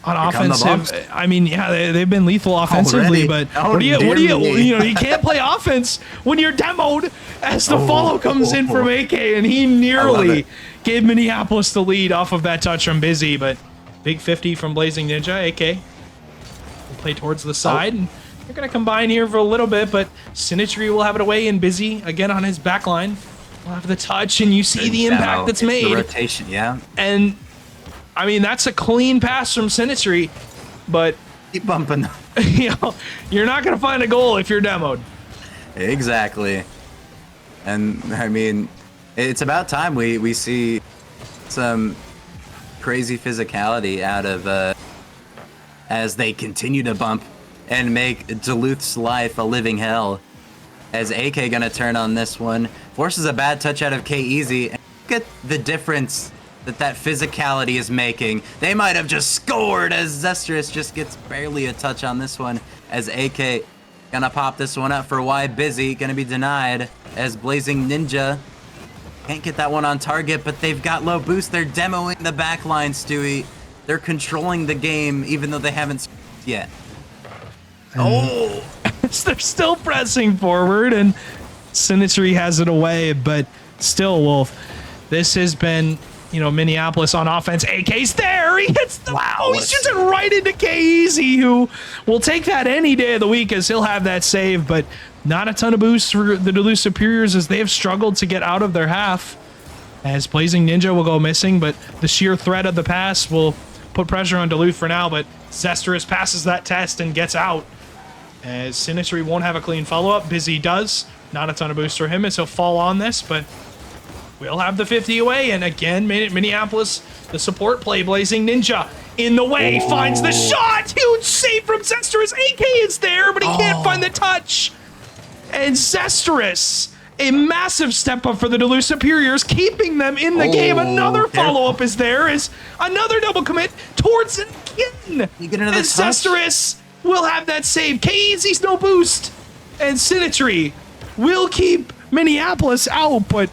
S1: on offensive. I mean, they've been lethal offensively, but what do you can't play offense when you're demoed, as the follow comes in from AK, and he nearly gave Minneapolis the lead off of that touch from Busy. But big 50 from Blazing Ninja. AK will play towards the side, and they're going to combine here for a little bit, but Sinistry will have it away, and Busy again on his back line will have the touch, and you see the impact that's made.
S5: The rotation, yeah.
S1: And I mean, that's a clean pass from Sinistry, but
S5: keep bumping.
S1: You're not going to find a goal if you're demoed.
S5: Exactly. And I mean, it's about time we see some crazy physicality out of as they continue to bump and make Duluth's life a living hell. As AK gonna turn on this one, forces a bad touch out of K-Easy. And look at the difference that physicality is making. They might have just scored, as Zestrus just gets barely a touch on this one, as AK gonna pop this one up for Y Busy, gonna be denied, as Blazing Ninja can't get that one on target, but they've got low boost. They're demoing the back line, Stewie. They're controlling the game, even though they haven't scored yet.
S1: They're still pressing forward, and Sinistry has it away, but still, Wolf, this has been, Minneapolis on offense. AK's there. He hits the he shoots it right into K-Easy, who will take that any day of the week, as he'll have that save, but not a ton of boost for the Duluth Superiors, as they have struggled to get out of their half, as Blazing Ninja will go missing, but the sheer threat of the pass will put pressure on Duluth for now, but Zestrus passes that test and gets out, as Sinistry won't have a clean follow-up. Busy does. Not a ton of boost for him, as he'll fall on this, but we'll have the 50 away. And again, Minneapolis, the support play, Blazing Ninja in the way, finds the shot. Huge save from Zestrus. AK is there, but he can't find the touch. And Zestrus, a massive step up for the Duluth Superiors, keeping them in the game. Another follow-up is there, as another double commit towards it again.
S5: You get another
S1: and Zestrus will have that save. K-Easy's no boost. And Sinistry will keep Minneapolis out, but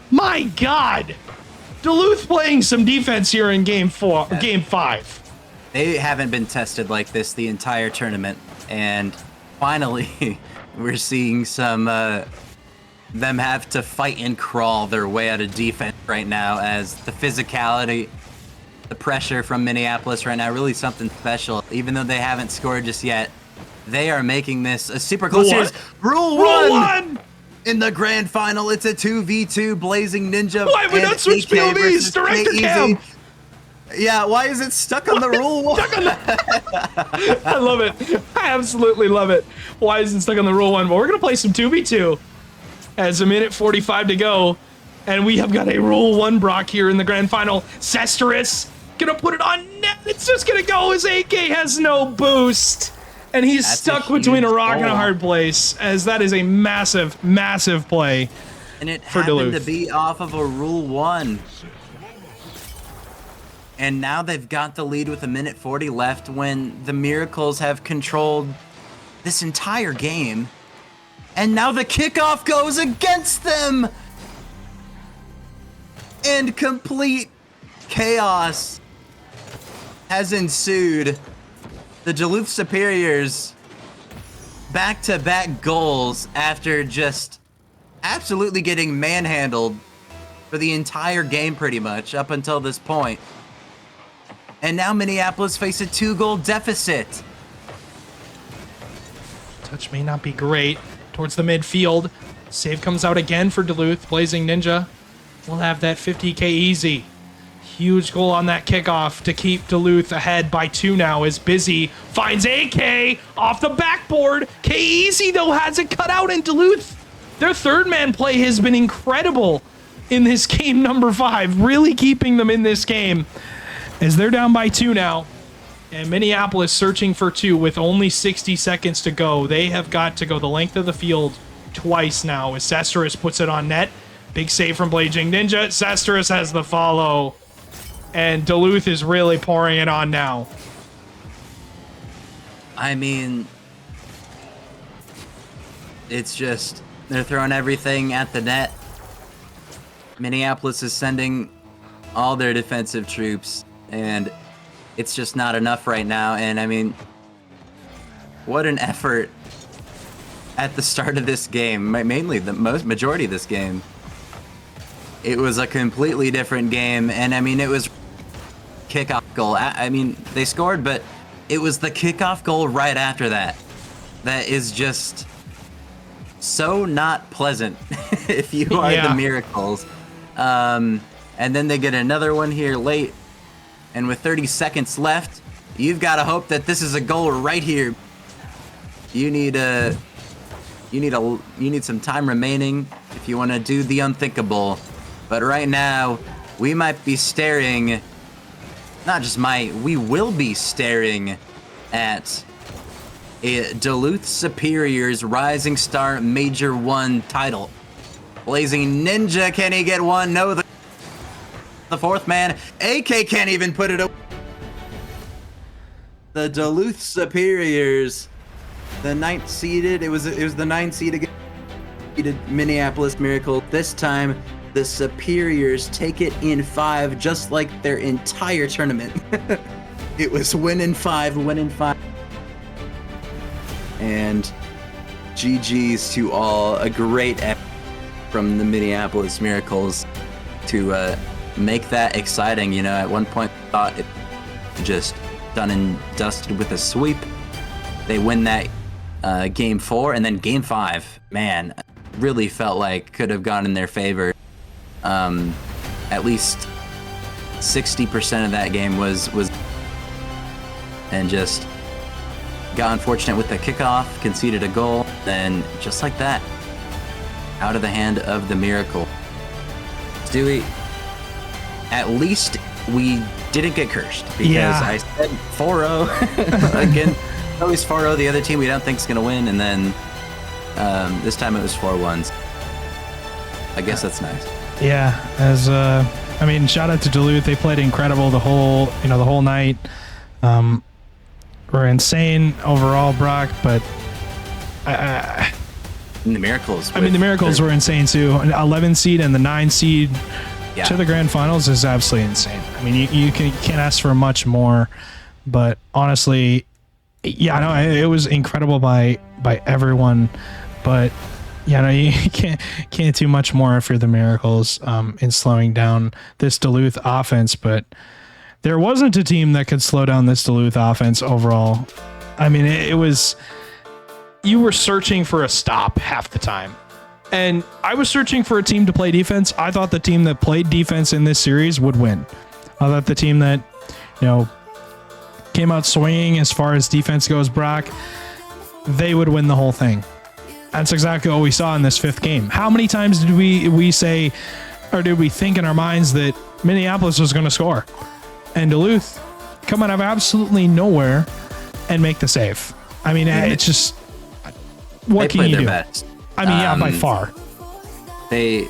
S1: my God, Duluth playing some defense here in game 5.
S5: They haven't been tested like this the entire tournament, and finally we're seeing some them have to fight and crawl their way out of defense right now, as the physicality, the pressure from Minneapolis right now, really something special. Even though they haven't scored just yet, they are making this a super close series. Rule one! In the grand final, it's a 2v2 Blazing Ninja.
S1: Why have we
S5: and
S1: not switched
S5: AK
S1: POVs?
S5: versus
S1: Director
S5: KEZ.
S1: Cam.
S5: Yeah, why is it stuck on the rule 1?
S1: I love it. I absolutely love it. Why isn't it stuck on the rule 1? But we're going to play some 2v2 as a minute 45 to go. And we have got a rule 1 Brock here in the grand final. Cesterus going to put it on net. It's just going to go as AK has no boost. And he's
S5: That's
S1: stuck
S5: a
S1: between a
S5: huge
S1: rock and a
S5: goal.
S1: hard place, as that is a massive, massive play.
S5: And it
S1: For
S5: happened
S1: Duluth.
S5: to be off of a rule 1. And now they've got the lead with a minute 40 left when the Miracles have controlled this entire game. And now the kickoff goes against them! And complete chaos has ensued. The Duluth Superiors back-to-back goals after just absolutely getting manhandled for the entire game pretty much up until this point. And now Minneapolis face a 2-goal deficit.
S1: Touch may not be great towards the midfield. Save comes out again for Duluth. Blazing Ninja will have that 50k easy. Huge goal on that kickoff to keep Duluth ahead by 2 now as Busy finds AK off the backboard. K-Easy, though, has it cut out, and Duluth, their third man play has been incredible in this game number 5, really keeping them in this game as they're down by 2 now. And Minneapolis searching for 2 with only 60 seconds to go. They have got to go the length of the field twice now as Cesterus puts it on net. Big save from Blazing Ninja. Cesterus has the follow. And Duluth is really pouring it on now.
S5: I mean, it's just, they're throwing everything at the net. Minneapolis is sending all their defensive troops, and it's just not enough right now. And I mean, what an effort at the start of this game, mainly the majority of this game. It was a completely different game, and I mean, it was kickoff goal. I mean, they scored, but it was the kickoff goal right after that that is just so not pleasant if you are the Miracles. And then they get another one here late, and with 30 seconds left, you've got to hope that this is a goal right here. You need some time remaining if you want to do the unthinkable. But right now, we might be staring, we will be staring at a Duluth Superiors Rising Star Major 1 title. Blazing Ninja, can he get one? No, the fourth man. AK can't even put it away. The Duluth Superiors, the 9th seeded, it was the 9th seed against Minneapolis Miracle. This time, the Superiors take it in 5, just like their entire tournament. It was win in 5. And GG's to all. A great effort from the Minneapolis Miracles to make that exciting. You know, at one point, I thought it just done and dusted with a sweep. They win that game 4, and then game 5, man, really felt like could have gone in their favor. At least 60% of that game was and just got unfortunate with the kickoff, conceded a goal, then just like that, out of the hand of the Miracle. Stewie, at least we didn't get cursed, because I said 4-0 again. Always 4-0 the other team we don't think is going to win, and then this time it was 4-1. I guess that's nice.
S1: Yeah, I mean, shout out to Duluth. They played incredible the whole night. Were insane overall, Brock, but
S5: the Miracles.
S1: I mean, the Miracles were insane too. An 11 seed and the 9 seed to the grand finals is absolutely insane. I mean, you can't ask for much more. But honestly, it was incredible by everyone. But you can't do much more if you're the Miracles in slowing down this Duluth offense. But there wasn't a team that could slow down this Duluth offense overall. I mean, it was, you were searching for a stop half the time. And I was searching for a team to play defense. I thought the team that played defense in this series would win. I thought the team that, came out swinging as far as defense goes, Brock, they would win the whole thing. That's exactly what we saw in this 5th game. How many times did we say, or did we think in our minds that Minneapolis was going to score? And Duluth come out of absolutely nowhere and make the save. I mean, it's just, what can you do?
S5: Best.
S1: I mean, yeah, by far.
S5: They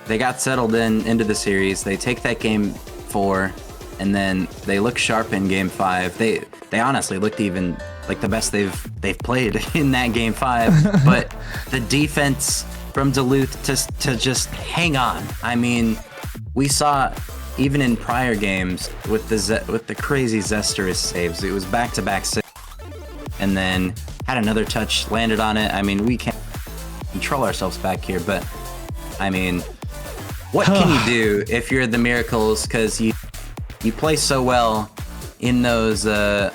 S5: got settled into the series. They take that game 4, and then they look sharp in game 5. They honestly looked even like the best they've played in that game 5. But the defense from Duluth to just hang on. I mean, we saw even in prior games with the crazy Zesterous saves. It was back-to-back saves, and then had another touch, landed on it. I mean, we can't control ourselves back here, but I mean, what can you do if you're the Miracles? Because you play so well in those, I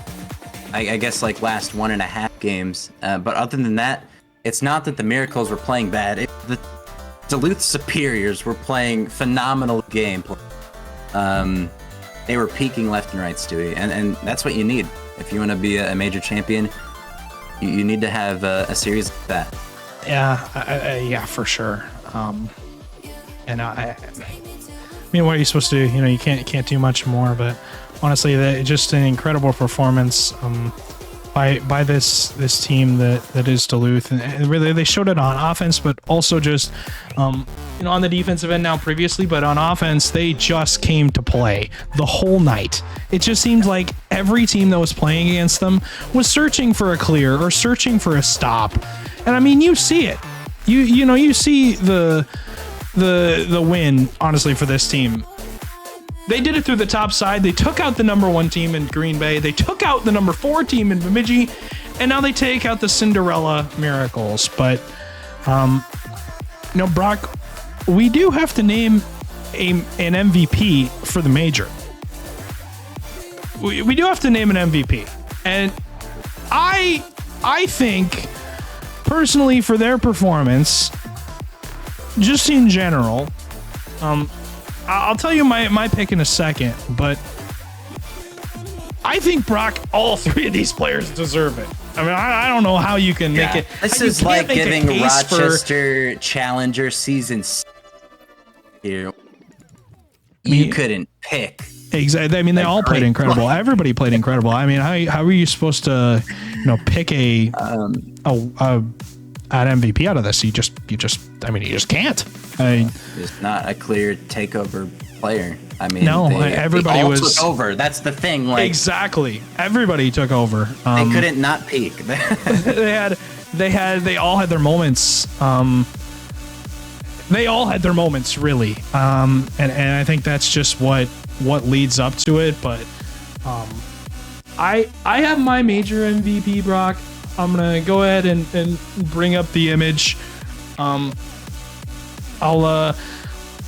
S5: guess, like last 1.5 games. But other than that, it's not that the Miracles were playing bad. The Duluth Superiors were playing phenomenal gameplay. They were peaking left and right, Stewie, and that's what you need if you want to be a major champion. You need to have a series like that.
S1: Yeah, for sure. And I mean, what are you supposed to do? You can't do much more. But honestly, just an incredible performance by this team that is Duluth, and really they showed it on offense, but also just on the defensive end now previously, but on offense they just came to play the whole night. It just seemed like every team that was playing against them was searching for a clear or searching for a stop. And I mean, you see it. You see the win, honestly, for this team. They did it through the top side. They took out the number 1 team in Green Bay. They took out the number 4 team in Bemidji, and now they take out the Cinderella Miracles. But, Brock, we do have to name an MVP for the major. We do have to name an MVP, and I think personally for their performance, just in general, I'll tell you my pick in a second, but I think, Brock, all 3 of these players deserve it. I mean, I don't know how you can make it.
S5: This is like giving Rochester Challenger season. You couldn't pick.
S1: Exactly. I mean, they all played incredible. Everybody played incredible. I mean, how are you supposed to, pick an MVP out of this? You just can't.
S5: It's not a clear takeover player. I mean,
S1: no, everybody
S5: they all
S1: was
S5: took over. That's the thing. Like,
S1: exactly. Everybody took over.
S5: They couldn't not peak.
S1: They all had their moments. They all had their moments, really. And I think that's just what leads up to it. But I have my major MVP, Brock. I'm gonna go ahead and bring up the image. I'll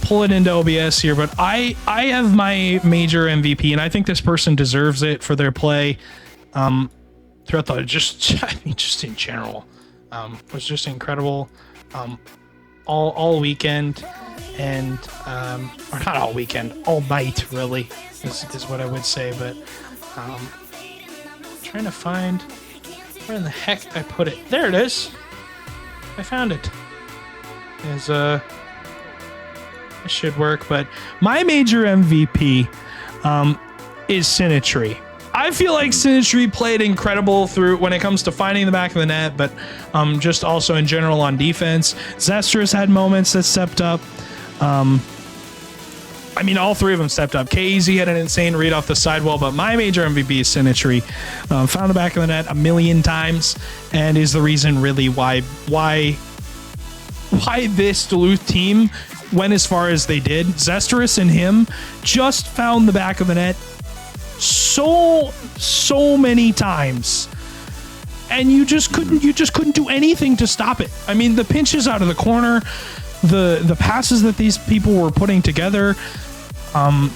S1: pull it into OBS here, but I have my major MVP, and I think this person deserves it for their play throughout the just in general. Was just incredible all weekend, and or not all weekend, all night really is what I would say. But trying to find where in the heck I put it. There it is. I found it. It should work, but my major MVP is Sinistry. I feel like Sinistry played incredible through when it comes to finding the back of the net, but just also in general on defense. Zesterous had moments that stepped up. I mean, all 3 of them stepped up. KZ had an insane read off the sidewall, but my major MVP is Sinistry. Found the back of the net a million times, and is the reason really why this Duluth team went as far as they did. Zesterous and him just found the back of the net so many times, and you just couldn't do anything to stop it. I mean, the pinches out of the corner, the passes that these people were putting together, I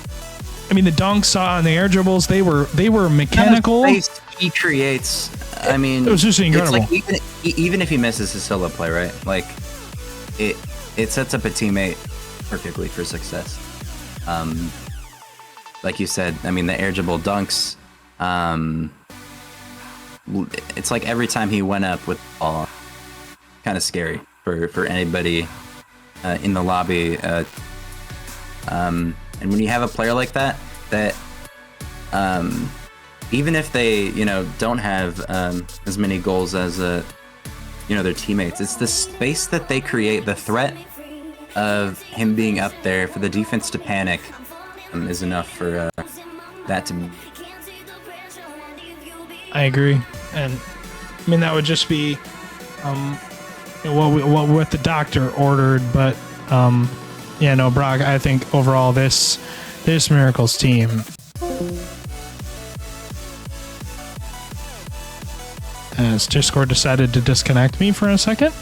S1: mean, the dunks on the air dribbles, they were mechanical.
S5: He creates, I mean,
S1: it was just incredible.
S5: It's like even if he misses his solo play, right? Like, it sets up a teammate perfectly for success. Like you said, I mean, the airable dunks. It's like every time he went up with the ball, kind of scary for anybody in the lobby. And when you have a player like that even if they don't have as many goals as their teammates, it's the space that they create, the threat of him being up there for the defense to panic is enough for that to be.
S1: I agree, and I mean that would just be what the doctor ordered, but Brock, I think overall this Miracles team as Discord decided to disconnect me for a second,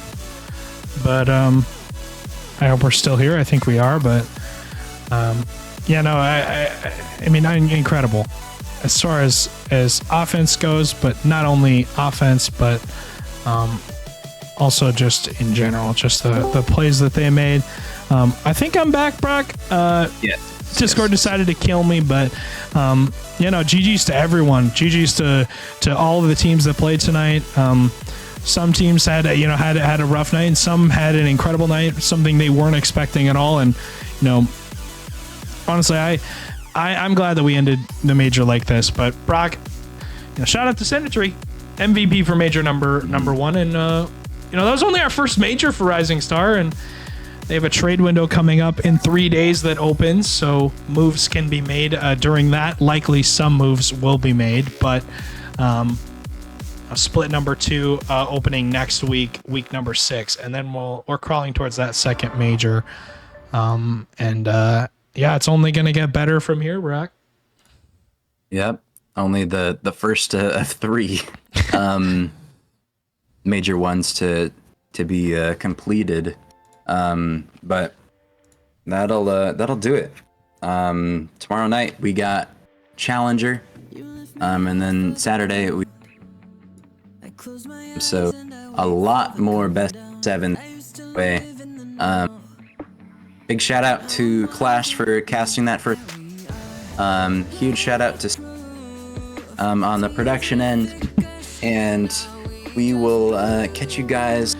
S1: but I hope we're still here. I think we are, but I mean incredible as far as offense goes, but not only offense, but also just in general, just the plays that they made. I think I'm back, Brock.
S5: Yes.
S1: Discord decided to kill me, but GG's to everyone. GG's to all of the teams that played tonight. Some teams had a rough night, and some had an incredible night, something they weren't expecting at all. And honestly, I'm glad that we ended the major like this. But Brock, shout out to Sentry, MVP for major number one, and that was only our first major for Rising Star, and they have a trade window coming up in 3 days that opens, so moves can be made during that. Likely some moves will be made, but a split number 2 opening next week number 6, and then we're crawling towards that second major. It's only going to get better from here, Brock.
S5: Yep, only the first of 3 major ones to be completed. But that'll do it. Tomorrow night we got Challenger, and then Saturday so a lot more best 7 way. Big shout out to Clash for casting that for. Huge shout out to on the production end, and we will catch you guys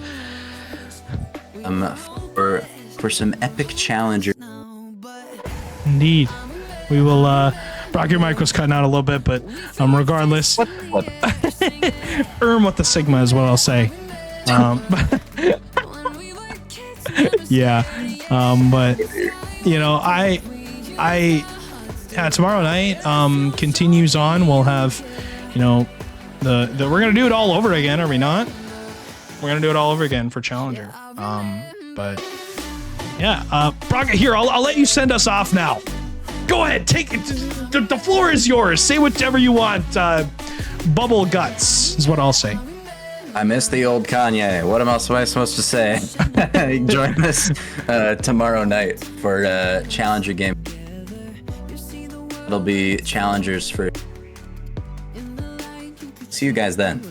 S5: for some epic Challenger.
S1: Indeed. We will Brock, your mic was cutting out a little bit, but regardless,
S5: What?
S1: with the Sigma is what I'll say. Yeah. But tomorrow night continues on. We'll have we're gonna do it all over again, are we not? We're gonna do it all over again for Challenger. But yeah, Brock, here, I'll let you send us off now. Go ahead, take it. The floor is yours. Say whatever you want. Bubble guts is what I'll say.
S5: I miss the old Kanye. What am I supposed to say? Join us tomorrow night for Challenger game. It'll be Challengers for. See you guys then.